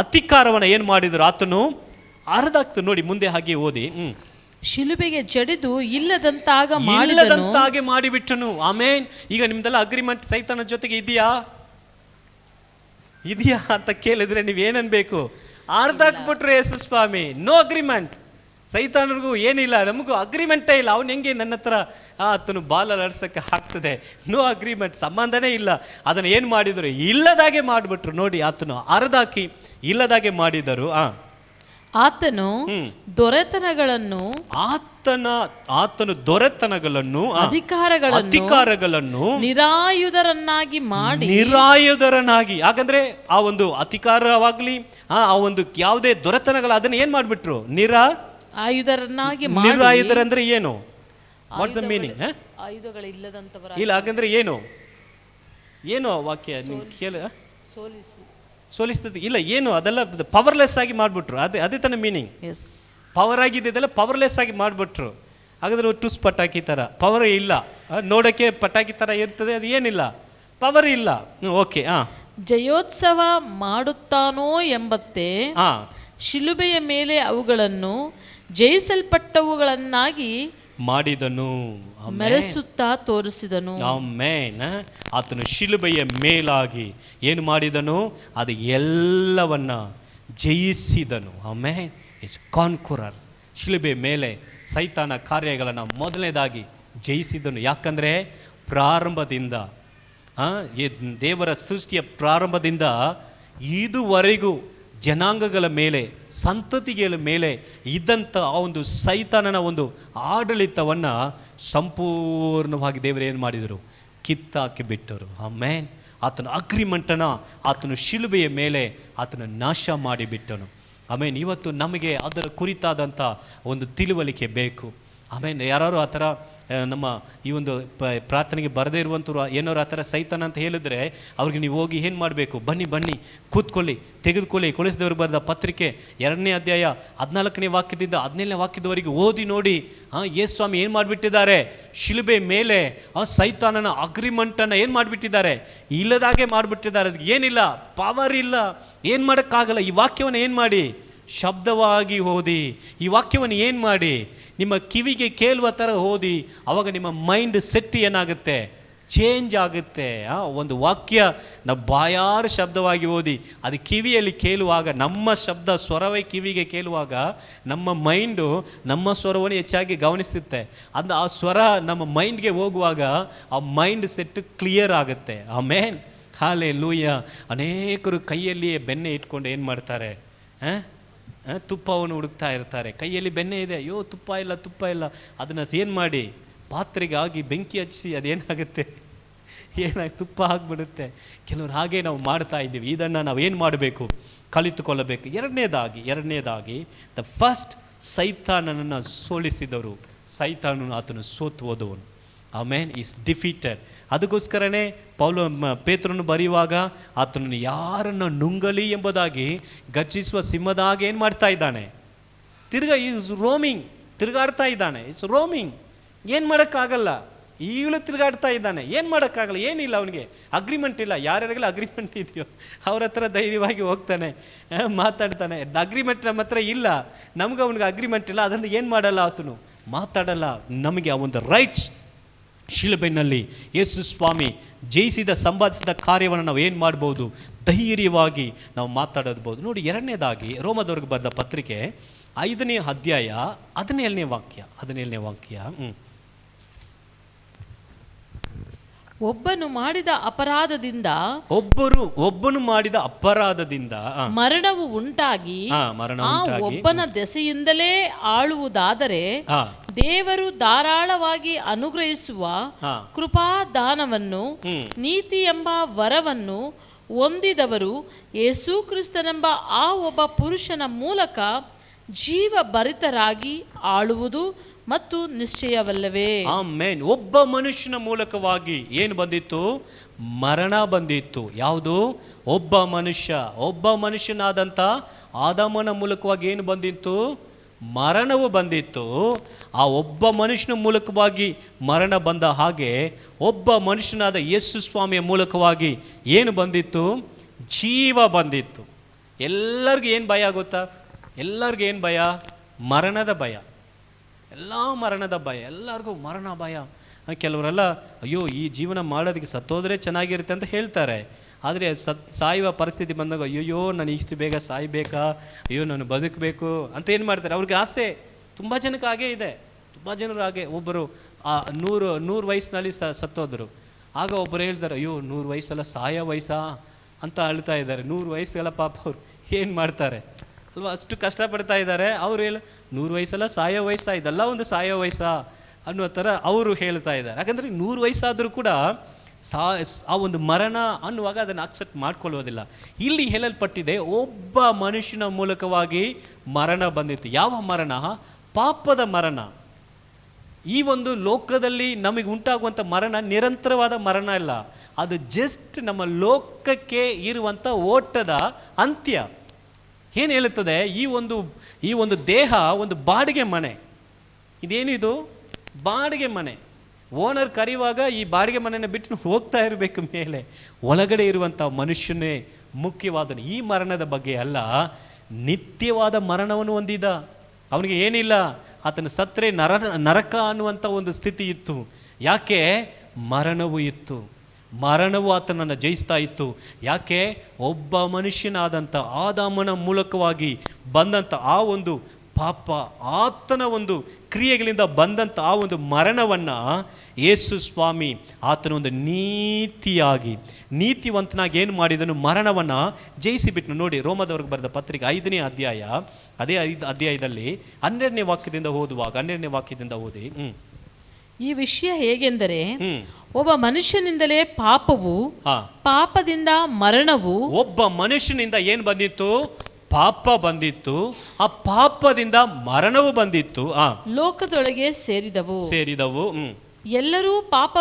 ಅಧಿಕಾರವನ್ನು ಏನು ಮಾಡಿದರು, ಆತನು ಅರ್ಧಾಗ್ತದೆ. ನೋಡಿ ಮುಂದೆ ಹಾಗೆ ಓದಿ. ಶಿಲುಬೆಗೆ ಜಡಿದು ಇಲ್ಲದಂತಾಗೆ ಮಾಡಿಬಿಟ್ಟನು. ಆಮೇನ್. ಈಗ ನಿಮ್ದೆಲ್ಲ ಅಗ್ರಿಮೆಂಟ್ ಸೈತಾನ ಜೊತೆಗೆ ಇದೆಯಾ ಅಂತ ಕೇಳಿದ್ರೆ ನೀವೇನನ್ಬೇಕು, ಅರ್ಧಾಕ್ಬಿಟ್ರು ಯೇಸು ಸ್ವಾಮಿ. No agreement. ಸೈತಾನರಿಗೂ ಏನಿಲ್ಲ, ನಮಗೂ ಅಗ್ರಿಮೆಂಟೇ ಇಲ್ಲ. ಅವನು ಹೆಂಗೆ ನನ್ನ ಹತ್ರ ಆತನು ಬಾಲ ಆಡ್ಸೋಕ್ಕೆ ಆಗ್ತದೆ? ನೋ ಅಗ್ರಿಮೆಂಟ್, ಸಂಬಂಧನೇ ಇಲ್ಲ. ಅದನ್ನು ಏನು ಮಾಡಿದರು, ಇಲ್ಲದಾಗೆ ಮಾಡಿಬಿಟ್ರು. ನೋಡಿ, ಆತನು ಅರ್ಧಾಕಿ ಇಲ್ಲದಾಗೆ ಮಾಡಿದರು. ಆತನು ದೊರೆತನಗಳನ್ನು ಆತನು ದೊರೆತನಗಳನ್ನು ಅಧಿಕಾರಗಳನ್ನು ನಿರಾಯುಧರನ್ನಾಗಿ ಹಾಗಂದ್ರೆ ಆ ಒಂದು ಅಧಿಕಾರವಾಗ್ಲಿ ಆ ಒಂದು ಯಾವುದೇ ದೊರೆತನಗಳ ಅದನ್ನ ಏನ್ ಮಾಡ್ಬಿಟ್ರು ನಿರಾಯುಧರಂದ್ರೆ ಏನು? What's the meaning? ಆಯುಧಗಳಿಲ್ಲದಂತವರ ಇಲ್ಲ, ಹಾಗಂದ್ರೆ ಏನು ವಾಕ್ಯ ನೀವು ಕೇಳ ಸೋಲಿಸ್ತದೆ ಇಲ್ಲ ಏನು, ಅದೆಲ್ಲ ಪವರ್ಲೆಸ್ ಆಗಿ ಮಾಡ್ಬಿಟ್ರು. ಅದೇ ತನ್ನ ಮೀನಿಂಗ್. ಪವರ್ ಆಗಿದ್ದೆಲ್ಲ ಪವರ್ಲೆಸ್ ಆಗಿ ಮಾಡಿಬಿಟ್ರು. ಹಾಗಾದ್ರೆ ಟುಸ್ ಪಟಾಕಿ ಥರ ಪವರ್ ಇಲ್ಲ, ನೋಡೋಕ್ಕೆ ಪಟಾಕಿ ಥರ ಇರ್ತದೆ, ಅದು ಏನಿಲ್ಲ, ಪವರ್ ಇಲ್ಲ. ಓಕೆ. ಜಯೋತ್ಸವ ಮಾಡುತ್ತಾನೋ ಎಂಬಂತೆ ಶಿಲುಬೆಯ ಮೇಲೆ ಅವುಗಳನ್ನು ಜಯಿಸಲ್ಪಟ್ಟವುಗಳನ್ನಾಗಿ ಮಾಡಿದನು, ಮೆರೆಸುತ್ತಾ ತೋರಿಸಿದನು. ಆಮೆನ್. ಆತನು ಶಿಲುಬೆಯ ಮೇಲಾಗಿ ಏನು ಮಾಡಿದನು? ಅದು ಎಲ್ಲವನ್ನ ಜಯಿಸಿದನು. ಆಮೆನ್. ಇಸ್ ಕಾನ್ಕುರರ್. ಶಿಲುಬೆ ಮೇಲೆ ಸೈತಾನ ಕಾರ್ಯಗಳನ್ನು ಮೊದಲನೇದಾಗಿ ಜಯಿಸಿದನು. ಯಾಕಂದರೆ ಪ್ರಾರಂಭದಿಂದ ದೇವರ ಸೃಷ್ಟಿಯ ಪ್ರಾರಂಭದಿಂದ ಇದುವರೆಗೂ ಜನಾಂಗಗಳ ಮೇಲೆ, ಸಂತತಿಗಳ ಮೇಲೆ ಇದ್ದಂಥ ಆ ಒಂದು ಸೈತಾನನ ಒಂದು ಆಡಳಿತವನ್ನು ಸಂಪೂರ್ಣವಾಗಿ ದೇವರು ಏನು ಮಾಡಿದರು? ಕಿತ್ತಾಕಿ ಬಿಟ್ಟರು. ಆಮೆನ್. ಆತನ ಅಗ್ರಿಮೆಂಟನ್ನು ಆತನು ಶಿಲುಬೆಯ ಮೇಲೆ ಆತನ ನಾಶ ಮಾಡಿಬಿಟ್ಟನು. ಆಮೇನ್. ಇವತ್ತು ನಮಗೆ ಅದರ ಕುರಿತಾದಂಥ ಒಂದು ತಿಳುವಳಿಕೆ ಬೇಕು. ಆಮೇಲೆ ಯಾರು ಆ ಥರ ನಮ್ಮ ಈ ಒಂದು ಪ್ರಾರ್ಥನೆಗೆ ಬರದೇ ಇರುವಂಥವ್ರು ಏನಾರು ಆ ಥರ ಸೈತಾನ ಅಂತ ಹೇಳಿದ್ರೆ ಅವ್ರಿಗೆ ನೀವು ಹೋಗಿ ಏನು ಮಾಡಬೇಕು? ಬನ್ನಿ ಕೂತ್ಕೊಳ್ಳಿ, ತೆಗೆದುಕೊಳ್ಳಿ. ಕೊಲಿಸಿದವರು ಬರೆದ ಪತ್ರಿಕೆ 2ನೇ ಅಧ್ಯಾಯ 14ನೇ ವಾಕ್ಯದಿಂದ 17ನೇ ವಾಕ್ಯದವರೆಗೆ ಓದಿ ನೋಡಿ. ಯೇಸು ಸ್ವಾಮಿ ಏನು ಮಾಡಿಬಿಟ್ಟಿದ್ದಾರೆ? ಶಿಲುಬೆ ಮೇಲೆ ಆ ಸೈತಾನನ ಅಗ್ರಿಮೆಂಟನ್ನು ಏನು ಮಾಡಿಬಿಟ್ಟಿದ್ದಾರೆ? ಇಲ್ಲದಾಗೆ ಮಾಡಿಬಿಟ್ಟಿದ್ದಾರೆ. ಅದಕ್ಕೆ ಏನಿಲ್ಲ, ಪವರ್ ಇಲ್ಲ, ಏನು ಮಾಡೋಕ್ಕಾಗಲ್ಲ. ಈ ವಾಕ್ಯವನ್ನು ಏನು ಮಾಡಿ? ಶಬ್ದವಾಗಿ ಓದಿ. ಈ ವಾಕ್ಯವನ್ನು ಏನು ಮಾಡಿ? ನಿಮ್ಮ ಕಿವಿಗೆ ಕೇಳುವ ಥರ ಓದಿ. ಆವಾಗ ನಿಮ್ಮ ಮೈಂಡ್ ಸೆಟ್ ಏನಾಗುತ್ತೆ? ಚೇಂಜ್ ಆಗುತ್ತೆ. ಒಂದು ವಾಕ್ಯ ನಾವು ಬಾಯಾರು ಶಬ್ದವಾಗಿ ಓದಿ ಅದು ಕಿವಿಯಲ್ಲಿ ಕೇಳುವಾಗ, ನಮ್ಮ ಶಬ್ದ ಸ್ವರವೇ ಕಿವಿಗೆ ಕೇಳುವಾಗ ನಮ್ಮ ಮೈಂಡು ನಮ್ಮ ಸ್ವರವನ್ನು ಹೆಚ್ಚಾಗಿ ಗಮನಿಸುತ್ತೆ. ಅದು ಆ ಸ್ವರ ನಮ್ಮ ಮೈಂಡ್ಗೆ ಹೋಗುವಾಗ ಆ ಮೈಂಡ್ ಸೆಟ್ ಕ್ಲಿಯರ್ ಆಗುತ್ತೆ. ಆಮೇನ್. ಹಲ್ಲೆಲೂಯಾ. ಅನೇಕರು ಕೈಯಲ್ಲಿಯೇ ಬೆಣ್ಣೆ ಇಟ್ಕೊಂಡು ಏನು ಮಾಡ್ತಾರೆ? ತುಪ್ಪವನ್ನು ಹುಡುಕ್ತಾ ಇರ್ತಾರೆ. ಕೈಯಲ್ಲಿ ಬೆಣ್ಣೆ ಇದೆ, ಅಯ್ಯೋ ತುಪ್ಪ ಇಲ್ಲ. ಅದನ್ನು ಏನು ಮಾಡಿ? ಪಾತ್ರೆಗೆ ಆಗಿ ಬೆಂಕಿ ಹಚ್ಚಿ ಅದೇನಾಗುತ್ತೆ? ತುಪ್ಪ ಆಗಿಬಿಡುತ್ತೆ. ಕೆಲವರು ಹಾಗೆ ನಾವು ಮಾಡ್ತಾ ಇದ್ದೀವಿ. ಇದನ್ನು ನಾವು ಏನು ಮಾಡಬೇಕು? ಕಲಿತುಕೊಳ್ಳಬೇಕು. ಎರಡನೇದಾಗಿ ದ ಫಸ್ಟ್ ಸೈತಾನನನ್ನು ಸೋಲಿಸಿದವರು, ಸೈತಾನನು ಆತನು ಸೋತು ಹೋದವನು. ಆಮೇನ್. Is defeated. ಅದಕ್ಕೋಸ್ಕರನೇ ಪೇತ್ರನು ಬರೆಯುವಾಗ ಆತನನ್ನು ಯಾರನ್ನು ನುಂಗಲಿ ಎಂಬುದಾಗಿ ಗರ್ಜಿಸುವ ಸಿಂಹದಾಗ ಏನು ಮಾಡ್ತಾ ಇದ್ದಾನೆ? ತಿರುಗಾಡ್ತಾ ಇದ್ದಾನೆ. It's roaming. ಏನು ಮಾಡೋಕ್ಕಾಗಲ್ಲ. ಈಗಲೂ ತಿರುಗಾಡ್ತಾ ಇದ್ದಾನೆ. ಏನು ಮಾಡೋಕ್ಕಾಗಲ್ಲ. ಏನಿಲ್ಲ ಅವನಿಗೆ, ಅಗ್ರಿಮೆಂಟ್ ಇಲ್ಲ. ಯಾರ್ಯಾರಿಗೆಲ್ಲ ಅಗ್ರಿಮೆಂಟ್ ಇದೆಯೋ ಅವ್ರ ಹತ್ರ ಧೈರ್ಯವಾಗಿ ಹೋಗ್ತಾನೆ, ಮಾತಾಡ್ತಾನೆ. ಅಗ್ರಿಮೆಂಟ್ ನಮ್ಮ ಹತ್ರ ಇಲ್ಲ, ನಮ್ಗೆ ಅವನಿಗೆ ಅಗ್ರಿಮೆಂಟ್ ಇಲ್ಲ. ಅದನ್ನು ಏನು ಮಾಡಲ್ಲ, ಆತನು ಮಾತಾಡಲ್ಲ. ನಮಗೆ ಆ ಒಂದು ರೈಟ್ಸ್ ಶಿಲುಬೆನಲ್ಲಿ ಯೇಸು ಸ್ವಾಮಿ ಜಯಿಸಿದ ಸಂಪಾದಿಸಿದ ಕಾರ್ಯವನ್ನು ನಾವು ಏನು ಮಾಡ್ಬೋದು? ಧೈರ್ಯವಾಗಿ ನಾವು ಮಾತಾಡಬಹುದು. ನೋಡಿ, ಎರಡನೇದಾಗಿ ರೋಮದವ್ರಿಗೆ ಬರೆದ ಪತ್ರಿಕೆ 5ನೇ ಅಧ್ಯಾಯ 17ನೇ ವಾಕ್ಯ. ಒಬ್ಬನು ಮಾಡಿದ ಅಪರಾಧದಿಂದ ಮರಣವು ಉಂಟಾಗಿ ಆ ಒಬ್ಬನ ದೆಸೆಯಿಂದಲೇ ಆಳುವುದಾದರೆ ದೇವರು ಧಾರಾಳವಾಗಿ ಅನುಗ್ರಹಿಸುವ ಕೃಪಾದಾನವನ್ನು, ನೀತಿ ಎಂಬ ವರವನ್ನು ಹೊಂದಿದವರು ಯೇಸು ಕ್ರಿಸ್ತನೆಂಬ ಆ ಒಬ್ಬ ಪುರುಷನ ಮೂಲಕ ಜೀವಭರಿತರಾಗಿ ಆಳುವುದು ಮತ್ತು ನಿಶ್ಚಯವಲ್ಲವೇ? ಆಮೆನ್. ಒಬ್ಬ ಮನುಷ್ಯನ ಮೂಲಕವಾಗಿ ಏನು ಬಂದಿತ್ತು? ಮರಣ ಬಂದಿತ್ತು. ಯಾವುದು? ಒಬ್ಬ ಮನುಷ್ಯನಾದಂಥ ಆದಾಮನ ಮೂಲಕವಾಗಿ ಏನು ಬಂದಿತ್ತು? ಮರಣವು ಬಂದಿತ್ತು. ಆ ಒಬ್ಬ ಮನುಷ್ಯನ ಮೂಲಕವಾಗಿ ಮರಣ ಬಂದ ಹಾಗೆ ಒಬ್ಬ ಮನುಷ್ಯನಾದ ಯೇಸು ಸ್ವಾಮಿಯ ಮೂಲಕವಾಗಿ ಏನು ಬಂದಿತ್ತು? ಜೀವ ಬಂದಿತ್ತು. ಎಲ್ಲರಿಗೂ ಏನು ಭಯ ಗೊತ್ತಾ? ಎಲ್ಲರಿಗೂ ಏನು ಭಯ? ಮರಣದ ಭಯ. ಮರಣದ ಭಯ. ಎಲ್ಲರಿಗೂ ಮರಣ ಭಯ. ಕೆಲವರೆಲ್ಲ ಅಯ್ಯೋ ಈ ಜೀವನ ಮಾಡೋದಕ್ಕೆ ಸತ್ತೋದ್ರೆ ಚೆನ್ನಾಗಿರುತ್ತೆ ಅಂತ ಹೇಳ್ತಾರೆ. ಆದರೆ ಸಾಯುವ ಪರಿಸ್ಥಿತಿ ಬಂದಾಗ ಅಯ್ಯೋ ನಾನು ಇಷ್ಟು ಬೇಗ ಸಾಯಬೇಕಾ, ಅಯ್ಯೋ ನಾನು ಬದುಕಬೇಕು ಅಂತ ಏನು ಮಾಡ್ತಾರೆ? ಅವ್ರಿಗೆ ಆಸೆ. ತುಂಬ ಜನಕ್ಕೆ ಹಾಗೇ ಇದೆ. ತುಂಬ ಜನರು ಹಾಗೆ. ಒಬ್ಬರು 100 ವಯಸ್ಸಿನಲ್ಲಿ ಸತ್ತೋದ್ರು. ಆಗ ಒಬ್ಬರು ಹೇಳ್ತಾರೆ ಅಯ್ಯೋ 100 ವಯಸ್ಸಲ್ಲ ಸಾಯೋ ವಯಸ್ಸಾ ಅಂತ ಅಳ್ತಾ ಇದ್ದಾರೆ. 100 ವಯಸ್ಸೆಲ್ಲ ಪಾಪ ಅವ್ರು ಏನು ಮಾಡ್ತಾರೆ? ಅಲ್ವಾ, ಅಷ್ಟು ಕಷ್ಟಪಡ್ತಾ ಇದ್ದಾರೆ. ಅವ್ರು 100 ವಯಸ್ಸಲ್ಲ, ಸಾಯೋ ವಯಸ್ಸಾ, ಇದೆಲ್ಲ ಒಂದು ಸಾಯೋ ವಯಸ್ಸಾ ಅನ್ನೋ ಥರ ಅವರು ಹೇಳ್ತಾ ಇದ್ದಾರೆ. ಯಾಕಂದರೆ 100 ವಯಸ್ಸಾದರೂ ಕೂಡ ಆ ಒಂದು ಮರಣ ಅನ್ನುವಾಗ ಅದನ್ನು ಅಕ್ಸೆಪ್ಟ್ ಮಾಡ್ಕೊಳ್ಳೋದಿಲ್ಲ. ಇಲ್ಲಿ ಹೇಳಲ್ಪಟ್ಟಿದೆ, ಒಬ್ಬ ಮನುಷ್ಯನ ಮೂಲಕವಾಗಿ ಮರಣ ಬಂದಿತ್ತು. ಯಾವ ಮರಣ? ಪಾಪದ ಮರಣ. ಈ ಒಂದು ಲೋಕದಲ್ಲಿ ನಮಗೆ ಉಂಟಾಗುವಂಥ ಮರಣ ನಿರಂತರವಾದ ಮರಣ ಅಲ್ಲ, ಅದು ಜಸ್ಟ್ ನಮ್ಮ ಲೋಕಕ್ಕೆ ಇರುವಂಥ ಓಟದ ಅಂತ್ಯ. ಏನು ಹೇಳುತ್ತದೆ? ಈ ಒಂದು ದೇಹ ಒಂದು ಬಾಡಿಗೆ ಮನೆ. ಇದೇನಿದು? ಬಾಡಿಗೆ ಮನೆ. ಓನರ್ ಕರೆಯುವಾಗ ಈ ಬಾಡಿಗೆ ಮನೆನ ಬಿಟ್ಟು ಹೋಗ್ತಾ ಇರಬೇಕು ಮೇಲೆ. ಒಳಗಡೆ ಇರುವಂಥ ಮನುಷ್ಯನೇ ಮುಖ್ಯವಾದನು. ಈ ಮರಣದ ಬಗ್ಗೆ ಅಲ್ಲ, ನಿತ್ಯವಾದ ಮರಣವನ್ನು ಹೊಂದಿದ ಅವನಿಗೆ ಏನಿಲ್ಲ. ಆತನ ಸತ್ತರೆ ನರಕ ಅನ್ನುವಂಥ ಒಂದು ಸ್ಥಿತಿ ಇತ್ತು. ಯಾಕೆ? ಮರಣವು ಇತ್ತು. ಮರಣವು ಆತನನ್ನು ಜಯಿಸ್ತಾ ಇತ್ತು. ಯಾಕೆ? ಒಬ್ಬ ಮನುಷ್ಯನಾದಂಥ ಆದಾಮನ ಮೂಲಕವಾಗಿ ಬಂದಂಥ ಆ ಒಂದು ಪಾಪ, ಆತನ ಒಂದು ಕ್ರಿಯೆಗಳಿಂದ ಬಂದಂಥ ಆ ಒಂದು ಮರಣವನ್ನು ಯೇಸು ಸ್ವಾಮಿ ಆತನ ಒಂದು ನೀತಿವಂತನಾಗಿ ಏನು ಮಾಡಿದನು? ಮರಣವನ್ನು ಜಯಿಸಿಬಿಟ್ನು. ನೋಡಿ, ರೋಮದವ್ರಿಗೆ ಬರೆದ ಪತ್ರಿಕೆ 5ನೇ ಅಧ್ಯಾಯ, ಅದೇ 5 ಅಧ್ಯಾಯದಲ್ಲಿ 12ನೇ ವಾಕ್ಯದಿಂದ ಓದುವಾಗ, 12ನೇ ವಾಕ್ಯದಿಂದ ಓದಿ. ಈ ವಿಷಯ ಹೇಗೆಂದರೆ, ಒಬ್ಬ ಮನುಷ್ಯನಿಂದಲೇ ಪಾಪವು, ಪಾಪದಿಂದ ಮರಣವು. ಒಬ್ಬ ಮನುಷ್ಯನಿಂದ ಏನು ಬಂದಿತ್ತು? ಪಾಪ ಬಂದಿತ್ತು. ಆ ಪಾಪದಿಂದ ಮರಣವು ಬಂದಿತ್ತು. ಲೋಕದೊಳಗೆ ಸೇರಿದವು. ಎಲ್ಲರೂ ಪಾಪ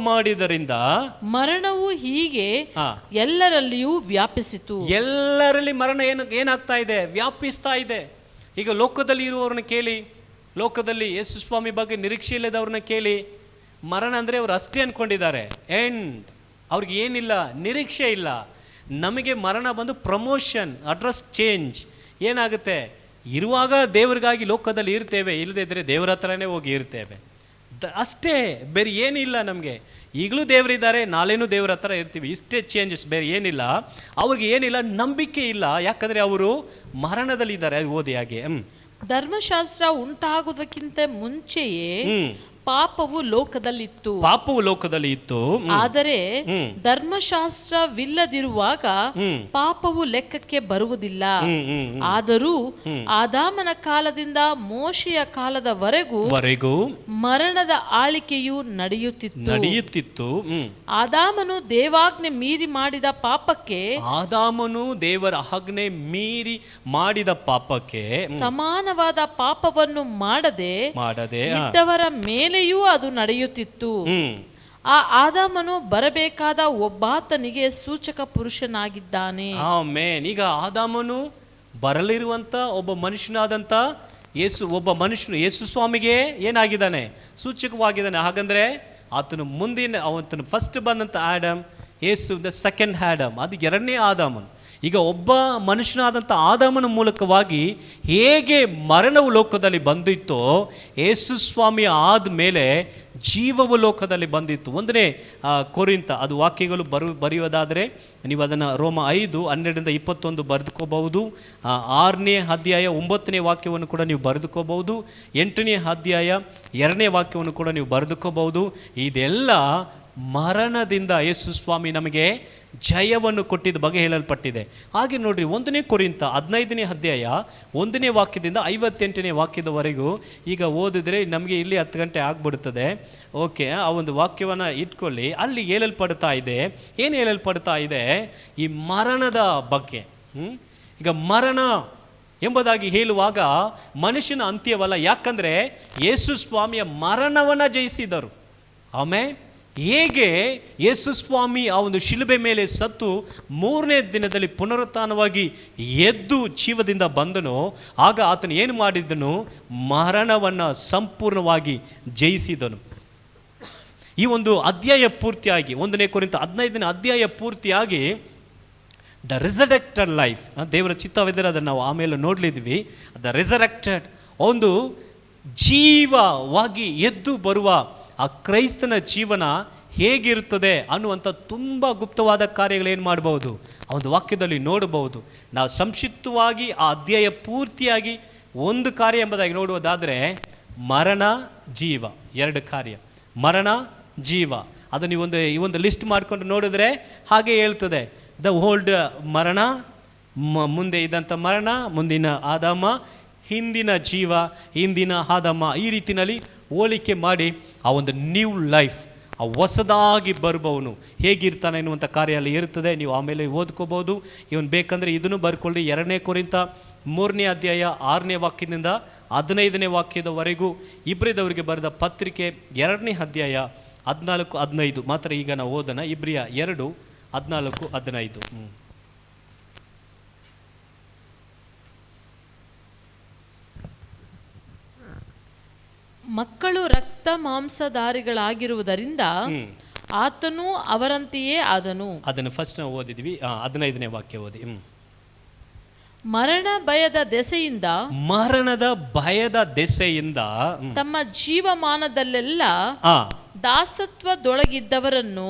ಮಾಡಿದ್ದರಿಂದ ಮರಣವು ಹೀಗೆ ಎಲ್ಲರಲ್ಲಿಯೂ ವ್ಯಾಪಿಸಿತು. ಎಲ್ಲರಲ್ಲಿ ಮರಣ ಏನಾಗ್ತಾ ಇದೆ? ವ್ಯಾಪಿಸ್ತಾ ಇದೆ. ಈಗ ಲೋಕದಲ್ಲಿ ಇರುವವ್ರನ್ನ ಕೇಳಿ, ಲೋಕದಲ್ಲಿ ಯೇಸು ಸ್ವಾಮಿ ಬಗ್ಗೆ ನಿರೀಕ್ಷೆ ಇಲ್ಲದವ್ರನ್ನ ಕೇಳಿ, ಮರಣ ಅಂದರೆ ಅವ್ರು ಅಷ್ಟೇ ಅನ್ಕೊಂಡಿದ್ದಾರೆ. ಎಂಡ್. ಅವ್ರಿಗೆ ಏನಿಲ್ಲ, ನಿರೀಕ್ಷೆ ಇಲ್ಲ. ನಮಗೆ ಮರಣ ಬಂದು ಪ್ರಮೋಷನ್, ಅಡ್ರೆಸ್ ಚೇಂಜ್. ಏನಾಗುತ್ತೆ? ಇರುವಾಗ ದೇವರಿಗಾಗಿ ಲೋಕದಲ್ಲಿ ಇರ್ತೇವೆ, ಇಲ್ಲದೇ ಇದ್ದರೆ ದೇವರ ಹತ್ರನೇ ಹೋಗಿ ಇರ್ತೇವೆ ಅಷ್ಟೇ, ಬೇರೆ ಏನಿಲ್ಲ ನಮಗೆ. ಈಗಲೂ ದೇವರಿದ್ದಾರೆ, ನಾಳೆನೂ ದೇವರ ಹತ್ರ ಇರ್ತೀವಿ, ಇಷ್ಟೇ ಚೇಂಜಸ್, ಬೇರೆ ಏನಿಲ್ಲ. ಅವ್ರಿಗೆ ಏನಿಲ್ಲ, ನಂಬಿಕೆ ಇಲ್ಲ. ಯಾಕಂದರೆ ಅವರು ಮರಣದಲ್ಲಿದ್ದಾರೆ. ಅದು ಓದಿ ಹಾಗೆ. ಧರ್ಮಶಾಸ್ತ್ರ ಉಂಟಾಗುವುದಕ್ಕಿಂತ ಮುಂಚೆಯೇ ಪಾಪವು ಲೋಕದಲ್ಲಿ ಇತ್ತು. ಆದರೆ ಧರ್ಮಶಾಸ್ತ್ರವಿಲ್ಲದಿರುವಾಗ ಪಾಪವು ಲೆಕ್ಕಕ್ಕೆ ಬರುವುದಿಲ್ಲ. ಆದರೂ ಆದಾಮನ ಕಾಲದಿಂದ ಮೋಶೆಯ ಕಾಲದವರೆಗೂ ಮರಣದ ಆಳಿಕೆಯು ನಡೆಯುತ್ತಿತ್ತು. ಆದಾಮನು ದೇವಾಜ್ಞೆ ಮೀರಿ ಮಾಡಿದ ಪಾಪಕ್ಕೆ ಸಮಾನವಾದ ಪಾಪವನ್ನು ಮಾಡದೆ ಇದ್ದವರ ಮೇಲೆಯೂ ಅದು ನಡೆಯುತ್ತಿತ್ತು. ಆ ಆದಾಮನು ಬರಬೇಕಾದ ಒಬ್ಬಾತನಿಗೆ ಸೂಚಕ ಪುರುಷನಾಗಿದ್ದಾನೆ. ಆಮೆನ್. ಈಗ ಆದಾಮನು ಬರಲಿರುವಂತ ಒಬ್ಬ ಮನುಷ್ಯನಾದಂತ ಯೇಸು ಸ್ವಾಮಿಗೆ ಏನಾಗಿದ್ದಾನೆ? ಸೂಚಕವಾಗಿದ್ದಾನೆ. ಹಾಗಂದ್ರೆ ಆತನು ಫಸ್ಟ್ ಬಂದಂತ Adam, Yesu the second Adam, ಅದು 2ನೇ ಆದಾಮನು. ಈಗ ಒಬ್ಬ ಮನುಷ್ಯನಾದಂಥ ಆದಾಮನ ಮೂಲಕವಾಗಿ ಹೇಗೆ ಮರಣವು ಲೋಕದಲ್ಲಿ ಬಂದಿತ್ತೋ, ಯೇಸು ಸ್ವಾಮಿ ಆದಮೇಲೆ ಜೀವವು ಲೋಕದಲ್ಲಿ ಬಂದಿತ್ತು. 1ನೇ ಕೊರಿಂಥ, ಅದು ವಾಕ್ಯಗಳು ಬರೆಯೋದಾದರೆ ನೀವು ಅದನ್ನು ರೋಮ 5:12-21 ಬರೆದುಕೋಬಹುದು. 6ನೇ ಅಧ್ಯಾಯ 9ನೇ ವಾಕ್ಯವನ್ನು ಕೂಡ ನೀವು ಬರೆದುಕೋಬಹುದು. 8ನೇ ಅಧ್ಯಾಯ 2ನೇ ವಾಕ್ಯವನ್ನು ಕೂಡ ನೀವು ಬರೆದುಕೋಬಹುದು. ಇದೆಲ್ಲ ಮರಣದಿಂದ ಯೇಸು ಸ್ವಾಮಿ ನಮಗೆ ಜಯವನ್ನು ಕೊಟ್ಟಿದ್ದ ಬಗ್ಗೆ ಹೇಳಲ್ಪಟ್ಟಿದೆ. ಹಾಗೆ ನೋಡ್ರಿ, 1ನೇ ಕೊರಿಂಥ 15ನೇ ಅಧ್ಯಾಯ 1ನೇ ವಾಕ್ಯದಿಂದ 58ನೇ ವಾಕ್ಯದವರೆಗೂ ಈಗ ಓದಿದ್ರೆ ನಮಗೆ ಇಲ್ಲಿ 10 ಗಂಟೆ ಆಗ್ಬಿಡ್ತದೆ. ಓಕೆ, ಆ ಒಂದು ವಾಕ್ಯವನ್ನು ಇಟ್ಕೊಳ್ಳಿ. ಅಲ್ಲಿ ಹೇಳಲ್ಪಡ್ತಾ ಇದೆ ಈ ಮರಣದ ಬಗ್ಗೆ. ಈಗ ಮರಣ ಎಂಬುದಾಗಿ ಹೇಳುವಾಗ ಮನುಷ್ಯನ ಅಂತ್ಯವಲ್ಲ. ಯಾಕಂದರೆ ಯೇಸು ಸ್ವಾಮಿಯ ಮರಣವನ್ನು ಜಯಿಸಿದರು. ಆಮೇಲೆ ಹೇಗೆ ಯೇಸು ಸ್ವಾಮಿ ಆ ಒಂದು ಶಿಲುಬೆ ಮೇಲೆ ಸತ್ತು 3ನೇ ದಿನದಲ್ಲಿ ಪುನರುತ್ಥಾನವಾಗಿ ಎದ್ದು ಜೀವದಿಂದ ಬಂದನೋ, ಆಗ ಆತನು ಏನು ಮಾಡಿದ್ದನು? ಮರಣವನ್ನು ಸಂಪೂರ್ಣವಾಗಿ ಜಯಿಸಿದನು. ಈ ಒಂದು ಅಧ್ಯಾಯ ಪೂರ್ತಿಯಾಗಿ 1ನೇ ಕೊರಿಂಥ 15ನೇ ಅಧ್ಯಾಯ ಪೂರ್ತಿಯಾಗಿ ದ ರಿಸರೆಕ್ಟೆಡ್ ಲೈಫ್, ದೇವರ ಚಿತ್ತವಿದ್ದರೆ ಅದನ್ನು ನಾವು ಆಮೇಲೆ ನೋಡಲಿದ್ವಿ. ದ ರಿಸರೆಕ್ಟೆಡ್, ಒಂದು ಜೀವವಾಗಿ ಎದ್ದು ಬರುವ ಆ ಕ್ರೈಸ್ತನ ಜೀವನ ಹೇಗಿರುತ್ತದೆ ಅನ್ನುವಂಥ ತುಂಬ ಗುಪ್ತವಾದ ಕಾರ್ಯಗಳೇನು ಮಾಡ್ಬೋದು, ಆ ಒಂದು ವಾಕ್ಯದಲ್ಲಿ ನೋಡಬಹುದು. ನಾವು ಸಂಕ್ಷಿಪ್ತವಾಗಿ ಆ ಅಧ್ಯಾಯ ಪೂರ್ತಿಯಾಗಿ ಒಂದು ಕಾರ್ಯ ಎಂಬುದಾಗಿ ನೋಡುವುದಾದರೆ ಮರಣ ಜೀವ, 2 ಕಾರ್ಯ. ಮರಣ ಜೀವ ಅದನ್ನು ಈ ಒಂದು ಲಿಸ್ಟ್ ಮಾಡಿಕೊಂಡು ನೋಡಿದ್ರೆ ಹಾಗೆ ಹೇಳ್ತದೆ. ದ ಓಲ್ಡ್ ಮರಣ ಮುಂದೆ ಇದ್ದಂಥ ಮರಣ, ಮುಂದಿನ ಆದಾಮ, ಹಿಂದಿನ ಜೀವ, ಹಿಂದಿನ ಆದಾಮ, ಈ ರೀತಿಯಲ್ಲಿ ಹೋಲಿಕೆ ಮಾಡಿ ಆ ಒಂದು ನ್ಯೂ ಲೈಫ್, ಆ ಹೊಸದಾಗಿ ಬರುವವನು ಹೇಗಿರ್ತಾನೆ ಎನ್ನುವಂಥ ಕಾರ್ಯ ಅಲ್ಲಿ ಇರ್ತದೆ. ನೀವು ಆಮೇಲೆ ಓದ್ಕೋಬೋದು. ಇವನು ಬೇಕಂದರೆ ಇದನ್ನು ಬರ್ಕೊಳ್ಳಿ. 2 ಕೊರಿಂಥ 3ನೇ ಅಧ್ಯಾಯ 6ನೇ ವಾಕ್ಯದಿಂದ 15ನೇ ವಾಕ್ಯದವರೆಗೂ ಇಬ್ರಿಯದವರಿಗೆ ಬರೆದ ಪತ್ರಿಕೆ 2ನೇ ಅಧ್ಯಾಯ 14-15 ಮಾತ್ರ ಈಗ ನಾವು ಓದೋಣ. ಇಬ್ರಿಯ 2:14-15. ಮಕ್ಕಳು ರಕ್ತ ಮಾಂಸಧಾರಿಗಳಾಗಿರುವುದರಿಂದ ಆತನು ಅವರಂತೆಯೇ ಆದನು. ಅದನ್ನು ಫಸ್ಟ್ ನಾವು ಓದಿದ್ವಿ. 15ನೇ ವಾಕ್ಯ ಓದಿ. ಮರಣದ ಭಯದ ದೆಸೆಯಿಂದ ತಮ್ಮ ಜೀವಮಾನದಲ್ಲೆಲ್ಲ ದಾಸತ್ವದೊಳಗಿದ್ದವರನ್ನು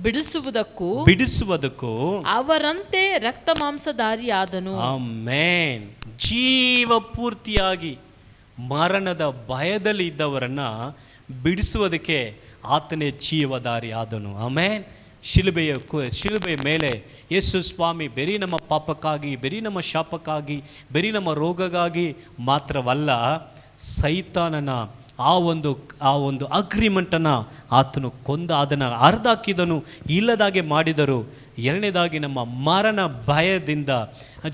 ಬಿಡಿಸುವುದಕ್ಕೂ ಅವರಂತೆ ರಕ್ತ ಮಾಂಸಧಾರಿಯಾದನು. ಆಮೆನ್. ಜೀವ ಪೂರ್ತಿಯಾಗಿ ಮರಣದ ಭಯದಲ್ಲಿ ಇದ್ದವರನ್ನ ಬಿಡಿಸುವುದಕ್ಕೆ ಆತನೇ ಜೀವಧಾರಿ ಆದನು. ಆಮೆನ್. ಶಿಲುಬೆಯ ಮೇಲೆ ಯೇಸು ಸ್ವಾಮಿ ಬರೀ ನಮ್ಮ ಪಾಪಕ್ಕಾಗಿ, ಬರೀ ನಮ್ಮ ಶಾಪಕ್ಕಾಗಿ, ಬರೀ ನಮ್ಮ ರೋಗಕ್ಕಾಗಿ ಮಾತ್ರವಲ್ಲ, ಸೈತಾನನ ಆ ಒಂದು ಅಗ್ರಿಮೆಂಟನ್ನು ಆತನು ಅದನ್ನು ಅರ್ಧಾಕಿದನು, ಇಲ್ಲದಾಗೆ ಮಾಡಿದರು. 2ನೇದಾಗಿ ನಮ್ಮ ಮರಣ ಭಯದಿಂದ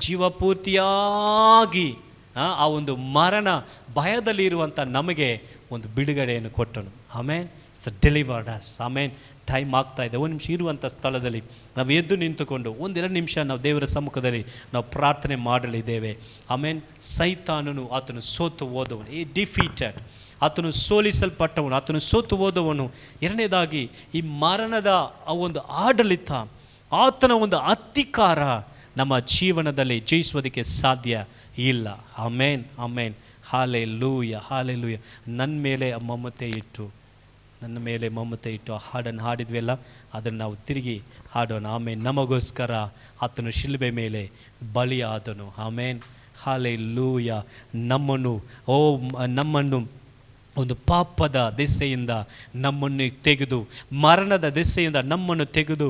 ಜೀವಪೂರ್ತಿಯಾಗಿ ಆ ಒಂದು ಮರಣ ಭಯದಲ್ಲಿ ಇರುವಂಥ ನಮಗೆ ಒಂದು ಬಿಡುಗಡೆಯನ್ನು ಕೊಟ್ಟನು. Amen. It's delivered us. Amen. Time ಆಗ್ತಾ ಇದೆ. 1 ನಿಮಿಷ ಇರುವಂಥ ಸ್ಥಳದಲ್ಲಿ ನಾವು ಎದ್ದು ನಿಂತುಕೊಂಡು 1-2 ನಿಮಿಷ ನಾವು ದೇವರ ಸಮ್ಮುಖದಲ್ಲಿ ನಾವು ಪ್ರಾರ್ಥನೆ ಮಾಡಲಿದ್ದೇವೆ. ಆಮೇನ್. ಸೈತಾನನು ಆತನು ಸೋತು ಹೋದವನು, ಈ ಡಿಫೀಟೆಡ್, ಆತನು ಸೋಲಿಸಲ್ಪಟ್ಟವನು, ಆತನು ಸೋತು ಹೋದವನು. 2ನೇದಾಗಿ ಈ ಮರಣದ ಆ ಒಂದು ಆಡಳಿತ, ಆತನ ಒಂದು ಅಧಿಕಾರ ನಮ್ಮ ಜೀವನದಲ್ಲಿ ಜಯಿಸುವುದಕ್ಕೆ ಸಾಧ್ಯ ಇಲ್ಲ. ಆಮೇನ್. ಆಮೇನ್. Hallelujah, hallelujah. ನನ್ನ ಮೇಲೆ ಮಮತೆ ಇಟ್ಟು ಆ ಹಾಡನ್ನು ಹಾಡಿದ್ವೆಲ್ಲ, ಅದನ್ನು ನಾವು ತಿರುಗಿ ಹಾಡೋಣ. ಆಮೇನ್. ನಮಗೋಸ್ಕರ ಆತನು ಶಿಲುಬೆ ಮೇಲೆ ಬಲಿಯಾದನು. ಆಮೇನ್. ಹಾಲೆಲೂಯ. ನಮ್ಮನ್ನು ಒಂದು ಪಾಪದ ದೆಸೆಯಿಂದ ನಮ್ಮನ್ನು ತೆಗೆದು, ಮರಣದ ದೆಸೆಯಿಂದ ನಮ್ಮನ್ನು ತೆಗೆದು,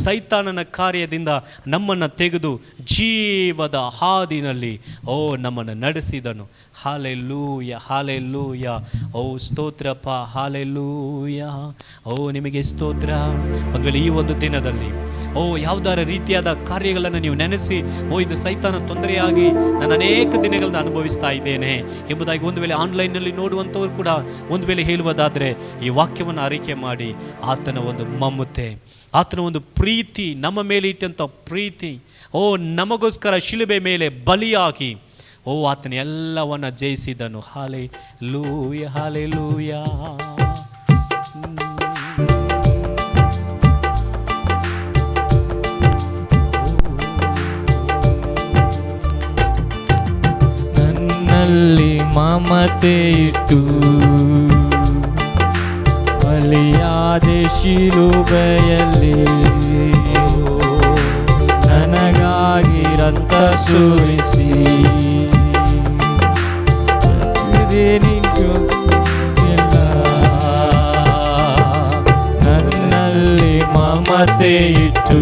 ಸೈತಾನನ ಕಾರ್ಯದಿಂದ ನಮ್ಮನ್ನು ತೆಗೆದು ಜೀವದ ಹಾದಿನಲ್ಲಿ ನಮ್ಮನ್ನು ನಡೆಸಿದನು. Hallelujah, hallelujah. ಸ್ತೋತ್ರಪ್ಪ, ಹಾಲೆಲೂಯ. ನಿಮಗೆ ಸ್ತೋತ್ರ. ಒಂದು ವೇಳೆ ಈ ಒಂದು ದಿನದಲ್ಲಿ ಯಾವುದಾರ ರೀತಿಯಾದ ಕಾರ್ಯಗಳನ್ನು ನೀವು ನೆನೆಸಿ, ಇದು ಸೈತಾನ ತೊಂದರೆಯಾಗಿ ನಾನು ಅನೇಕ ದಿನಗಳನ್ನು ಅನುಭವಿಸ್ತಾ ಇದ್ದೇನೆ ಎಂಬುದಾಗಿ ಒಂದು ವೇಳೆ ಆನ್ಲೈನ್ನಲ್ಲಿ ನೋಡುವಂಥವ್ರು ಕೂಡ ಒಂದು ವೇಳೆ ಹೇಳುವುದಾದರೆ, ಈ ವಾಕ್ಯವನ್ನು ಆರೈಕೆ ಮಾಡಿ, ಆತನ ಒಂದು ಮಮತೆ, ಆತನ ಒಂದು ಪ್ರೀತಿ, ನಮ್ಮ ಮೇಲೆ ಇಟ್ಟಂಥ ಪ್ರೀತಿ, ನಮಗೋಸ್ಕರ ಶಿಲುಬೆ ಮೇಲೆ ಬಲಿಯಾಗಿ ಆತನ ಎಲ್ಲವನ್ನ ಜಯಿಸಿದನು. Hallelujah, hallelujah. ನನ್ನಲ್ಲಿ ಮಮತೆ ಇಟ್ಟು ಬಲಿಯಾದೆ ಶಿಲುಬೆಯಲ್ಲಿ, ನನಗಾಗಿ ರಕ್ತ ಸುರಿಸಿ, ನನ್ನಲ್ಲಿ ಮಮತೆ ಇಟ್ಟು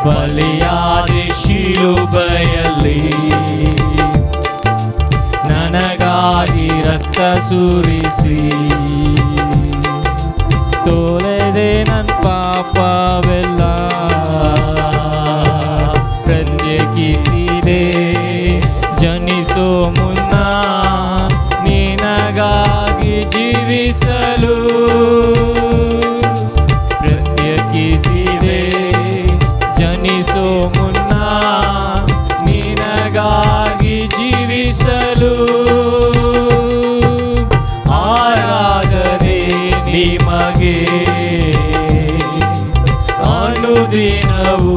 ಬಲಿಯಾದೆ ಶಿಲುಬೆಯಲ್ಲಿ, ನನಗಾಗಿ ರಕ್ತ ಸುರಿಸಿ, ತೊಳೆದೆ ನನ್ನ ಪಾಪವೆಲ್ಲ, ಪ್ರತ್ಯೇಕಿಸಿದೆ ಜನಿಸೋ ಮುನ್ನ ನಿನಗಾಗಿ ಜೀವಿಸಲು, ಪ್ರತ್ಯೇಕಿಸಿದೆ ಜನಿಸೋ ಮುನ್ನ ನಿನಗಾಗಿ ಜೀವಿಸಲು. ಆರಾಧನೆ ನಿಮಗೆ ಅನುದಿನವೂ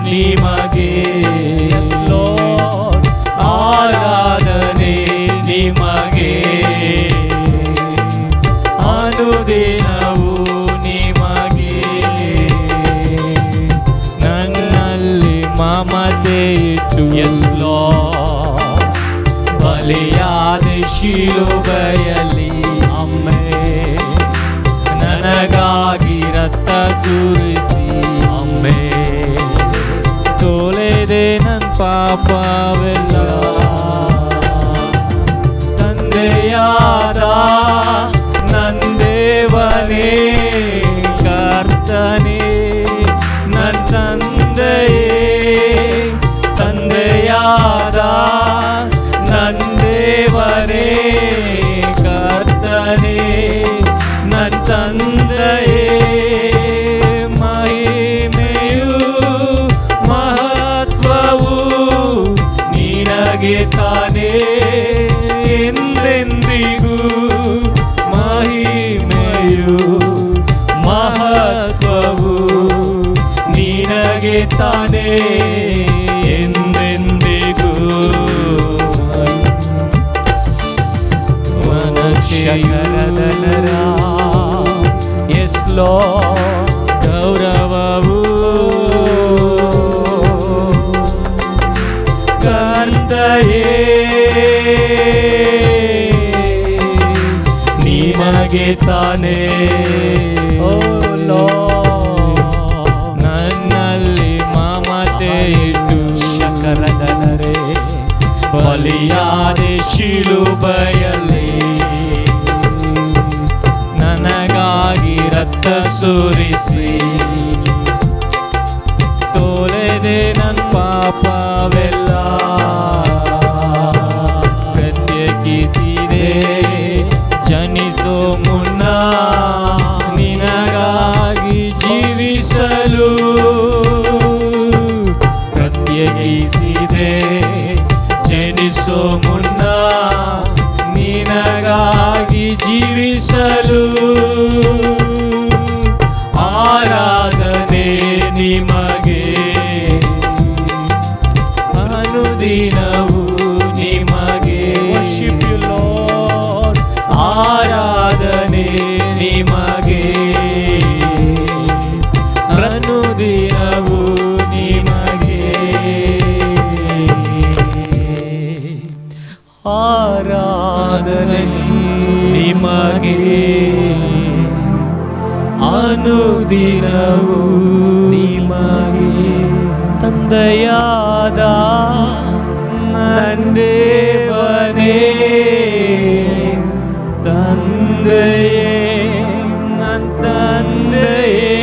ನಿಮಗೆ, ಆರಾಧನೆ ನಿಮಗೆ ಅನುದಿನವೂ ನಿಮಗೆ. ನನ್ನಲ್ಲಿ ಮಮತೆ ಇಟ್ಟು ಬಲಿಯಾದ ಶಿಲುಬೆಯಲ್ಲಿ, ಅಮ್ಮೆ ನನಗಾಗಿ ರಕ್ತ ಸುರಿಸಿ, ಅಮ್ಮೆ ನಿಮಗೆ ತಾನೇ ಎಂದೆಂದಿಗೂ ಎಸ್ ಲೋ ಗೌರವವು ಕರ್ತಯೇ ನಿಮಗೆ ತಾನೇ. ಓ ಲೋ ನನ್ನಲ್ಲಿ ಮಮತೆ ಇಟ್ಟು ಶಕರದನರೇ ಬಲಿಯಾದೆ ಶಿಲುಬೆಯಲ್ಲಿ ನನಗಾಗಿ ರಕ್ತ ಸುರಿಸಿ ತೊಳೆದೆ ನನ್ನ ಪಾಪವೆಲ್ಲ ಪ್ರತ್ಯೇಕಿಸಿದೆ ಜನಿಸೋ ಮುನ್ನ ನಿನಗಾಗಿ ಜೀವಿಸಲು ಪ್ರತ್ಯೇಕಿಸಿದೆ ಜನಿಸೋ ಮುನ್ನ ನಿನಗಾಗಿ ಜೀವಿಸಲು. ಆರಾಧನೆ ನಿಮಗೆ ಅನುದಿನವೂ ನಿಮಗೆ. Worship you Lord. ಆರಾಧನೆ ನಿಮಗೆ ಅನುದಿನವೂ ನಿಮಗೆ. ಆರಾಧನೆ ನಿಮಗೆ ಅನುದಿನವೂ ನಿಮಗೆ. ತಂದೆಯಾದ ನನ್ನ ದೇವನೇ ತಂದೆಯೇ ನನ್ನ ತಂದೆಯೇ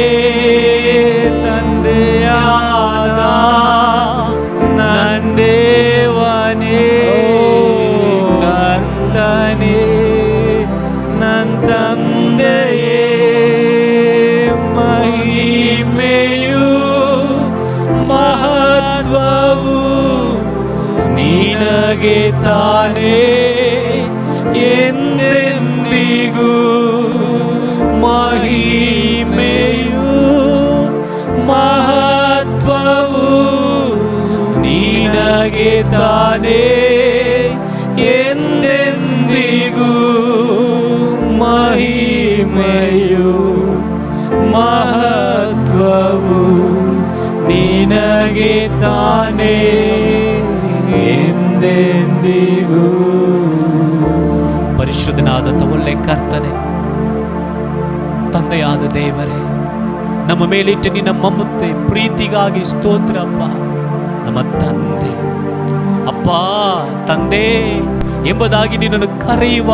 ತಂದೆಯಾದ ನನ್ನ ದೇವನೇ ಕರ್ತನೇ ನನ್ನ ತಂದೆಯೇ ಮಹಿಮೆಯು ಮಹತ್ವವು ನಿನಗೆ ತಾನೇ ಎಂದೆಂದಿಗೂ. ಮಹಿಮೆಯು ಮಹತ್ವವು ನಿನಗೆ ತಾನೇ ಎಂದೆಂದಿಗೂ. ಮಹಿಮೆಯು ಮಹತ್ವವು ನಿನಗೆ ತಾನೇ ಎಂದೆಂದಿಗೂ. ಪರಿಶುದ್ಧನಾದ ಒಳ್ಳೆ ಕರ್ತನೆ, ತಂದೆಯಾದ ದೇವರೇ, ನಮ್ಮ ಮೇಲಿಟ್ಟು ನಿನ್ನ ಮಮತೆ ಪ್ರೀತಿಗಾಗಿ ಸ್ತೋತ್ರ ಅಪ್ಪ. ನಮ್ಮ ತಂದೆ ಅಪ್ಪ ತಂದೆ ಎಂಬುದಾಗಿ ನಿನ್ನನ್ನು ಕರೆಯುವ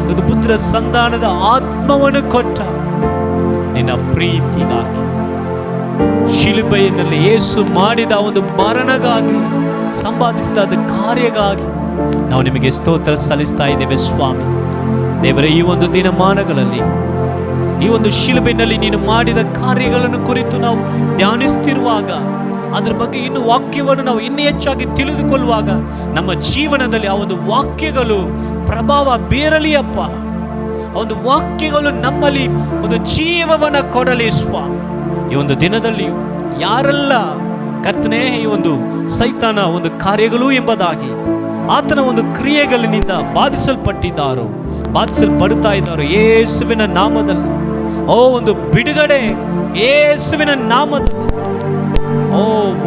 ಒಂದು ಪುತ್ರ ಸಂತಾನದ ಆತ್ಮವನ್ನು ಕೊಟ್ಟ ನಿನ್ನ ಪ್ರೀತಿಗಾಗಿ, ಶಿಲುಬೆಯಲ್ಲಿ ಯೇಸು ಮಾಡಿದ ಒಂದು ಮರಣಗಾಗಿ, ಸಂಪಾದಿಸಿದ ಕಾರ್ಯಗಾಗಿ ನಾವು ನಿಮಗೆ ಸ್ತೋತ್ರ ಸಲ್ಲಿಸ್ತಾ ಇದ್ದೇವೆ ಸ್ವಾಮಿ. ದೇವರೇ, ಈ ಒಂದು ದಿನಮಾನಗಳಲ್ಲಿ ಈ ಒಂದು ಶಿಲುಬೆಯಲ್ಲಿ ನೀನು ಮಾಡಿದ ಕಾರ್ಯಗಳನ್ನು ಕುರಿತು ನಾವು ಧ್ಯಾನಿಸ್ತಿರುವಾಗ, ಅದರ ಬಗ್ಗೆ ಇನ್ನು ವಾಕ್ಯವನ್ನು ನಾವು ಇನ್ನೂ ಹೆಚ್ಚಾಗಿ ತಿಳಿದುಕೊಳ್ಳುವಾಗ ನಮ್ಮ ಜೀವನದಲ್ಲಿ ಆ ಒಂದು ವಾಕ್ಯಗಳು ಪ್ರಭಾವ ಬೀರಲಿ ಅಪ್ಪ. ಆ ಒಂದು ವಾಕ್ಯಗಳು ನಮ್ಮಲ್ಲಿ ಒಂದು ಜೀವವನ್ನು ಕೊಡಲಿ ಸ್ವಾಮಿ. ಈ ಒಂದು ದಿನದಲ್ಲಿ ಯಾರೆಲ್ಲ ಕರ್ತನೇ ಈ ಒಂದು ಸೈತಾನ ಒಂದು ಕಾರ್ಯಗಳು ಎಂಬುದಾಗಿ ಆತನ ಒಂದು ಕ್ರಿಯೆಗಳಿಂದ ಬಾಧಿಸಲ್ಪಟ್ಟಿದ್ದಾರೋ, ಬಾಧಿಸಲ್ಪಡುತ್ತಾ ಇದ್ದಾರೋ, ಯೇಸುವಿನ ನಾಮದಲ್ಲಿ ಒಂದು ಬಿಡುಗಡೆ ಯೇಸುವಿನ ನಾಮದಲ್ಲಿ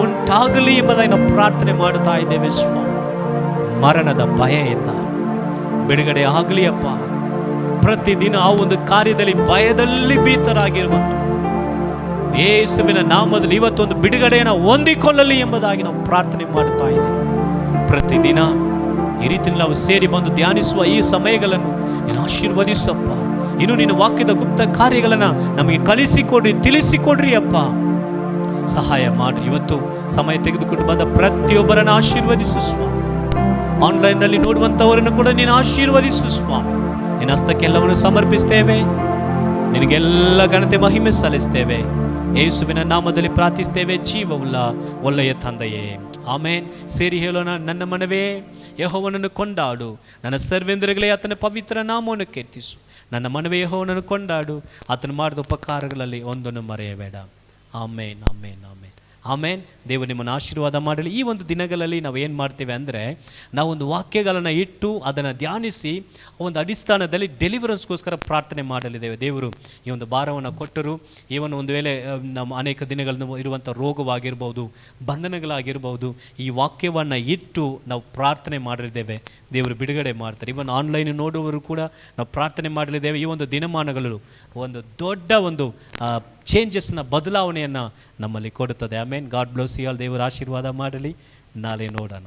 ಉಂಟಾಗಲಿ ಎಂಬುದಾಗಿ ನಾವು ಪ್ರಾರ್ಥನೆ ಮಾಡುತ್ತಾ ಇದ್ದೇವೆ ಸ್ವಾಮಿ. ಮರಣದ ಭಯದಿಂದ ಬಿಡುಗಡೆ ಆಗಲಿ ಅಪ್ಪ. ಪ್ರತಿದಿನ ಆ ಒಂದು ಕಾರ್ಯದಲ್ಲಿ ಭಯದಲ್ಲಿ ಭೀತರಾಗಿರುವಂತ ಯೇಸುವಿನ ನಾಮದಲ್ಲಿ ಇವತ್ತೊಂದು ಬಿಡುಗಡೆಯನ್ನು ಹೊಂದಿಕೊಳ್ಳಲಿ ಎಂಬುದಾಗಿ ನಾವು ಪ್ರಾರ್ಥನೆ ಮಾಡುತ್ತಾ ಇದ್ದೇವೆ. ಪ್ರತಿದಿನ ಈ ರೀತಿಯಲ್ಲಿ ನಾವು ಸೇರಿ ಬಂದು ಧ್ಯಾನಿಸುವ ಈ ಸಮಯಗಳನ್ನು ನೀನು ಆಶೀರ್ವದಿಸಪ್ಪ. ಇನ್ನು ನಿನ್ನ ವಾಕ್ಯದ ಗುಪ್ತ ಕಾರ್ಯಗಳನ್ನು ನಮಗೆ ಕಲಿಸಿಕೊಡ್ರಿ, ತಿಳಿಸಿಕೊಡ್ರಿ ಅಪ್ಪ. ಸಹಾಯ ಮಾಡಿ. ಇವತ್ತು ಸಮಯ ತೆಗೆದುಕೊಂಡು ಬಂದ ಪ್ರತಿಯೊಬ್ಬರನ್ನು ಆಶೀರ್ವದಿಸು ಸ್ವಾಮಿ. ಆನ್ಲೈನ್ನಲ್ಲಿ ನೋಡುವಂಥವರನ್ನು ಕೂಡ ನೀನು ಆಶೀರ್ವದಿಸು ಸ್ವಾಮಿ. ನಿನ್ನ ಹಸ್ತಕ್ಕೆಲ್ಲವನ್ನು ಸಮರ್ಪಿಸ್ತೇವೆ. ನಿನಗೆಲ್ಲ ಘನತೆ ಮಹಿಮೆ ಸಲ್ಲಿಸ್ತೇವೆ. ಯೇಸುವಿನ ನಾಮದಲ್ಲಿ ಪ್ರಾರ್ಥಿಸ್ತೇವೆ ಜೀವವುಳ್ಳ ಒಳ್ಳೆಯ ತಂದೆಯೇ, ಆಮೇನ್. ಸೇರಿ ಹೇಳೋಣ, ನನ್ನ ಮನವೇ ಯೆಹೋವನನ್ನು ಕೊಂಡಾಡು, ನನ್ನ ಸರ್ವೇಂದ್ರಗಳೇ ಆತನ ಪವಿತ್ರ ನಾಮವನ್ನು ಕೀರ್ತಿಸು. ನನ್ನ ಮನವೇ ಯೆಹೋವನನ್ನು ಕೊಂಡಾಡು, ಆತನು ಮಾಡಿದ ಉಪಕಾರಗಳಲ್ಲಿ ಒಂದನ್ನು ಮರೆಯಬೇಡ. ಆಮೇನ್, ಆಮೇನ್, ಆಮೇನ್. ಆಮೇನ್. ದೇವರು ನಿಮ್ಮನ್ನು ಆಶೀರ್ವಾದ ಮಾಡಲಿ. ಈ ಒಂದು ದಿನಗಳಲ್ಲಿ ನಾವು ಏನು ಮಾಡ್ತೇವೆ ಅಂದರೆ, ನಾವೊಂದು ವಾಕ್ಯಗಳನ್ನು ಇಟ್ಟು ಅದನ್ನು ಧ್ಯಾನಿಸಿ ಒಂದು ಅಡಿಸ್ಥಾನದಲ್ಲಿ ಡೆಲಿವರೆನ್ಸ್ಗೋಸ್ಕರ ಪ್ರಾರ್ಥನೆ ಮಾಡಲಿದ್ದೇವೆ. ದೇವರು ಈ ಒಂದು ಭಾರವನ್ನು ಕೊಟ್ಟರು. ಇವನು ಒಂದು ವೇಳೆ ನಮ್ಮ ಅನೇಕ ದಿನಗಳನ್ನು ಇರುವಂಥ ರೋಗವಾಗಿರ್ಬೋದು, ಬಂಧನಗಳಾಗಿರ್ಬೋದು, ಈ ವಾಕ್ಯವನ್ನು ಇಟ್ಟು ನಾವು ಪ್ರಾರ್ಥನೆ ಮಾಡಲಿದ್ದೇವೆ. ದೇವರು ಬಿಡುಗಡೆ ಮಾಡ್ತಾರೆ. ಇವನ್ ಆನ್ಲೈನ್ ನೋಡುವವರು ಕೂಡ ನಾವು ಪ್ರಾರ್ಥನೆ ಮಾಡಲಿದ್ದೇವೆ. ಈ ಒಂದು ದಿನಮಾನಗಳು ಒಂದು ದೊಡ್ಡ ಒಂದು ಚೇಂಜಸ್ನ ಬದಲಾವಣೆಯನ್ನು ನಮ್ಮಲ್ಲಿ ಕೊಡುತ್ತದೆ. Amen. God bless you all. ದೇವರ ಆಶೀರ್ವಾದ ಮಾಡಲಿ. ನಾಳೆ ನೋಡೋಣ.